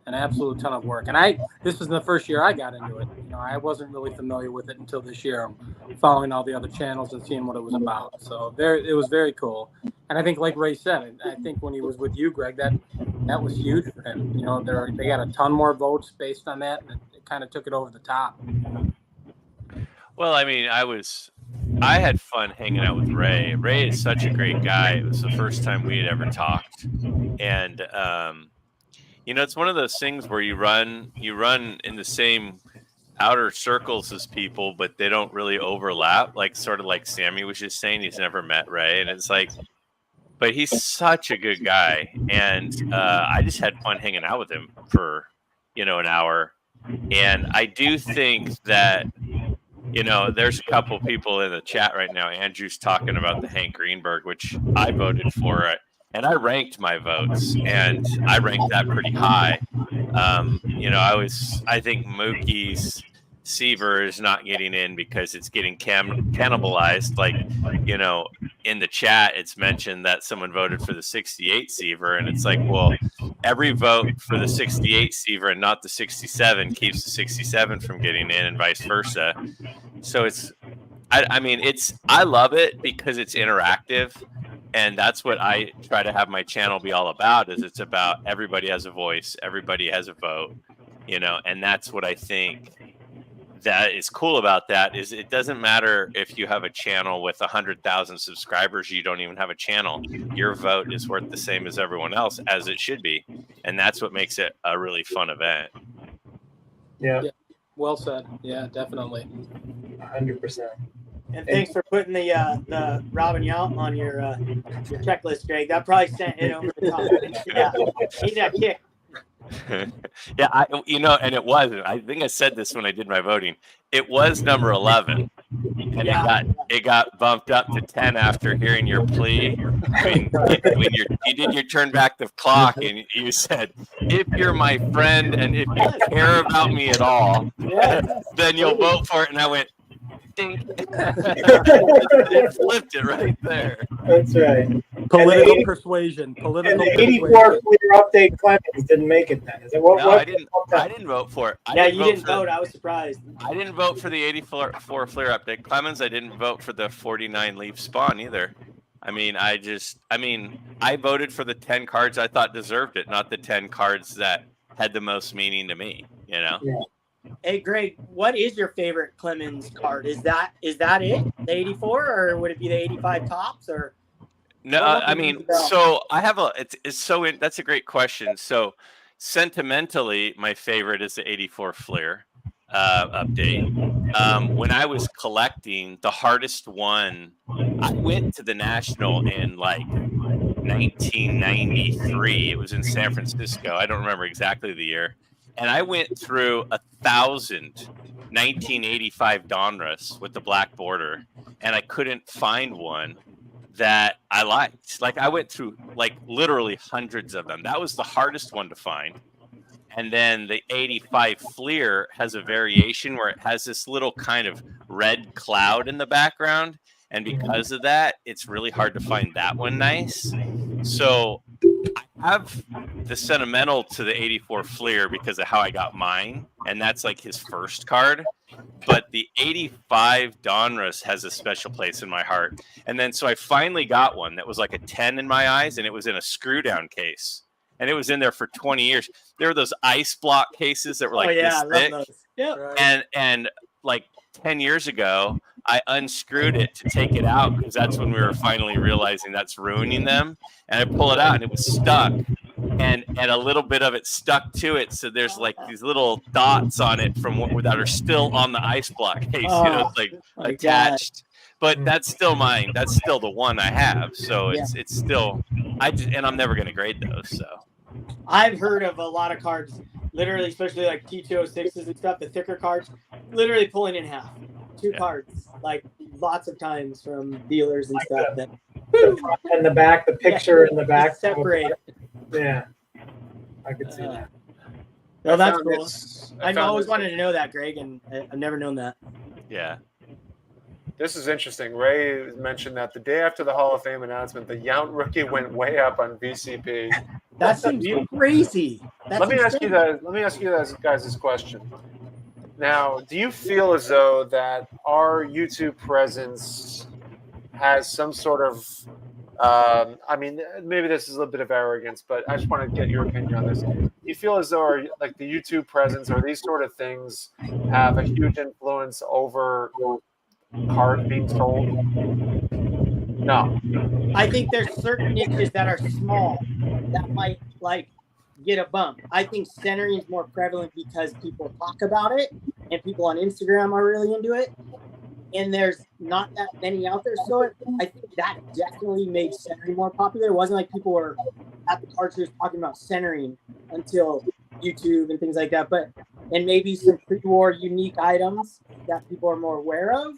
an absolute ton of work. And this was the first year I got into it. I wasn't really familiar with it until this year. I'm following all the other channels and seeing what it was about. So it was very cool. And I think, like Ray said, I think when he was with you, Greg, that was huge for him. They got a ton more votes based on that, and it kind of took it over the top. Well, I mean, I had fun hanging out with Ray. Ray is such a great guy. It was the first time we had ever talked. And it's one of those things where you run in the same outer circles as people, but they don't really overlap. Like sort of like Sammy was just saying, he's never met Ray, and it's like, but he's such a good guy, and I just had fun hanging out with him for an hour. And I do think that there's a couple people in the chat right now. Andrew's talking about the Hank Greenberg, which I voted for it, and I ranked my votes, and I ranked that pretty high. I think Mookie's Seaver is not getting in because it's getting cannibalized. Like, in the chat, it's mentioned that someone voted for the 68 Seaver, and it's like, well, every vote for the 68 Seaver and not the 67 keeps the 67 from getting in, and vice versa. So I love it because it's interactive, and that's what I try to have my channel be all about. Is it's about everybody has a voice, everybody has a vote, and that's what I think that is cool about that. Is it doesn't matter if you have a channel with 100,000 subscribers, you don't even have a channel. Your vote is worth the same as everyone else, as it should be, and that's what makes it a really fun event. Yeah. Well said. Yeah, definitely. 100%. And thanks for putting the Robin Yount on your checklist, Greg. That probably sent it over the top. Yeah, need that kick. Yeah, and it was. I think I said this when I did my voting. It was number 11, and it got bumped up to 10 after hearing your plea. When you did your turn back the clock, and you said, "If you're my friend and if you care about me at all, then you'll vote for it." And I went, ding. It flipped it right there. That's right. Political persuasion. And the 84 Fleer update Clemens didn't make it then. Is it what? No, I didn't vote for it. You didn't vote. I was surprised. I didn't vote for the 84 Fleer update Clemens. I didn't vote for the 49 Leaf Spawn either. I voted for the 10 cards I thought deserved it, not the 10 cards that had the most meaning to me, Yeah. Hey, Greg, what is your favorite Clemens card? Is that it? The 84, or would it be the 85 tops, or? No, so I have that's a great question. So sentimentally, my favorite is the 84 Fleer update. When I was collecting, the hardest one, I went to the National in like 1993. It was in San Francisco. I don't remember exactly the year. And I went through 1,000 1985 Donruss with the black border, and I couldn't find one that I liked. Like, I went through like literally hundreds of them. That was the hardest one to find. And then the 85 Fleer has a variation where it has this little kind of red cloud in the background. And because of that, it's really hard to find that one nice. So I have the sentimental to the 84 Fleer because of how I got mine. And that's like his first card. But the 85 Donruss has a special place in my heart. And then so I finally got one that was like a 10 in my eyes, and it was in a screw down case. And it was in there for 20 years. There were those ice block cases that were like this thick. I love those. Yep. And like 10 years ago, I unscrewed it to take it out because that's when we were finally realizing that's ruining them. And I pull it out, and it was stuck. And a little bit of it stuck to it, so there's like these little dots on it from that are still on the ice block case. It's like attached. But that's still mine. That's still the one I have. So it's still and I'm never gonna grade those. So I've heard of a lot of cards, literally, especially like T206s and stuff, the thicker cards, literally pulling in half. Two cards, like lots of times from dealers and stuff. That the front and the back, the picture in the back separate. Yeah, I could see that. Well, that's cool. I've always wanted to know that, Greg, and I've never known that. Yeah. This is interesting. Ray mentioned that the day after the Hall of Fame announcement, the Yount rookie went way up on VCP. That seems crazy. Let me ask you guys this question. Now, do you feel as though that our YouTube presence has some sort of maybe this is a little bit of arrogance, but I just want to get your opinion on this. Do you feel as though like the YouTube presence or these sort of things have a huge influence over cards being sold? No. I think there's certain niches that are small that might like get a bump. I think centering is more prevalent because people talk about it and people on Instagram are really into it. And there's not that many out there. So I think that definitely made centering more popular. It wasn't like people were at the card shows talking about centering until YouTube and things like that. But and maybe some pre-war unique items that people are more aware of.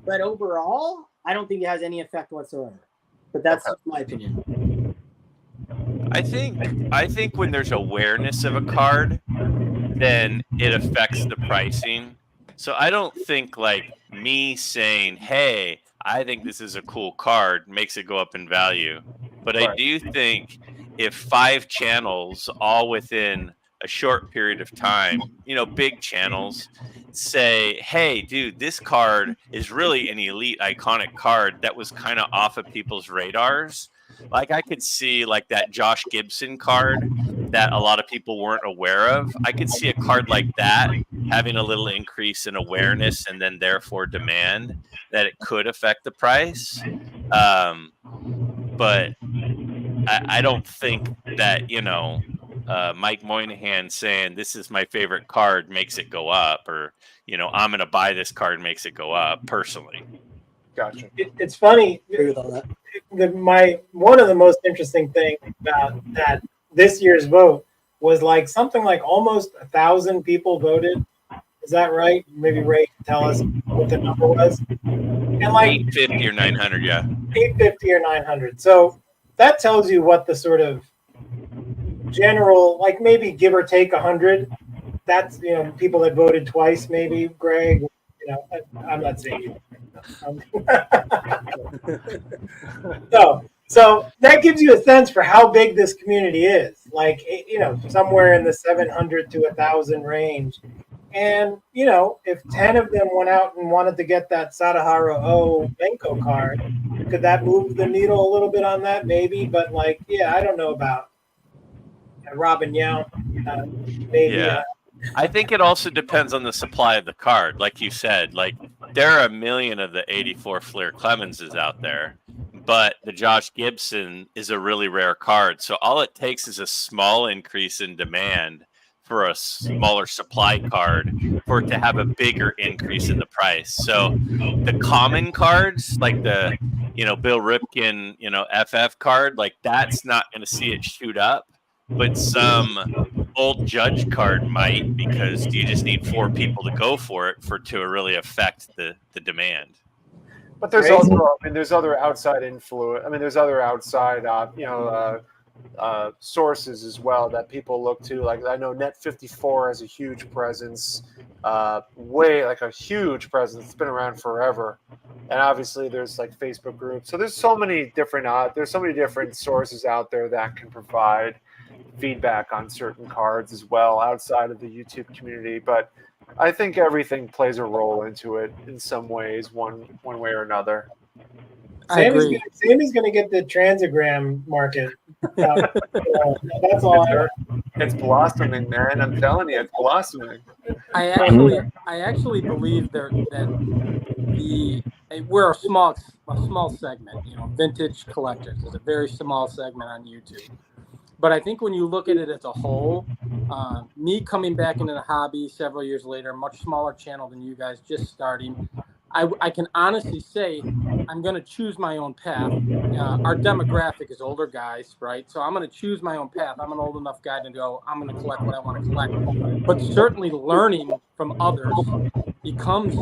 But overall, I don't think it has any effect whatsoever. But that's my opinion. I think when there's awareness of a card, then it affects the pricing. So I don't think like me saying, "Hey, I think this is a cool card," makes it go up in value. But I do think if 5 channels all within a short period of time, big channels say, "Hey, dude, this card is really an elite iconic card that was kind of off of people's radars." Like I could see like that Josh Gibson card that a lot of people weren't aware of. I could see a card like that having a little increase in awareness and then therefore demand that it could affect the price. But I don't think that, Mike Moynihan saying this is my favorite card makes it go up, or, I'm going to buy this card makes it go up personally. Gotcha. It's funny. Agree with all that. One of the most interesting things about that this year's vote was like something like almost 1,000 people voted. Is that right? Maybe Ray can tell us what the number was. And like 850 or 900, yeah. 850 or 900. So that tells you what the sort of general, like maybe give or take 100. That's people that voted twice, maybe. Greg, I'm not saying you. So that gives you a sense for how big this community is. Like, somewhere in the 700 to 1,000 range. And, if 10 of them went out and wanted to get that Sadaharu O Benko card, could that move the needle a little bit on that? Maybe. But, I don't know about Robin Yount. Maybe. Yeah. I think it also depends on the supply of the card. Like you said, there are a million of the 84 Fleer Clemenses out there, but the Josh Gibson is a really rare card. So all it takes is a small increase in demand for a smaller supply card for it to have a bigger increase in the price. So the common cards, like the, Bill Ripken, FF card, that's not going to see it shoot up, but some old Judge card might, because you just need 4 people to go for it to really affect the demand. But there's also, there's other outside influence. There's other outside, sources as well that people look to. Like I know Net54 has a huge presence, a huge presence. It's been around forever, and obviously there's Facebook groups. So there's so many different sources out there that can provide feedback on certain cards as well outside of the YouTube community. But I think everything plays a role into it in some ways, one way or another. Sammy's going to get the transagram market. That's all. It's blossoming, man. I'm telling you, it's blossoming. I actually believe we're a small segment. Vintage collectors is a very small segment on YouTube. But I think when you look at it as a whole, me coming back into the hobby several years later, much smaller channel than you guys, just starting, I can honestly say I'm going to choose my own path. Our demographic is older guys, right? So I'm going to choose my own path. I'm an old enough guy to go, I'm going to collect what I want to collect. But certainly learning from others becomes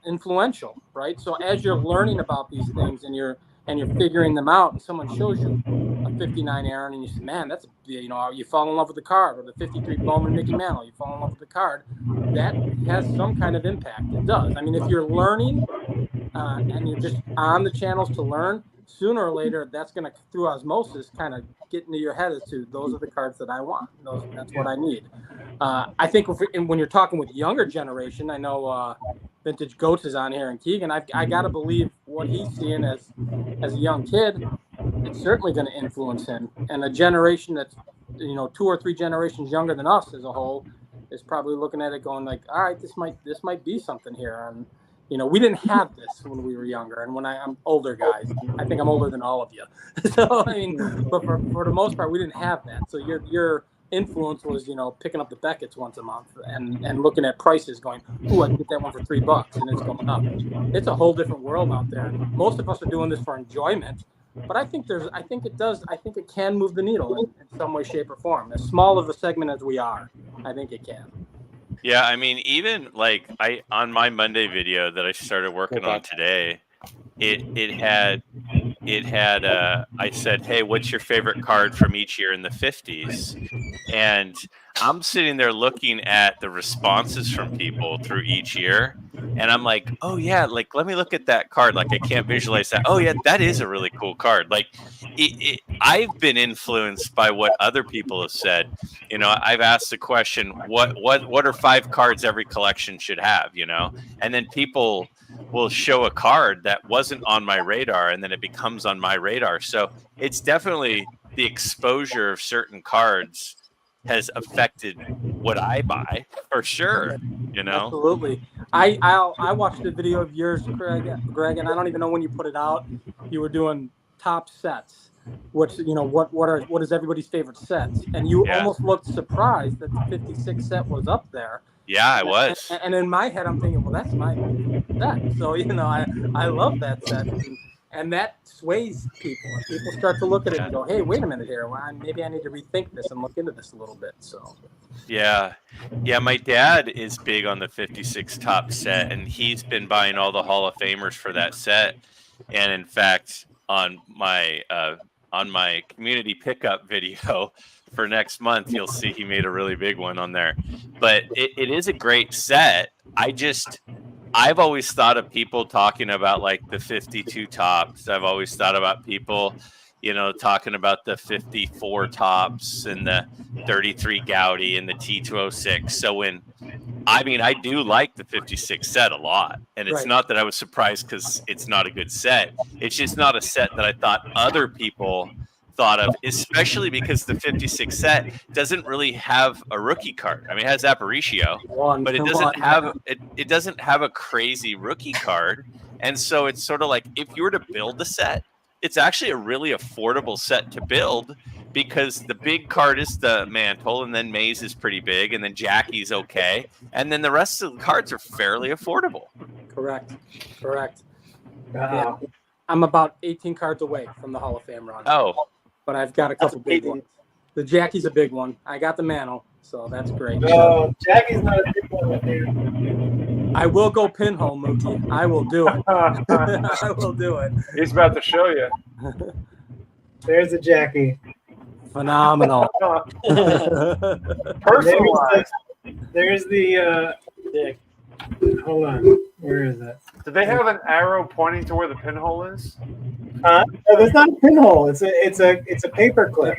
influential, right? So as you're learning about these things and you're figuring them out, and someone shows you a 59 Aaron, and you say, man, that's, you fall in love with the card, or the 53 Bowman Mickey Mantle, you fall in love with the card. That has some kind of impact. It does. If you're learning and you're just on the channels to learn, sooner or later, that's going to, through osmosis, kind of get into your head as to those are the cards that I want. That's what I need. I think when you're talking with younger generation, I know Vintage Goats is on here, and Keegan, I got to believe what he's seeing as a young kid, it's certainly going to influence him. And a generation that's, 2 or 3 generations younger than us as a whole is probably looking at it going like, all right, this might be something here. And, we didn't have this when we were younger. And when I'm older guys, I think I'm older than all of you. So, but for the most part, we didn't have that. So you're influence was, picking up the Beckett's once a month and looking at prices going, ooh, I can get that one for $3 and it's going up. It's a whole different world out there. And most of us are doing this for enjoyment, but I think it can move the needle in some way, shape, or form. As small of a segment as we are, I think it can. Yeah, I mean, even like on my Monday video that I started working on today, it had I said, hey, what's your favorite card from each year in the 50s? And I'm sitting there looking at the responses from people through each year, and I'm like, oh yeah, like let me look at that card. Like I can't visualize that. Oh yeah, that is a really cool card. Like I've been influenced by what other people have said. I've asked the question, what are 5 cards every collection should have? And then people will show a card that wasn't on my radar, and then it becomes on my radar. So it's definitely the exposure of certain cards has affected what I buy for sure. Absolutely. I watched a video of yours, Greg, and I don't even know when you put it out. You were doing top sets. What is everybody's favorite sets? And you almost looked surprised that the 56 set was up there. Yeah, I was. And in my head, I'm thinking, well, that's my set. So I love that set. And that sways people. And people start to look at it and go, hey, wait a minute here. Well, maybe I need to rethink this and look into this a little bit. So. Yeah. My dad is big on the 56 top set, and he's been buying all the Hall of Famers for that set. And in fact, on my community pickup video for next month, you'll see he made a really big one on there. But it is a great set. I've always thought of people talking about like the 52 tops. I've always thought about people, talking about the 54 tops and the 33 Gaudy and the T206. So I do like the 56 set a lot. And it's not that I was surprised because it's not a good set. It's just not a set that I thought other people thought of, especially because the 56 set doesn't really have a rookie card. I mean, it has Aparicio, but it doesn't have a crazy rookie card. And so it's sort of like if you were to build a set, it's actually a really affordable set to build because the big card is the Mantle, and then Maze is pretty big, and then Jackie's okay, and then the rest of the cards are fairly affordable. Correct. Yeah. I'm about 18 cards away from the Hall of Fame run. Oh. But I've got a couple big ones. The Jackie's a big one. I got the Mantle, so that's great. No, Jackie's not a big one, dude. I will go pinhole, Mookie. I will do it. I will do it. He's about to show you. There's a Jackie. Phenomenal. Personalized. There's the hold on. Where is that? Do they have an arrow pointing to where the pinhole is? No, there's not a pinhole. It's a paper clip.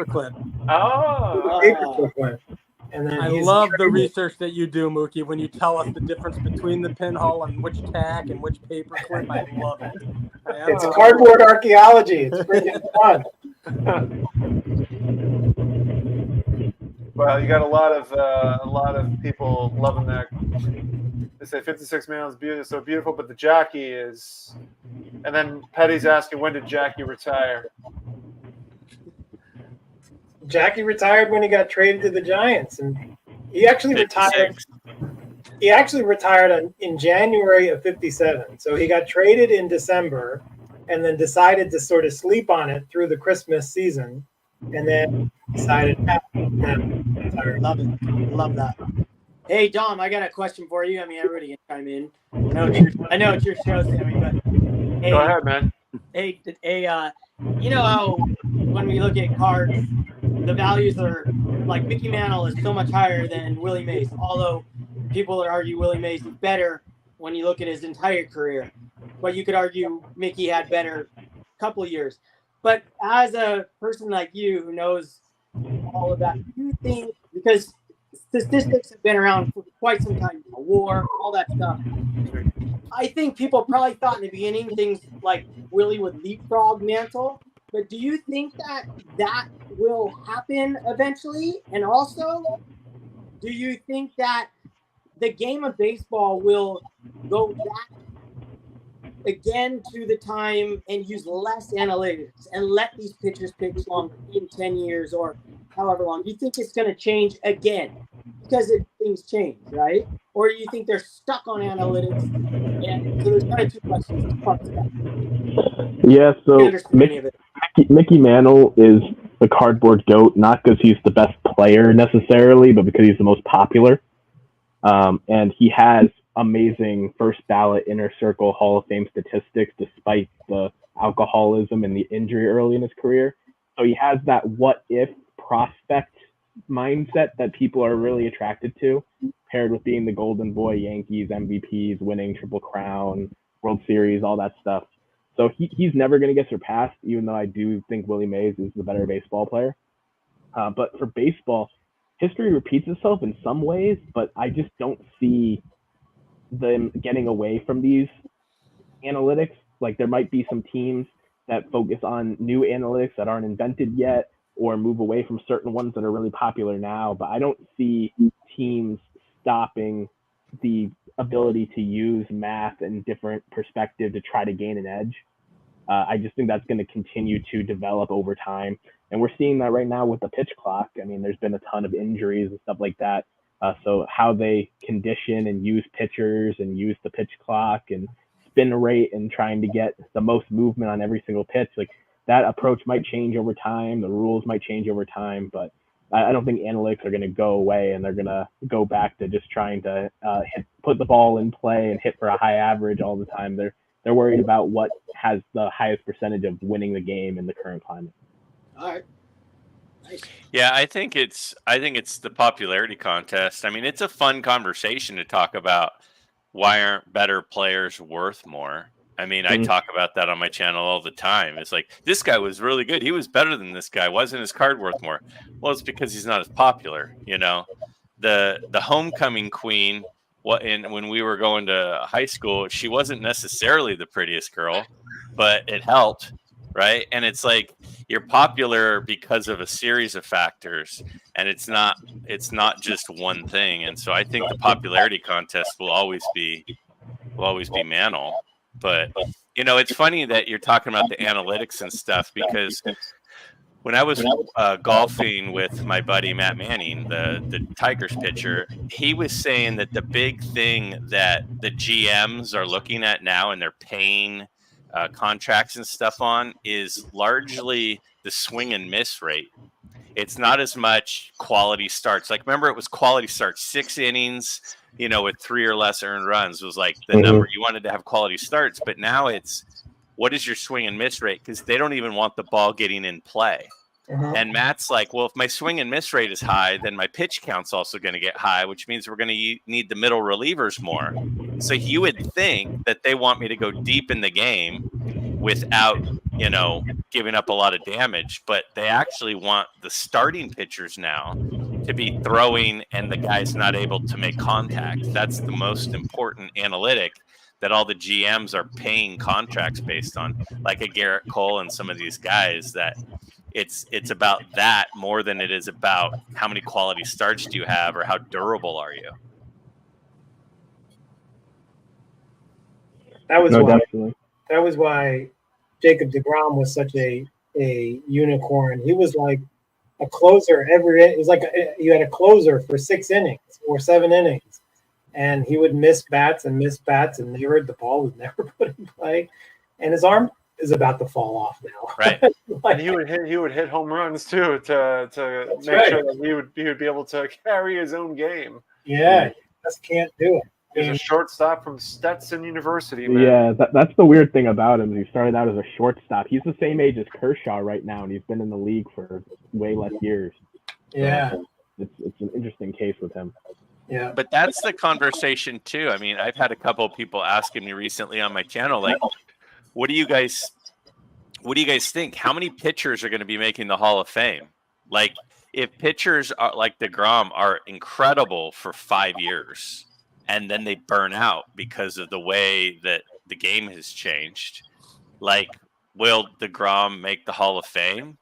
Oh. Paper clip. And then I love the research that you do, Mookie, when you tell us the difference between the pinhole and which tack and which paper clip. I love it. It's cardboard archaeology. It's freaking fun. Well, you got a lot of people loving that. They say 56 man is so beautiful, but the Jackie is. And then Petty's asking, when did Jackie retire? Jackie retired when he got traded to the Giants, and he actually 56. retired. He actually retired in January of '57. So he got traded in December, and then decided to sort of sleep on it through the Christmas season, and then decided to retire. Love it. Love that. Hey, Dom, I got a question for you. I mean, everybody can chime in. I know it's your show, Sammy, but hey, Go ahead, man. Hey, you know how when we look at cards, the values are like Mickey Mantle is so much higher than Willie Mays, although people would argue Willie Mays is better when you look at his entire career. But you could argue Mickey had better couple of years. But as a person like you who knows all of that, do you think, because statistics have been around for quite some time, war, all that stuff, I think people probably thought in the beginning things like Willie would leapfrog Mantle. But do you think that will happen eventually? And also, do you think that the game of baseball will go back again to the time and use less analytics and let these pitchers pitch longer in 10 years? Or however long, do you think it's going to change again because things change, right? Or do you think they're stuck on analytics? And so there's kind of two questions, two parts to that. Yeah, I so understand any of it. Mickey Mantle is the cardboard GOAT, not because he's the best player necessarily, but because he's the most popular. And he has amazing first ballot inner circle Hall of Fame statistics despite the alcoholism and the injury early in his career. So he has that what if prospect mindset that people are really attracted to, paired with being the golden boy, Yankees, MVPs, winning Triple Crown, World Series, all that stuff. So he's never going to get surpassed, even though I do think Willie Mays is the better baseball player. But for baseball, history repeats itself in some ways, but I just don't see them getting away from these analytics. Like there might be some teams that focus on new analytics that aren't invented yet, or move away from certain ones that are really popular now. But I don't see teams stopping the ability to use math and different perspective to try to gain an edge. I just think that's going to continue to develop over time. And we're seeing that right now with the pitch clock. I mean, there's been a ton of injuries and stuff like that. So how they condition and use pitchers and use the pitch clock and spin rate and trying to get the most movement on every single pitch, like that approach might change over time. The rules might change over time, but I don't think analytics are going to go away and they're going to go back to just trying to put the ball in play and hit for a high average all the time. They're worried about what has the highest percentage of winning the game in the current climate. All right. Nice. Yeah, I think it's the popularity contest. I mean, it's a fun conversation to talk about why aren't better players worth more. I mean, I talk about that on my channel all the time. It's like, this guy was really good. He was better than this guy. Why isn't his card worth more? Well, it's because he's not as popular. You know, the homecoming queen. When we were going to high school, she wasn't necessarily the prettiest girl, but it helped, right? And it's like you're popular because of a series of factors, and it's not just one thing. And so I think the popularity contest will always be Mantle. But you know, it's funny that you're talking about the analytics and stuff, because when I was golfing with my buddy Matt Manning, the Tigers pitcher, he was saying that the big thing that the GMs are looking at now and they're paying contracts and stuff on is largely the swing and miss rate. It's not as much quality starts. Like, remember, it was quality starts, 6 innings, you know, with 3 or less earned runs was like the number you wanted to have quality starts. But now it's, what is your swing and miss rate? Because they don't even want the ball getting in play. And Matt's like, well, if my swing and miss rate is high, then my pitch count's also going to get high, which means we're going to need the middle relievers more. So you would think that they want me to go deep in the game without, you know, giving up a lot of damage, but they actually want the starting pitchers now to be throwing and the guy's not able to make contact. That's the most important analytic that all the GMs are paying contracts based on, like a Garrett Cole and some of these guys, that it's about that more than it is about how many quality starts do you have or how durable are you. That was Definitely. That was why Jacob deGrom was such a unicorn. He was like a closer it was like you had a closer for 6 innings or 7 innings, and he would miss bats, and the ball was never put in play, and his arm is about to fall off now. Right. And he would hit home runs too to make sure that he would be able to carry his own game. Yeah, he just can't do it. He's a shortstop from Stetson University, man. Yeah, that's the weird thing about him. He started out as a shortstop. He's the same age as Kershaw right now, and he's been in the league for way less years. Yeah. So it's an interesting case with him. Yeah. But that's the conversation too. I mean, I've had a couple of people asking me recently on my channel, like, what do you guys think? How many pitchers are going to be making the Hall of Fame? Like, if pitchers are like DeGrom are incredible for 5 years and then they burn out because of the way that the game has changed, like, will DeGrom make the Hall of Fame?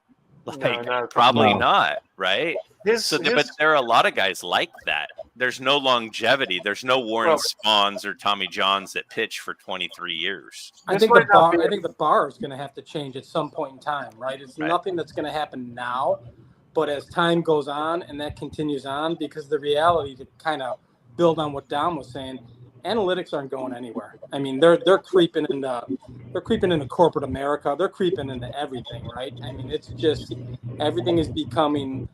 Like, probably not, right? But there are a lot of guys like that. There's no longevity. There's no Warren Spahns or Tommy Johns that pitch for 23 years. I think the bar is going to have to change at some point in time, right? It's nothing that's going to happen now, But as time goes on and that continues on, because the reality, to kind of build on what Dom was saying, analytics aren't going anywhere. I mean, they're creeping into corporate America. They're creeping into everything, right? I mean, it's just everything is becoming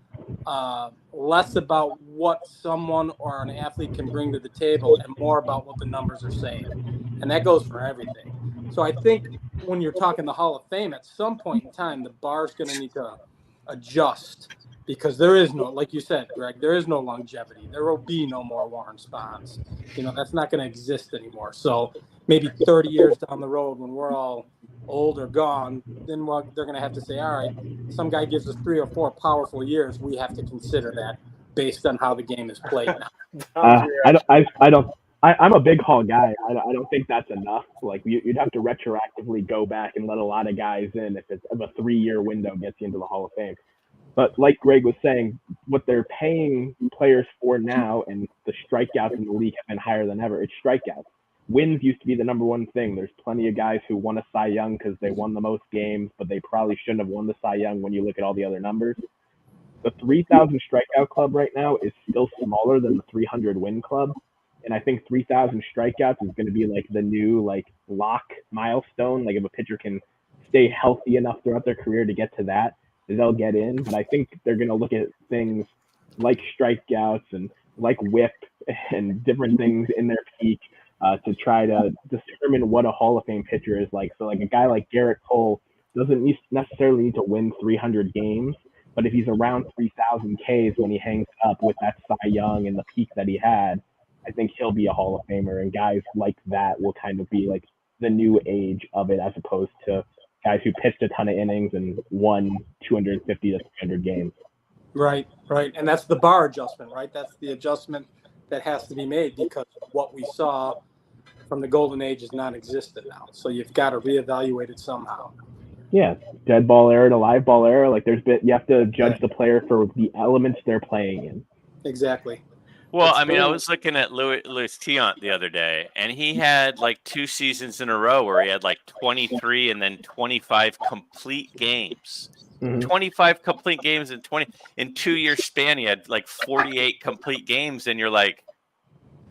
less about what someone or an athlete can bring to the table and more about what the numbers are saying. And that goes for everything. So I think when you're talking the Hall of Fame, at some point in time, the bar's going to need to adjust, because there is no, like you said, Greg, there is no longevity. There will be no more Warren Spahns. That's not going to exist anymore. So maybe 30 years down the road, when we're all old or gone, then they're going to have to say, all right, some guy gives us 3 or 4 powerful years. We have to consider that based on how the game is played now. I'm a big Hall guy. I don't think that's enough. Like you'd have to retroactively go back and let a lot of guys in if a 3-year window gets you into the Hall of Fame. But like Greg was saying, what they're paying players for now, and the strikeouts in the league have been higher than ever. It's strikeouts. Wins used to be the number one thing. There's plenty of guys who won a Cy Young because they won the most games, but they probably shouldn't have won the Cy Young when you look at all the other numbers. The 3,000 strikeout club right now is still smaller than the 300 win club. And I think 3,000 strikeouts is going to be like the new lock milestone. Like if a pitcher can stay healthy enough throughout their career to get to that, they'll get in. But I think they're going to look at things like strikeouts and like whip and different things in their peak to try to determine what a Hall of Fame pitcher is like. So like a guy like Garrett Cole doesn't necessarily need to win 300 games, but if he's around 3,000 Ks when he hangs up with that Cy Young and the peak that he had, I think he'll be a Hall of Famer, and guys like that will kind of be like the new age of it, as opposed to guys who pitched a ton of innings and won 250 to 300 games. Right. And that's the bar adjustment, right? That's the adjustment that has to be made, because what we saw from the golden age is non-existent now. So you've got to reevaluate it somehow. Yeah, dead ball era to live ball era. Like you have to judge the player for the elements they're playing in. Exactly. Well, I mean, I was looking at Louis Tiant the other day, and he had like 2 seasons in a row where he had like 23 and then 25 complete games. Mm-hmm. 25 complete games in 2-year span. He had like 48 complete games, and you're like,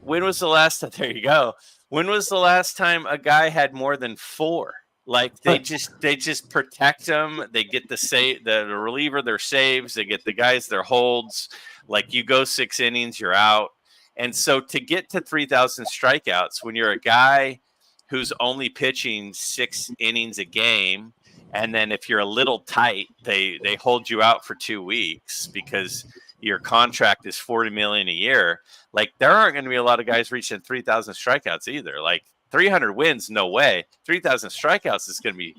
when was the last time? There you go. When was the last time a guy had more than 4? Like they just protect them. They get the reliever their saves. They get the guys their holds. Like you go 6 innings, you're out. And so to get to 3,000 strikeouts when you're a guy who's only pitching 6 innings a game, and then if you're a little tight, they hold you out for 2 weeks because your contract is $40 million a year. Like there aren't going to be a lot of guys reaching 3,000 strikeouts either. Like 300 wins, no way. 3,000 strikeouts is going to be.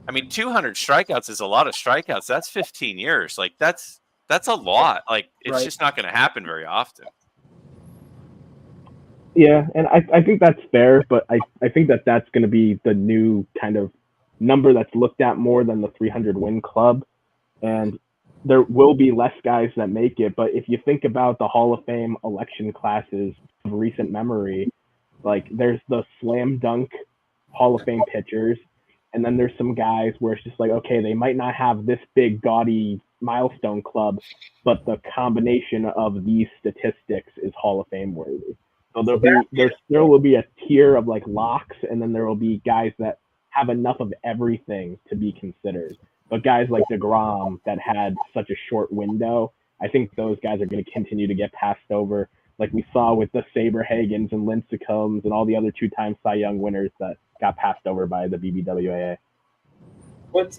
I mean, 200 strikeouts is a lot of strikeouts. That's 15 years. Like that's a lot. Like it's just not going to happen very often. Yeah, and I think that's fair, but I think that's going to be the new kind of number that's looked at more than the 300 win club, and there will be less guys that make it. But if you think about the Hall of Fame election classes of recent memory, like there's the slam dunk Hall of Fame pitchers, and then there's some guys where it's just like, okay, they might not have this big gaudy milestone club, but the combination of these statistics is Hall of Fame worthy. So there will be a tier of like locks, and then there will be guys that have enough of everything to be considered. But guys like DeGrom that had such a short window, I think those guys are going to continue to get passed over, like we saw with the Saberhagens and Lincecums and all the other 2-time Cy Young winners that got passed over by the BBWAA.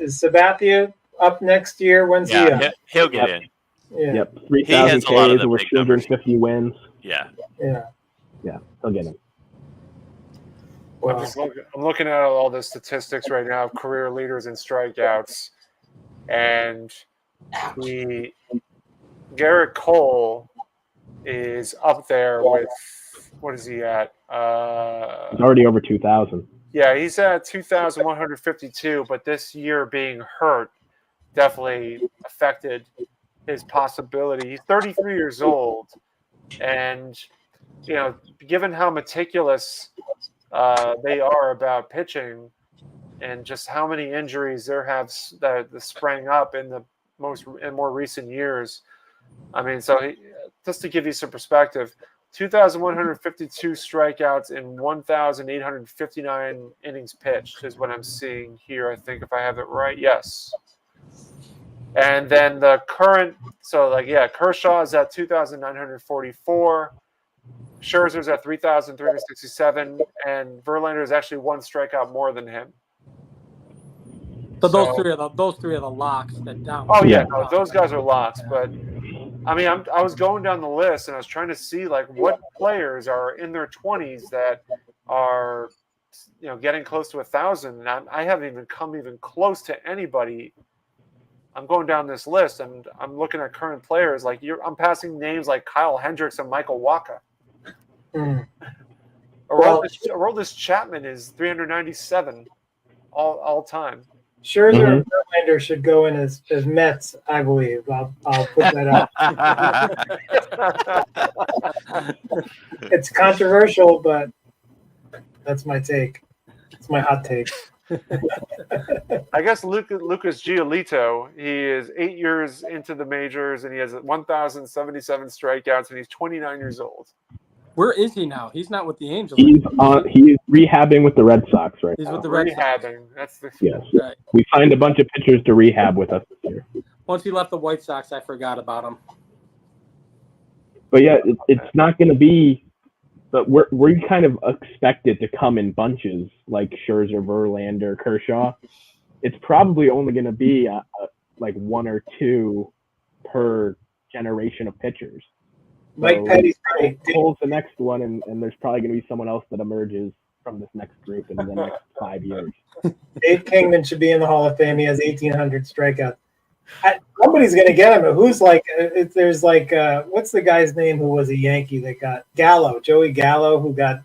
Is Sabathia up next year? When's he up? He'll get in. Yeah. Yep, 3,000 Ks over 250 wins. Yeah, he'll get in. Wow. I'm looking at all the statistics right now of career leaders in strikeouts, and Garrett Cole is up there with, what is he at? He's already over 2,000. Yeah, he's at 2,152, but this year being hurt definitely affected his possibility. He's 33 years old, and given how meticulous they are about pitching, and just how many injuries there have that sprang up in the more recent years. I mean, so just to give you some perspective, 2,152 strikeouts in 1,859 innings pitched is what I'm seeing here. I think if I have it right, yes. And then the current, Kershaw is at 2,944. Scherzer's at 3,367, and Verlander is actually one strikeout more than him. So those three are the locks that down. Oh yeah, no, those guys are locks. But I mean, I was going down the list and I was trying to see like what players are in their 20s that are, getting close to 1,000. And I haven't even come even close to anybody. I'm going down this list and I'm looking at current players. Like I'm passing names like Kyle Hendricks and Michael Wacha. Aroldis Chapman is 397 all time. Scherzer and Verlander should go in as Mets, I believe. I'll put that out. It's controversial, but that's my take. It's my hot take. I guess Lucas Giolito, he is 8 years into the majors and he has 1,077 strikeouts and he's 29 years old. Where is he now? He's not with the Angels. He's rehabbing with the Red Sox right now. He's with the Red Sox. That's the yes. Right. We signed a bunch of pitchers to rehab with us this year. Once he left the White Sox, I forgot about him. But yeah, it's not going to be. But we're kind of expected to come in bunches like Scherzer, Verlander, Kershaw. It's probably only going to be like one or two per generation of pitchers. Mike Petty's right. Cole's the next one, and there's probably going to be someone else that emerges from this next group in the next 5 years. Dave Kingman should be in the Hall of Fame. He has 1,800 strikeouts. Somebody's going to get him. Who's like? There's like what's the guy's name who was a Yankee that got Gallo, Joey Gallo, who got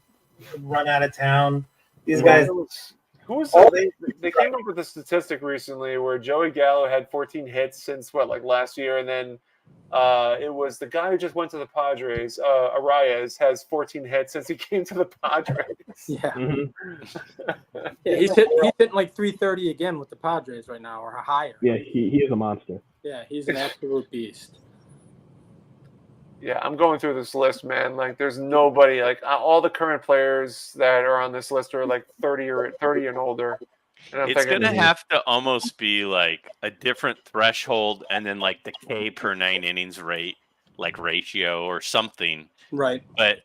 run out of town. These guys. They came up with a statistic recently where Joey Gallo had 14 hits since last year, and then. It was the guy who just went to the Padres. Arias has 14 hits since he came to the Padres. Yeah, yeah, he's hitting like 330 again with the Padres right now, or higher. Yeah, he is a monster. Yeah, he's an absolute beast. Yeah, I'm going through this list, man. Like, there's nobody. Like, all the current players that are on this list are like 30 and older. And it's going to have to almost be like a different threshold and then like the K per 9 innings rate, like ratio or something. Right. But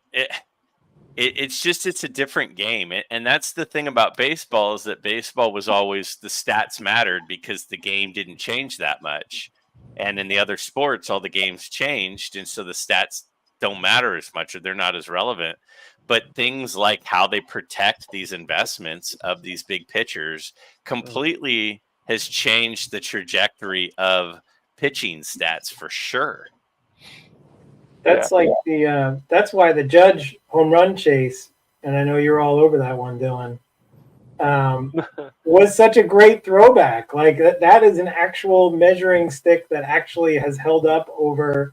it's a different game. And that's the thing about baseball is that baseball was always the stats mattered because the game didn't change that much. And in the other sports, all the games changed. And so the stats don't matter as much or they're not as relevant. But things like how they protect these investments of these big pitchers completely has changed the trajectory of pitching stats for sure. That's that's why the Judge home run chase, and I know you're all over that one, Dylan, was such a great throwback. Like that is an actual measuring stick that actually has held up over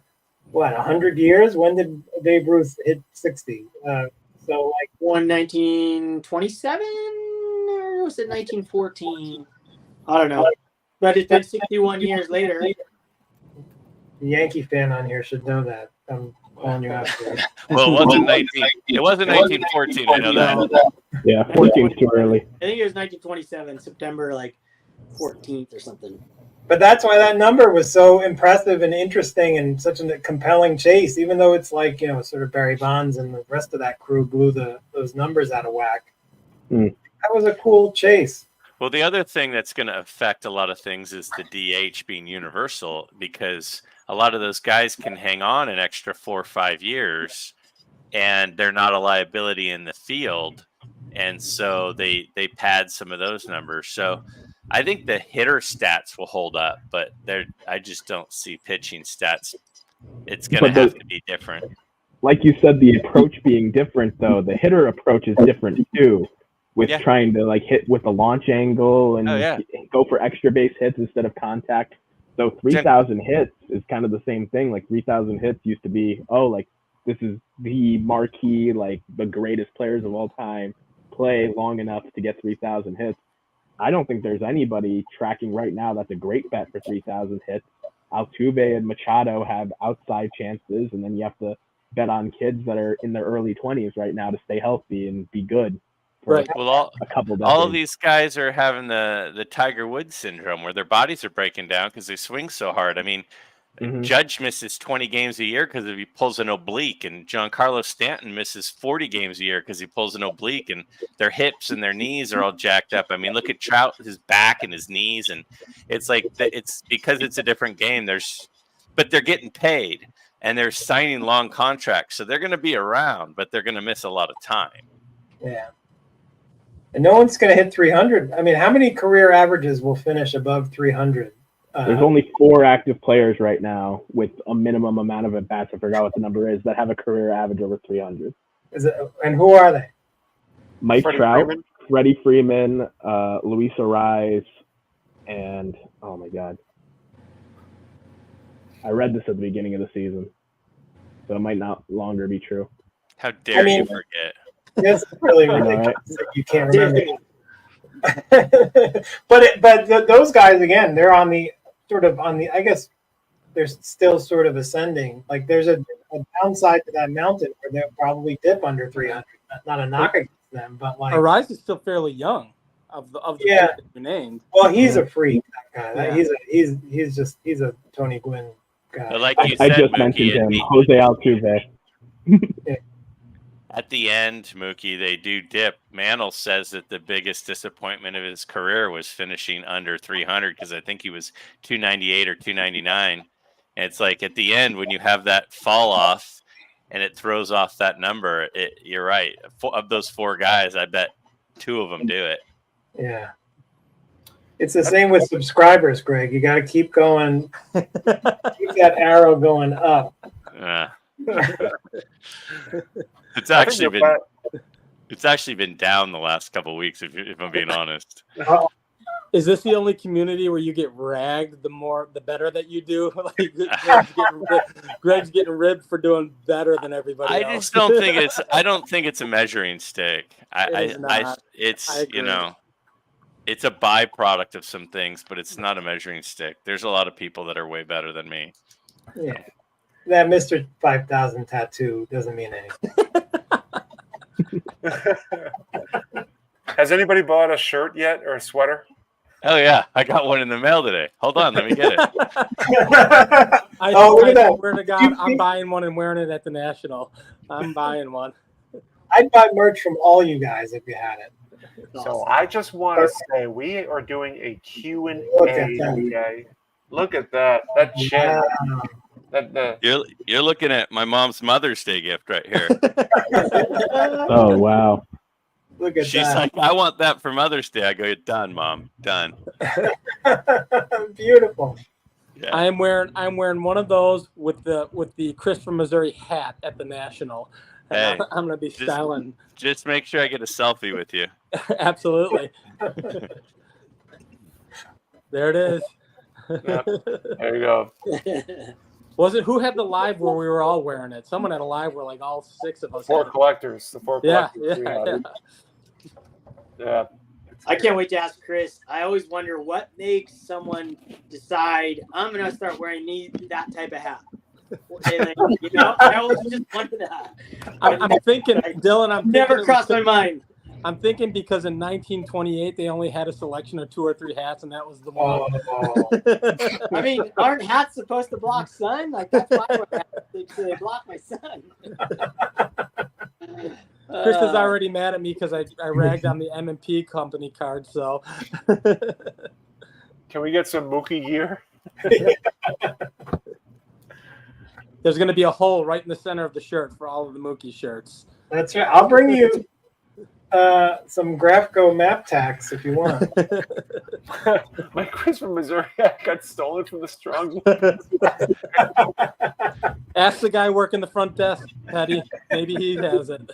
100 years. When did Babe Ruth hit 60? So like 1927 or was it 1914? I don't know. But it's been 61 years later. The Yankee fan on here should know that. I'm calling you out for it. Well, it wasn't 1914, I know that. Yeah, 14's too early. I think it was 1927, September 14th or something. But that's why that number was so impressive and interesting and such a compelling chase, even though it's sort of Barry Bonds and the rest of that crew blew those numbers out of whack. That was a cool chase. Well, the other thing that's going to affect a lot of things is the DH being universal because a lot of those guys can hang on an extra 4 or 5 years and they're not a liability in the field. And so they pad some of those numbers. So I think the hitter stats will hold up, but I just don't see pitching stats. It's going to have to be different. Like you said, the approach being different, though, the hitter approach is different, too, with trying to hit with a launch angle and go for extra base hits instead of contact. So 3,000 hits is kind of the same thing. Like 3,000 hits used to be, this is the marquee, the greatest players of all time play long enough to get 3,000 hits. I don't think there's anybody tracking right now that's a great bet for 3,000 hits. Altuve and Machado have outside chances, and then you have to bet on kids that are in their early 20s right now to stay healthy and be good for Right. Well, a couple decades. all of these guys are having the Tiger Woods syndrome where their bodies are breaking down because they swing so hard. I mean, Mhm. Judge misses 20 games a year because he pulls an oblique, and Giancarlo Stanton misses 40 games a year because he pulls an oblique, and their hips and their knees are all jacked up. I mean, look at Trout, his back and his knees, and it's like it's because it's a different game. But they're getting paid and they're signing long contracts, so they're going to be around, but they're going to miss a lot of time. Yeah. And no one's going to hit 300. I mean, how many career averages will finish above 300? There's only 4 active players right now with a minimum amount of at-bats, I forgot what the number is, that have a career average over 300. And who are they? Mike Freddie Trout, Freeman? Freddie Freeman, Luis Ariz, and, oh my God. I read this at the beginning of the season, so it might not longer be true. How dare mean- you forget? That's really I know, ridiculous. right? You can't remember. but those guys, again, they're on the I guess they're still sort of ascending. Like there's a downside to that mountain where they'll probably dip under 300. Not a knock against them, but like Arise is still fairly young of the Yeah. that you named. well, he's a freak. That guy. Yeah. He's a Tony Gwynn guy. But like you I said, just Mookie, mentioned him, Jose Altuve. at the end, Mookie, they do dip. Mantle says that the biggest disappointment of his career was finishing under 300 because I think he was 298 or 299. And it's like at the end when you have that fall off and it throws off that number, you're right. Of those 4 guys, I bet 2 of them do it. Yeah. It's the same with subscribers, Greg. You got to keep going, keep that arrow going up. It's actually been down the last couple of weeks, if I'm being honest. Is this the only community where you get ragged the better that you do? Like Greg's getting ribbed for doing better than everybody else. I just don't think I don't think it's a measuring stick. It's agree. it's a byproduct of some things, but it's not a measuring stick. There's a lot of people that are way better than me. Yeah. That Mr. 5000 tattoo doesn't mean anything. Has anybody bought a shirt yet or a sweater? Oh yeah, I got one in the mail today. Hold on, let me get it. Look at that. Swear to God, I'm buying one and wearing it at the National. I'm buying one. I'd buy merch from all you guys if you had it. So I just want to say we are doing a Q&A Look at that. today. Look at that. That chin. Wow. You're looking at my mom's Mother's Day gift right here. Oh, wow. Look at She's that. like, I want that for Mother's Day. I go, done, Mom, done. Beautiful. Yeah. I'm wearing one of those with the Christopher, Missouri hat at the National. Hey, I'm gonna be styling. Just make sure I get a selfie with you. Absolutely. There it is. Yep. There you go. Was it who had the live where we were all wearing it? Someone had a live where like all 6 of us. Four had it. collectors. The 4 Yeah, collectors. we yeah, had. Yeah. I can't wait to ask Chris. I always wonder what makes someone decide I'm gonna start wearing that type of hat. You know, I always just wonder that. I'm thinking, Dylan. Never crossed my mind. I'm thinking because in 1928 they only had a selection of 2 or 3 hats, and that was the one. Oh. I mean, aren't hats supposed to block sun? Like that's why I wear hats, so they block my sun. Chris is already mad at me because I ragged on the M&P company card. So Can we get some Mookie gear? there's going to be a hole right in the center of the shirt for all of the Mookie shirts. That's right. I'll bring you some Graphico map tax if you want. My Christopher, Missouri hat got stolen from the Strong. Ask the guy working the front desk, Petty. Maybe he has it.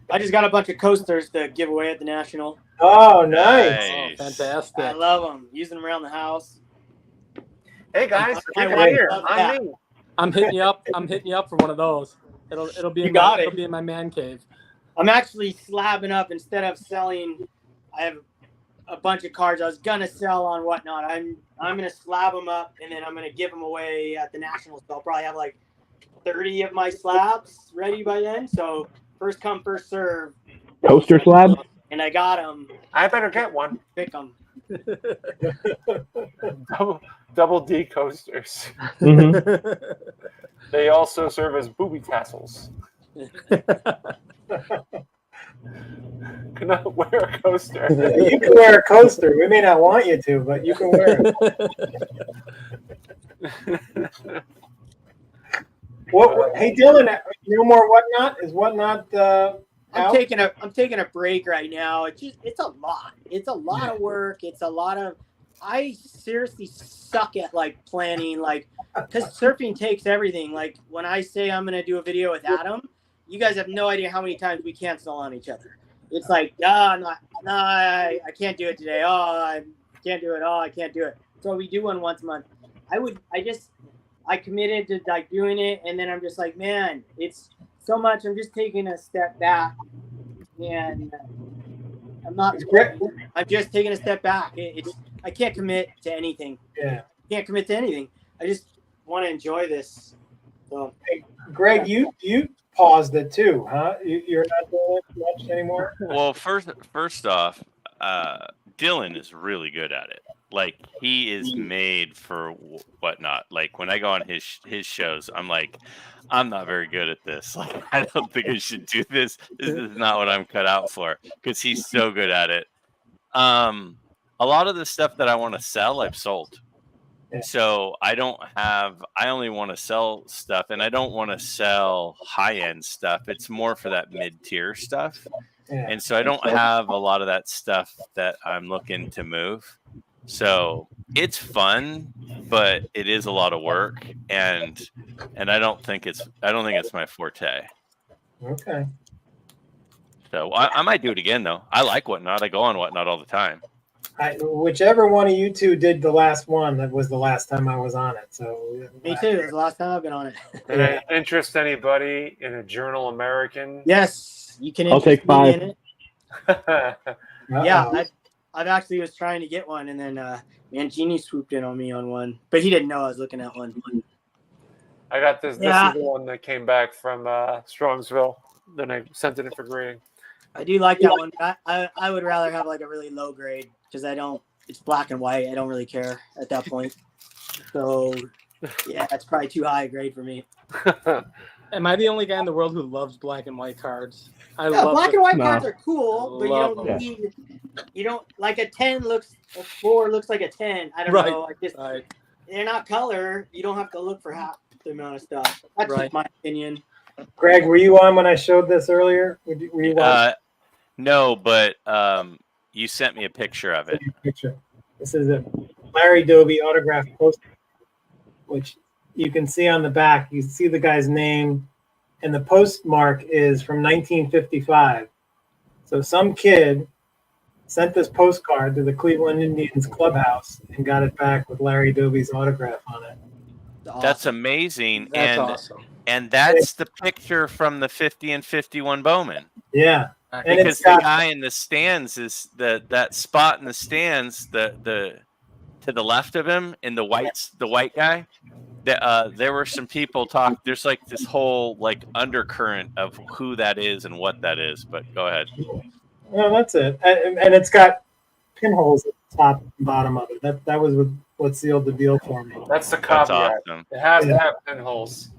I just got a bunch of coasters to give away at the National. Oh, nice. Nice. Oh, fantastic. I love them. Using them around the house. Hey guys, My get wife here. loves I'm that. me. I'm hitting you up. I'm hitting you up for one of those. It'll be You got it. it'll be in my man cave. I'm actually slabbing up instead of selling. I have a bunch of cards I was gonna sell on Whatnot. I'm gonna slab them up and then I'm gonna give them away at the Nationals. So I'll probably have like 30 of my slabs ready by then. So first come, first serve. Coaster slabs? And I got them. I better get one. Pick them. Double D coasters. Mm-hmm. They also serve as booby tassels. Cannot wear a coaster. You can wear a coaster. We may not want you to, but you can wear it. What? Hey, Dylan, no more Whatnot? Is Whatnot I'm out? taking a break right now. It's a lot. It's a lot of work. It's a lot of. I seriously suck at like planning, like, because surfing takes everything. Like when I say I'm gonna do a video with Adam, you guys have no idea how many times we cancel on each other. It's like, I can't do it today. Oh, I can't do it. Oh, I can't do it. So we do one once a month. I committed to like doing it, and then I'm just like, man, it's so much. I'm just taking a step back, and I'm not. I'm just taking a step back. I can't commit to anything. Yeah. I can't commit to anything. I just want to enjoy this. So, Hey, Greg, you paused it too, huh? You're not doing it much anymore? Well, first off, Dylan is really good at it. Like he is made for Whatnot. Like when I go on his shows, I'm like, I'm not very good at this. Like I don't think I should do this. This is not what I'm cut out for. Because he's so good at it. A lot of the stuff that I want to sell, I've sold. Yeah. So I only want to sell stuff, and I don't want to sell high-end stuff. It's more for that mid-tier stuff. Yeah. And so I don't have a lot of that stuff that I'm looking to move. So it's fun, but it is a lot of work, and I don't think it's my forte. Okay. So I might do it again though. I like Whatnot. I go on Whatnot all the time. Whichever one of you two did the last one, that was the last time I was on it. So me too. It's the last time I've been on it. Did it interest anybody in a Journal American? Yes, you can. I'll take interest 5. me in it. Uh-oh. Yeah, I've actually was trying to get one, and then Mancini swooped in on me on one, but he didn't know I was looking at one. I got this. Yeah. This is the one that came back from Strongsville. Then I sent it in for grading. I do like that one. But I would rather have like a really low grade because it's black and white. I don't really care at that point. So yeah, that's probably too high a grade for me. Am I the only guy in the world who loves black and white cards? I Yeah, love black and white No. cards are cool, but you don't like a 10 looks a 4 looks like a 10. I don't Right. know. Right. They're not color. You don't have to look for half the amount of stuff. That's Right. just my opinion. Greg, were you on when I showed this earlier? Were you watching? No, but you sent me a picture of it. Picture. This is a Larry Doby autographed poster, which you can see on the back. You see the guy's name, and the postmark is from 1955. So some kid sent this postcard to the Cleveland Indians clubhouse and got it back with Larry Doby's autograph on it. That's amazing. That's awesome. And that's the picture from the 50 and 51 Bowman. Yeah. And Because it's got, the guy in the stands is that spot in the stands, the to the left of him in the white guy. There were some people talk. There's like this whole like undercurrent of who that is and what that is. But go ahead. well, that's it. And it's got pinholes at the top and bottom of it. That was what sealed the deal for me. That's the That's caveat. awesome. It has to have pinholes.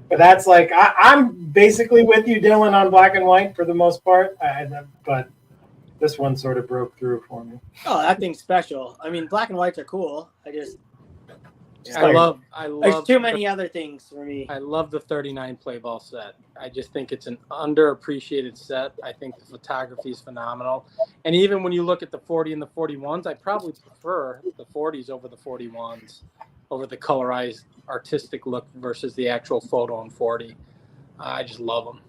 But that's like I'm basically with you, Dylan, on black and white for the most part. But this one sort of broke through for me. Oh, that thing's special. I mean, black and whites are cool. I love There's too many other things for me. I love the 39 play ball set. I just think it's an underappreciated set. I think the photography is phenomenal. And even when you look at the 40 and the 41s, I probably prefer the 40s over the 41s, over the colorized artistic look versus the actual photo on 40. I just love them.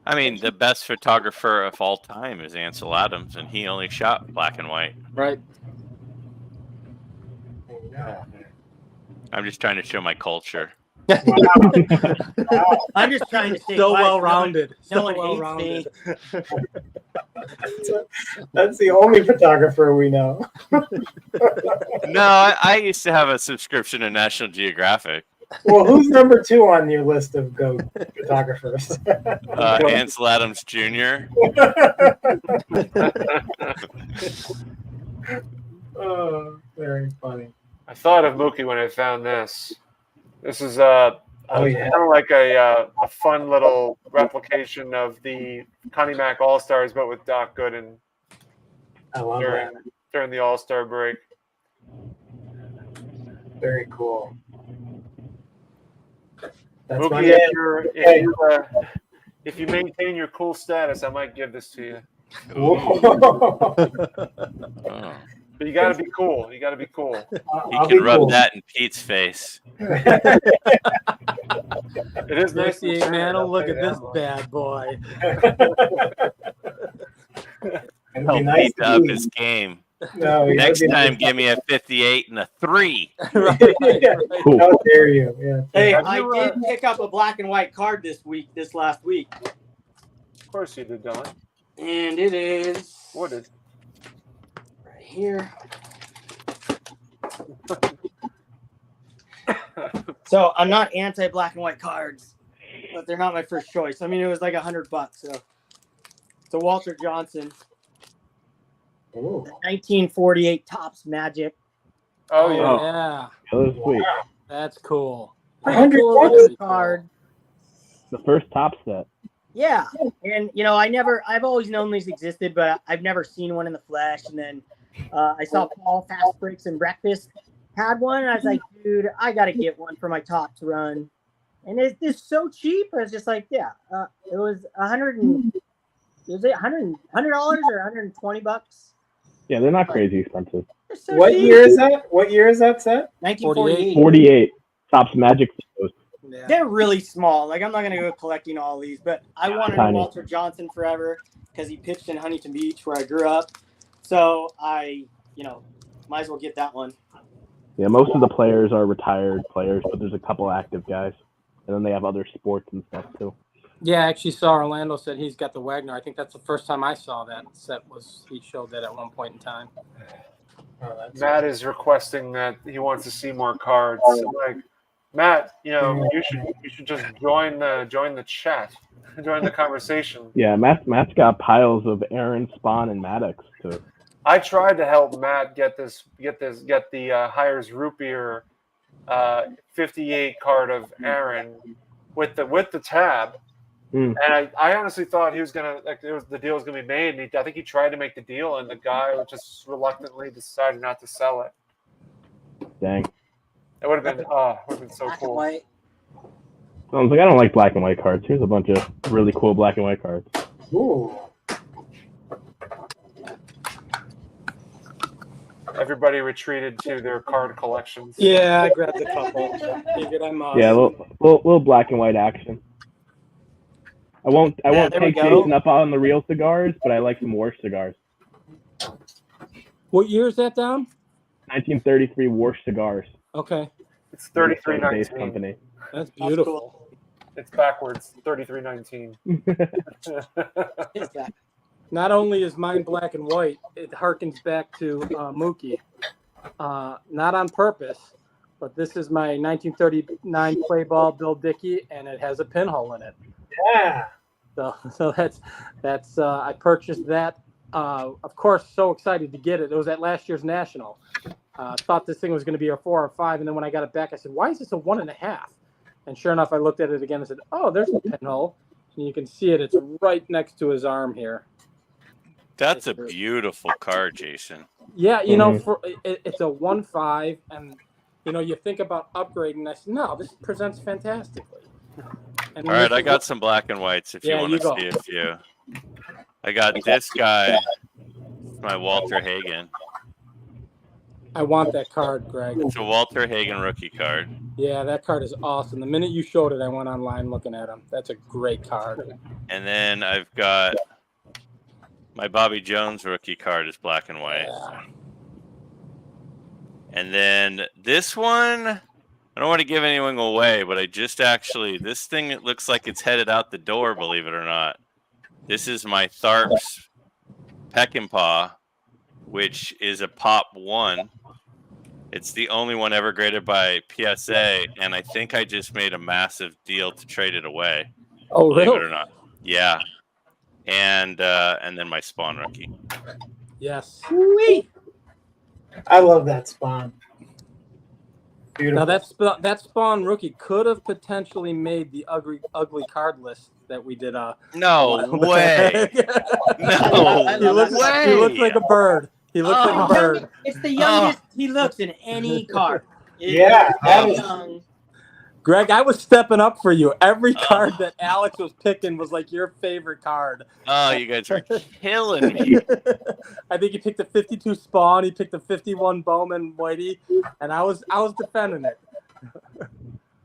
I mean, the best photographer of all time is Ansel Adams, and he only shot black and white. Right. I'm just trying to show my culture. Wow. I'm just trying to stay So quiet. well rounded. No one hates me. That's the only photographer we know. No, I used to have a subscription to National Geographic. Well, who's number 2 on your list of go photographers? Ansel Adams Jr. Oh, very funny. I thought of Mookie when I found this. This is Oh, yeah. kind of like a fun little replication of the Connie Mack All Stars, but with Doc Gooden I love that. during the All Star break. Very cool. That's Mookie, my if you maintain your cool status, I might give this to you. Oh. But you got to be cool. You got to be cool. He can rub that in Pete's face. It is nice. Nice, man. Oh, look at this bad boy. It'd Help be nice Pete up his game. No, Next time, give me a 58 and a 3. Right. Cool. How dare you? Yeah. Hey, Have I you, did pick up a black and white card this last week. Of course you did, Don. And it is What is? right here. So I'm not anti black and white cards, but they're not my first choice. I mean, it was like $100, so it's a Walter Johnson, Ooh. 1948 Topps Magic. Oh yeah. Yeah. That was sweet. That's cool. 100 Cool bucks? Card. The first top set. Yeah, and I've always known these existed, but I've never seen one in the flesh. And then I saw Paul Fast Breaks and Breakfast had one, and I was like, dude, I gotta get one for my Topps run. And it's just so cheap. I was just like, yeah, it was $100 or $120. Yeah, they're not crazy expensive. They're so What cheap. year is that? What year is that set? 1948. 48 Topps Magic photos. Yeah. They're really small. Like, I'm not gonna go collecting all these, but I wanted a Tiny. Walter Johnson forever because he pitched in Huntington Beach where I grew up. So I, might as well get that one. Yeah, most of the players are retired players, but there's a couple active guys. And then they have other sports and stuff too. Yeah, I actually saw Orlando said he's got the Wagner. I think that's the first time I saw that set. He showed that at one point in time. Oh, that's Matt is requesting that he wants to see more cards. So, like, Matt, you should just join the chat, join the conversation. Yeah, Matt's got piles of Aaron, Spawn, and Maddox too. I tried to help Matt get the Hires Root Beer 58 card of Aaron with the tab. Mm. And I honestly thought he was gonna the deal was gonna be made, and I think he tried to make the deal, and the guy just reluctantly decided not to sell it. Dang. It would have been so Black and cool. white. So I was like, I don't like black and white cards. Here's a bunch of really cool black and white cards. Ooh. Everybody retreated to their card collections. Yeah, I grabbed a couple. Figured I'm Yeah, a little black and white action. I won't there we take go. Jason up on the real cigars, but I like some Warsh cigars. What year is that, Dom? 1933 Warsh cigars. Okay, It's Base 3319. company. that's beautiful. It's backwards. 3319. Is that? Not only is mine black and white, it harkens back to Mookie. Not on purpose, but this is my 1939 play ball Bill Dickey, and it has a pinhole in it. Yeah. So that's I purchased that. Of course, so excited to get it. It was at last year's National. Thought this thing was going to be a 4 or 5, and then when I got it back, I said, "Why is this a 1.5?" And sure enough, I looked at it again and said, "Oh, there's the pinhole," and you can see it. It's right next to his arm here. That's a beautiful card, Jason. Yeah, it's a 1.5, and you think about upgrading. I said, "No, this presents fantastically." And All right, I got some black and whites if you Yeah, want you to go. see a few. I got this guy, my Walter Hagen. I want that card, Greg. It's a Walter Hagen rookie card. Yeah, that card is awesome. The minute you showed it, I went online looking at him. That's a great card. And then I've got my Bobby Jones rookie card is black and white. Yeah. And then this one, I don't want to give anything away, but I just actually, this thing, it looks like it's headed out the door, believe it or not. This is my Tharps Peckinpah, which is a Pop 1. It's the only one ever graded by PSA, and I think I just made a massive deal to trade it away. Oh, Believe really? it or not. Yeah. And then my Spawn rookie. Yes. Sweet. I love that Spawn. Beautiful. Now that Spawn rookie could have potentially made the ugly card list that we did. No way. I No love way. He looks like a bird. He looks like a bird. It's the youngest he looks in any card. Yeah, that is- young. Greg, I was stepping up for you. Every card that Alex was picking was like your favorite card. Oh, you guys are killing me. I think he picked a 52 Spawn. He picked a 51 Bowman Whitey, and I was defending it.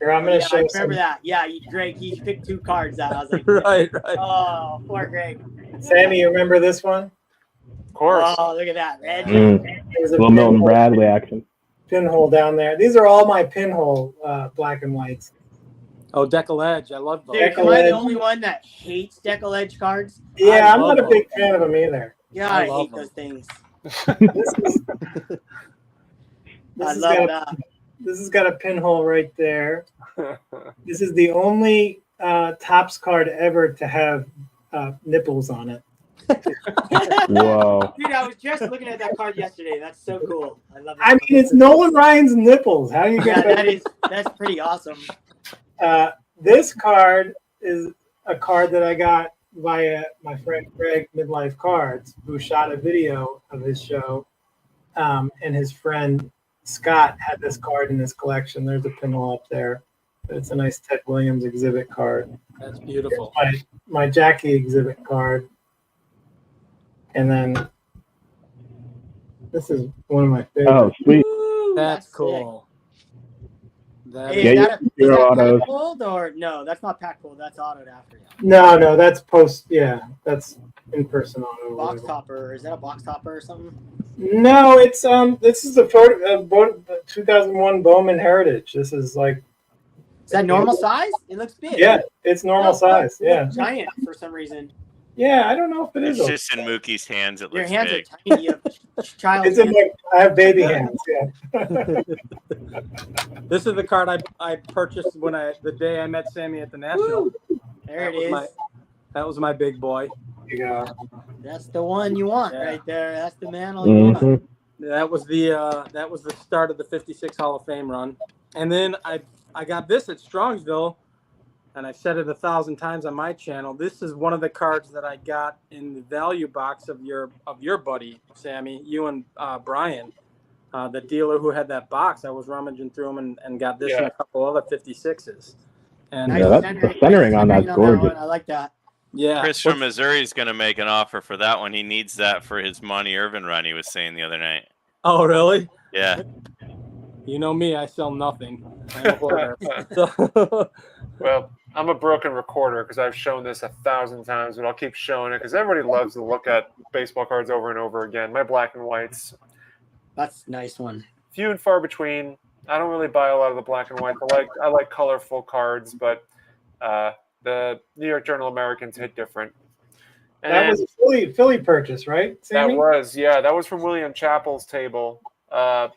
Here, I'm going to Yeah, show I you remember that. Yeah, Greg, he picked 2 cards out. I was like, Right. oh, poor Greg. Sammy, you remember this one? Of course. Oh, look at that. Red. There's a Little Milton pinhole- Bradley action. pinhole down there. These are all my pinhole black and whites. Oh, Deckle Edge. I love those. Dude, am I the only one that hates Deckle Edge cards? Yeah, I I'm not love a big fan of them either. God, I I love hate them. those things. This is, I has love got that. this has got a pinhole right there. This is the only Topps card ever to have nipples on it. Whoa. Dude, I was just looking at that card yesterday. That's so cool. I love it. I mean, it's Nolan Ryan's nipples. How do you Yeah, get that's pretty awesome. This card is a card that I got via my friend Greg Midlife Cards, who shot a video of his show, and his friend Scott had this card in his collection. There's a pinhole up there. It's a nice Ted Williams exhibit card. That's beautiful. My Jackie exhibit card. And then this is one of my favorites. Oh, sweet. Woo, That's sick. cool. That Hey, Yeah, is you- that, is zero that autos. pack pulled or no? That's not pack pulled. That's autoed after you. No, that's post. Yeah, that's in person auto. Box whatever. topper. Is that a box topper or something? No, it's this is the 2001 Bowman Heritage. This is like, Is that normal size? It looks big. yeah, it's normal size. Yeah, Giant for some reason. yeah. I don't know if it It's is. just in Mookie's hands. It Your looks hands big. are tiny. You have child It's in hands. my. I have baby hands. Yeah. This is the card I purchased the day I met Sammy at the National. There it That was is. That was my big boy. You go. That's the one you want Yeah. right there. That's the manly one. Mhm. That was the start of the 56 Hall of Fame run. And then I got this at Strongsville, and I've said it 1,000 times on my channel. This is one of the cards that I got in the value box of your buddy Sammy, you and Brian, the dealer who had that box. I was rummaging through them and got this and a couple other 56s. And Nice Yeah, the centering on that's that gorgeous. one. I like that. yeah, Chris from Missouri is going to make an offer for that one. He needs that for his Monty Irvin run he was saying the other night. oh really? Yeah. You know me, I sell nothing. I'm a hoarder. So, Well, I'm a broken recorder because I've shown this 1,000 times, but I'll keep showing it because everybody loves to look at baseball cards over and over again. My black and whites, That's a nice one. few and far between. I don't really buy a lot of the black and whites. I like colorful cards, but the New York Journal Americans hit different. And That was a Philly purchase, right, Sammy? that was from William Chappell's table.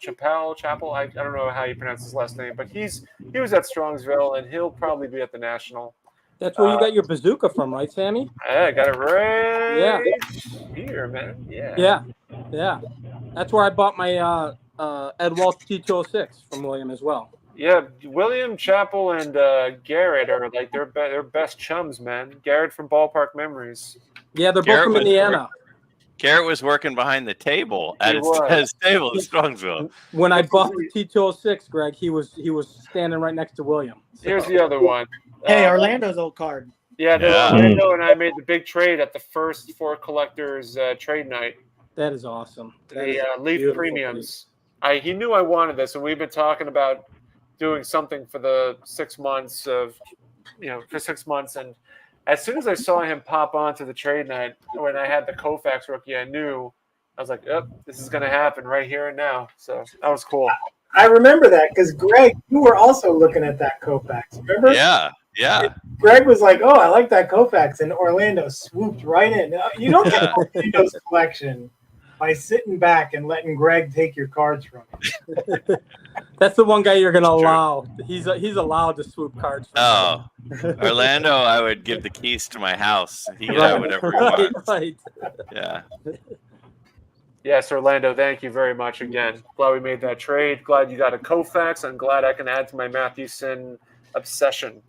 Chappell. I don't know how you pronounce his last name, but he was at Strongsville, and he'll probably be at the National. that's where you got your bazooka from, right, Sammy? I got it right here, man. Yeah. Yeah. That's where I bought my Ed Walsh T206 from William as well. Yeah, William Chappell and Garrett are like they're best chums, man. Garrett from Ballpark Memories. Yeah, they're both Garrett from was Indiana. Garrett was working behind the table at He his, was. at his table in Strongsville. When I bought the T206, Greg, he was standing right next to William. So- Here's the other one. Hey, Orlando's old card. Yeah, Yeah. Orlando and I made the big trade at the first Four Collectors trade night. That is awesome. That is The Leaf beautiful Premiums. He knew I wanted this, and we've been talking about doing something for the 6 months for 6 months. And as soon as I saw him pop onto the trade night when I had the Koufax rookie, I knew I was like, "Yep, this is going to happen right here and now." So that was cool. I remember that because Greg, you were also looking at that Koufax. Remember? Yeah. Greg was like, "Oh, I like that Koufax," and Orlando swooped right in. You don't get Orlando's collection by sitting back and letting Greg take your cards from you. That's the one guy you're gonna allow. He's allowed to swoop cards. Oh, Orlando, I would give the keys to my house. He could have whatever he wants. Right. Yeah. Yes, Orlando, thank you very much again. Glad we made that trade. Glad you got a Koufax. I'm glad I can add to my Mathewson obsession.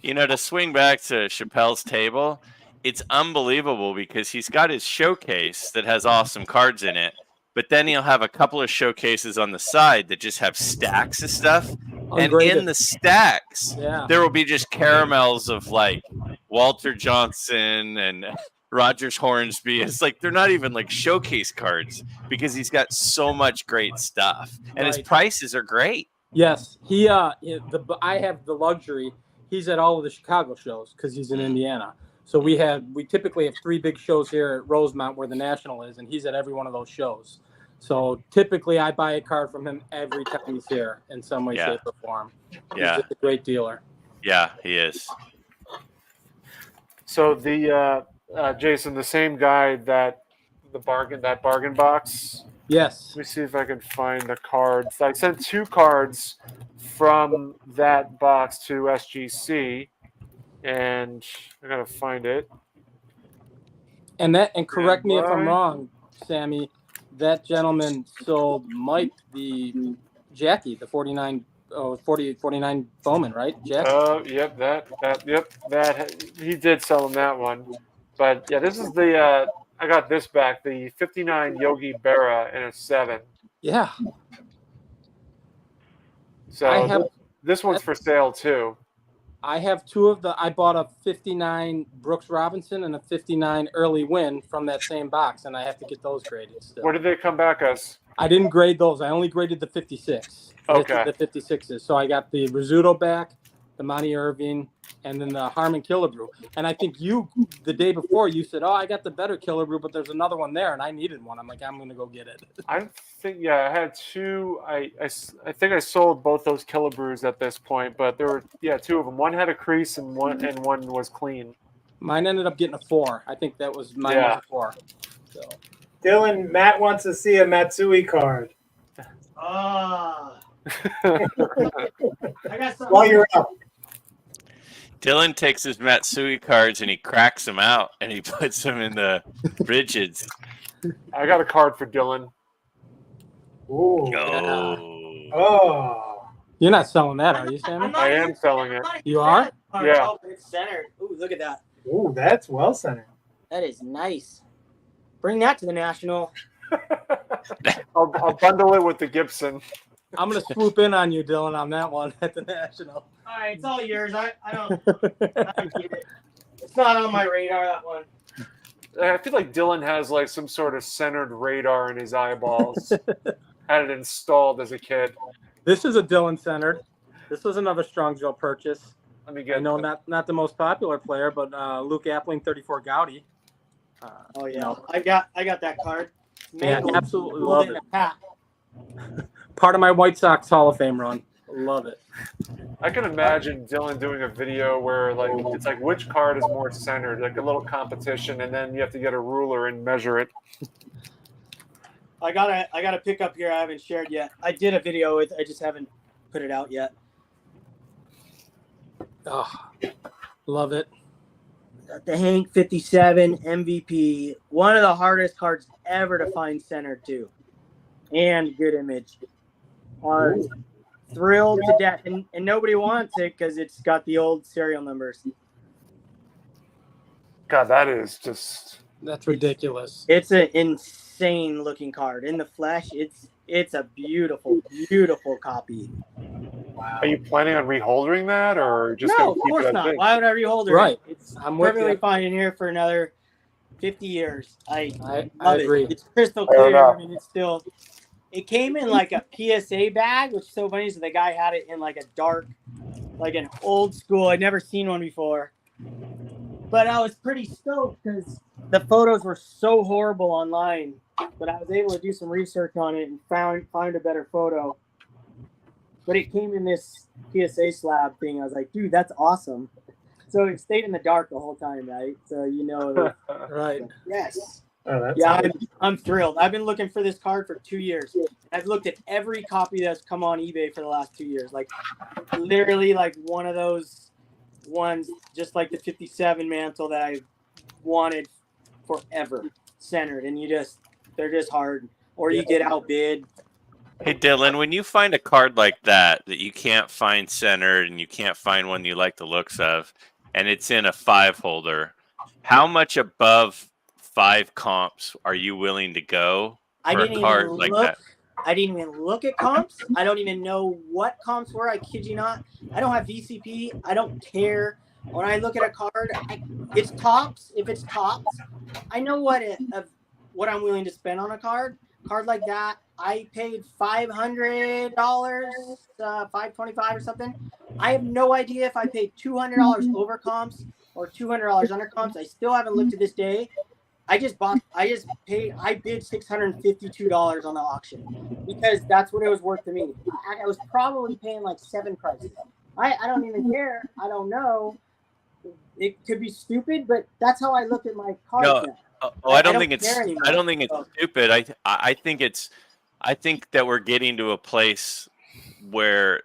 You know, to swing back to Chappelle's table, it's unbelievable because he's got his showcase that has awesome cards in it, but then he'll have a couple of showcases on the side that just have stacks of stuff. And in the stacks, there will be just caramels of like Walter Johnson and Rogers Hornsby. It's like they're not even like showcase cards because he's got so much great stuff, and his prices are great. Yes, I have the luxury. He's at all of the Chicago shows because he's in Indiana. So we typically have 3 big shows here at Rosemont where the National is, and he's at every one of those shows. So typically I buy a card from him every time he's here in some way, shape, or form. Yeah. He's just a great dealer. Yeah, he is. So the Jason, the same guy that bargain box. Yes. Let me see if I can find the cards. I sent 2 cards from that box to SGC, and I gotta find it. And correct me if I'm wrong, Sammy. That gentleman sold Mike the Jackie, the 49 Bowman, right? Jackie? Oh, yep, that he did sell him that one. But yeah, this is the I got this back, the 59 Yogi Berra in a 7. Yeah. So this one's for sale too. I have 2 of I bought a 59 Brooks Robinson and a 59 Early Win from that same box, and I have to get those graded still. Where did they come back as? I didn't grade those. I only graded the 56. Okay. The 56s. So I got the Rizzuto back, the Monty Irving, and then the Harmon Killebrew. And I think the day before, you said, "Oh, I got the better Killebrew, but there's another one there," and I needed one. I'm like, I'm going to go get it. I think, I had 2. I think I sold both those Killebrews at this point, but there were 2 of them. One had a crease and one was clean. Mine ended up getting a 4. I think that was mine was a 4. So. Dylan, Matt wants to see a Matsui card. I got something. While you're up. Dylan takes his Matsui cards and he cracks them out and he puts them in the rigids. I got a card for Dylan. Ooh. Oh. You're not selling that, are you, Sammy? I am selling it. You are? Yeah. Oh, it's centered. Ooh, look at that. Ooh, that's well centered. That is nice. Bring that to the National. I'll bundle it with the Gibson. I'm going to swoop in on you, Dylan, on that one at the National. All right, it's all yours. I don't get it. It's not on my radar, that one. I feel like Dylan has like some sort of centered radar in his eyeballs. Had it installed as a kid. This is a Dylan centered. This was another Strong Joe purchase. Let me get. I know not the most popular player, but Luke Appling, 34 Gaudy. Oh yeah, I got that card. Yeah, absolutely love it. Part of my White Sox Hall of Fame run. Love it. I can imagine Dylan doing a video where like it's like which card is more centered, like a little competition, and then you have to get a ruler and measure it. I got a pickup here I haven't shared yet. I did a video with, I just haven't put it out yet. Oh, love it. The Hank 57 MVP, one of the hardest cards ever to find centered too, and good image. Thrilled to death, and nobody wants it because it's got the old serial numbers. God, that's ridiculous. It's an insane looking card. In the flesh, it's a beautiful, beautiful copy. Wow. Are you planning on reholdering that, or just No, gonna of keep course it as not. is? Why would I rehold it? Right. I'm perfectly fine in here for another 50 years. I love agree. it. It's crystal clear. I mean, it's still. It came in like a PSA bag, which is so funny. So the guy had it in like a dark, like an old school. I'd never seen one before. But I was pretty stoked because the photos were so horrible online. But I was able to do some research on it and found a better photo. but it came in this PSA slab thing. I was like, dude, that's awesome. So it stayed in the dark the whole time, right? So Right. yes. Oh, that's Yeah, good. I'm thrilled. I've been looking for this card for 2 years. I've looked at every copy that's come on eBay for the last 2 years. Like literally like one of those ones, just like the 57 mantle that I wanted forever, centered, and they're just hard, or you get outbid. Hey Dylan, when you find a card like that you can't find centered and you can't find one you like the looks of, and it's in a 5 holder, how much above 5 comps are you willing to go I for a didn't card even like look. that? I didn't even look at comps. I don't even know what comps were. I kid you not. I don't have VCP. I don't care. When I look at a card, it's tops. If it's tops, I know what I'm willing to spend on a card. Card like that, I paid $500, $525 or something. I have no idea if I paid $200 over comps or $200 under comps. I still haven't looked to this day. I bid $652 on the auction because that's what it was worth to me. I was probably paying like 7 prices. I don't even care. I don't know. It could be stupid, but that's how I look at my cards now. I don't think it's care anymore. I don't think it's stupid. I think that we're getting to a place where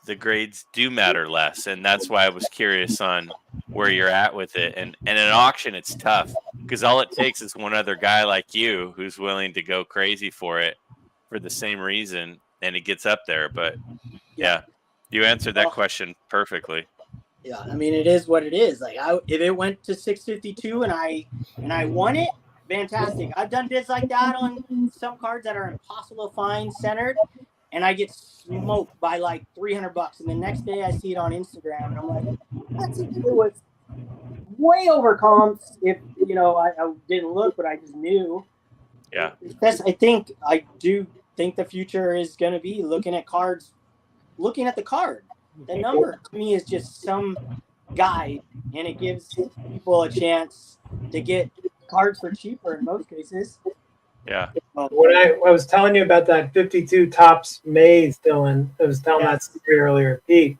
the grades do matter less, and that's why I was curious on where you're at with it. And in an auction, it's tough because all it takes is one other guy like you who's willing to go crazy for it for the same reason, and it gets up there. But yeah, you answered that question perfectly. Yeah, I mean, it is what it is. Like, if it went to 652 and I won it, fantastic. I've done bids like that on some cards that are impossible to find centered, and I get smoked by like $300. And the next day I see it on Instagram, and I'm like, that's it was way over comps. If I didn't look, but I just knew. Yeah, I do think the future is going to be looking at cards, looking at the card. The number to me is just some guide, and it gives people a chance to get cards for cheaper in most cases. Yeah. When I was telling you about that 52 tops maze, Dylan, I was telling that story earlier. Pete,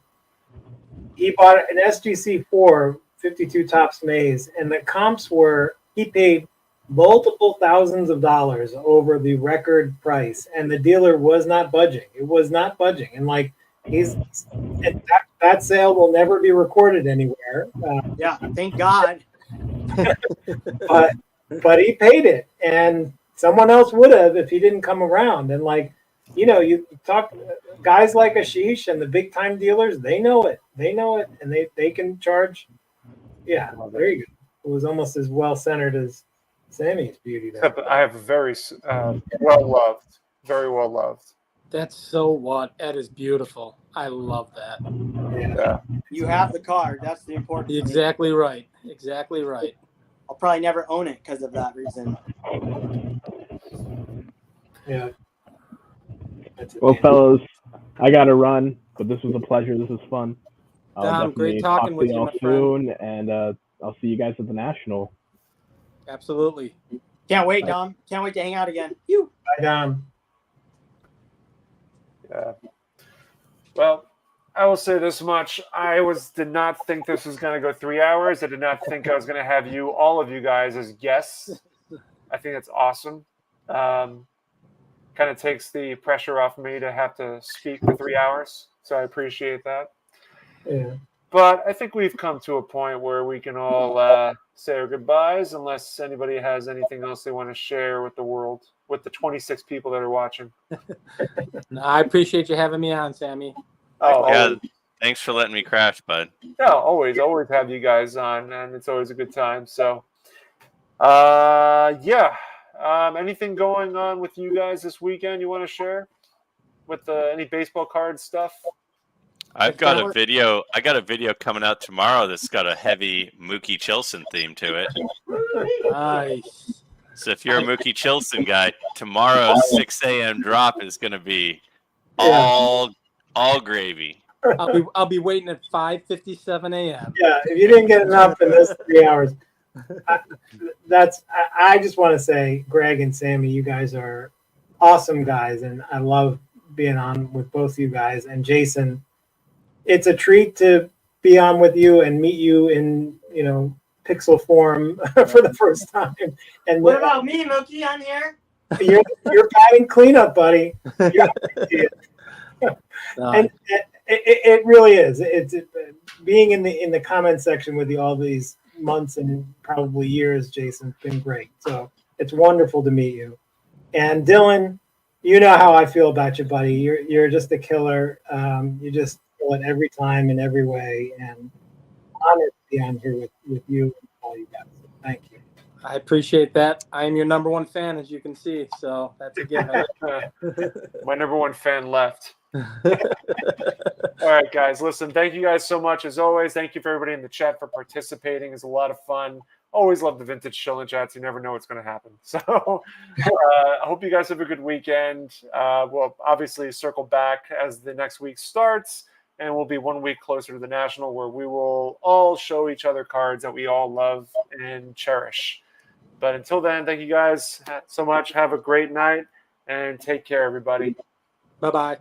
he bought an SGC4 52 tops maze, and the comps were, he paid multiple thousands of dollars over the record price, and the dealer was not budging. It was not budging, and like that sale will never be recorded anywhere. Thank God. but he paid it, and someone else would have if he didn't come around. And like, you talk guys like Ashish and the big time dealers, they know it, and they can charge. Yeah, there you go. It was almost as well centered as Sammy's beauty there. Except I have a very very well loved. That's so what? That is beautiful. I love that. Yeah. You have the card. That's the important thing. Exactly right. Exactly right. I'll probably never own it because of that reason. Yeah. Well, fellas, I got to run, but this was a pleasure. This was fun. Dom, great talking with you, my soon, and I'll see you guys at the National. Absolutely. Can't wait, Dom. Can't wait to hang out again. You. Bye, Dom. Yeah. Well, I will say this much. Did not think this was going to go 3 hours. I did not think I was going to have all of you guys as guests. I think that's awesome. Kind of takes the pressure off me to have to speak for 3 hours. So I appreciate that. Yeah. But I think we've come to a point where we can all say our goodbyes, unless anybody has anything else they want to share with the world, with the 26 people that are watching. No, I appreciate you having me on, Sammy. Oh, Yeah. always. Thanks for letting me crash, bud. No, always have you guys on, and it's always a good time. So, anything going on with you guys this weekend you want to share with any baseball card stuff? I've got a video. I got a video coming out tomorrow that's got a heavy Mookie Chilson theme to it. Nice. So if you're a Mookie Chilson guy, tomorrow's 6 a.m. drop is going to be all gravy. I'll be waiting at 5:57 a.m. Yeah, if you didn't get enough in this 3 hours, I just want to say, Greg and Sammy, you guys are awesome guys, and I love being on with both you guys. And Jason, it's a treat to be on with you and meet you in, pixel form for the first time. And What about me, Mookie? I'm here. you're batting cleanup, buddy. And it really is. It's being in the comment section with you all these months and probably years, Jason, it's been great. So it's wonderful to meet you. And Dylan, you know how I feel about you, buddy. You're just a killer. You just kill it every time in every way. And honored to be on here with you and all you guys. So thank you. I appreciate that. I am your number one fan, as you can see. So that's a given. My number one fan left. All right, guys. Listen, thank you guys so much as always. Thank you for everybody in the chat for participating. It's a lot of fun. Always love the vintage chilling chats. You never know what's going to happen. So I hope you guys have a good weekend. We'll obviously circle back as the next week starts, and we'll be 1 week closer to the National, where we will all show each other cards that we all love and cherish. But until then, thank you guys so much. Have a great night, and take care, everybody. Bye-bye.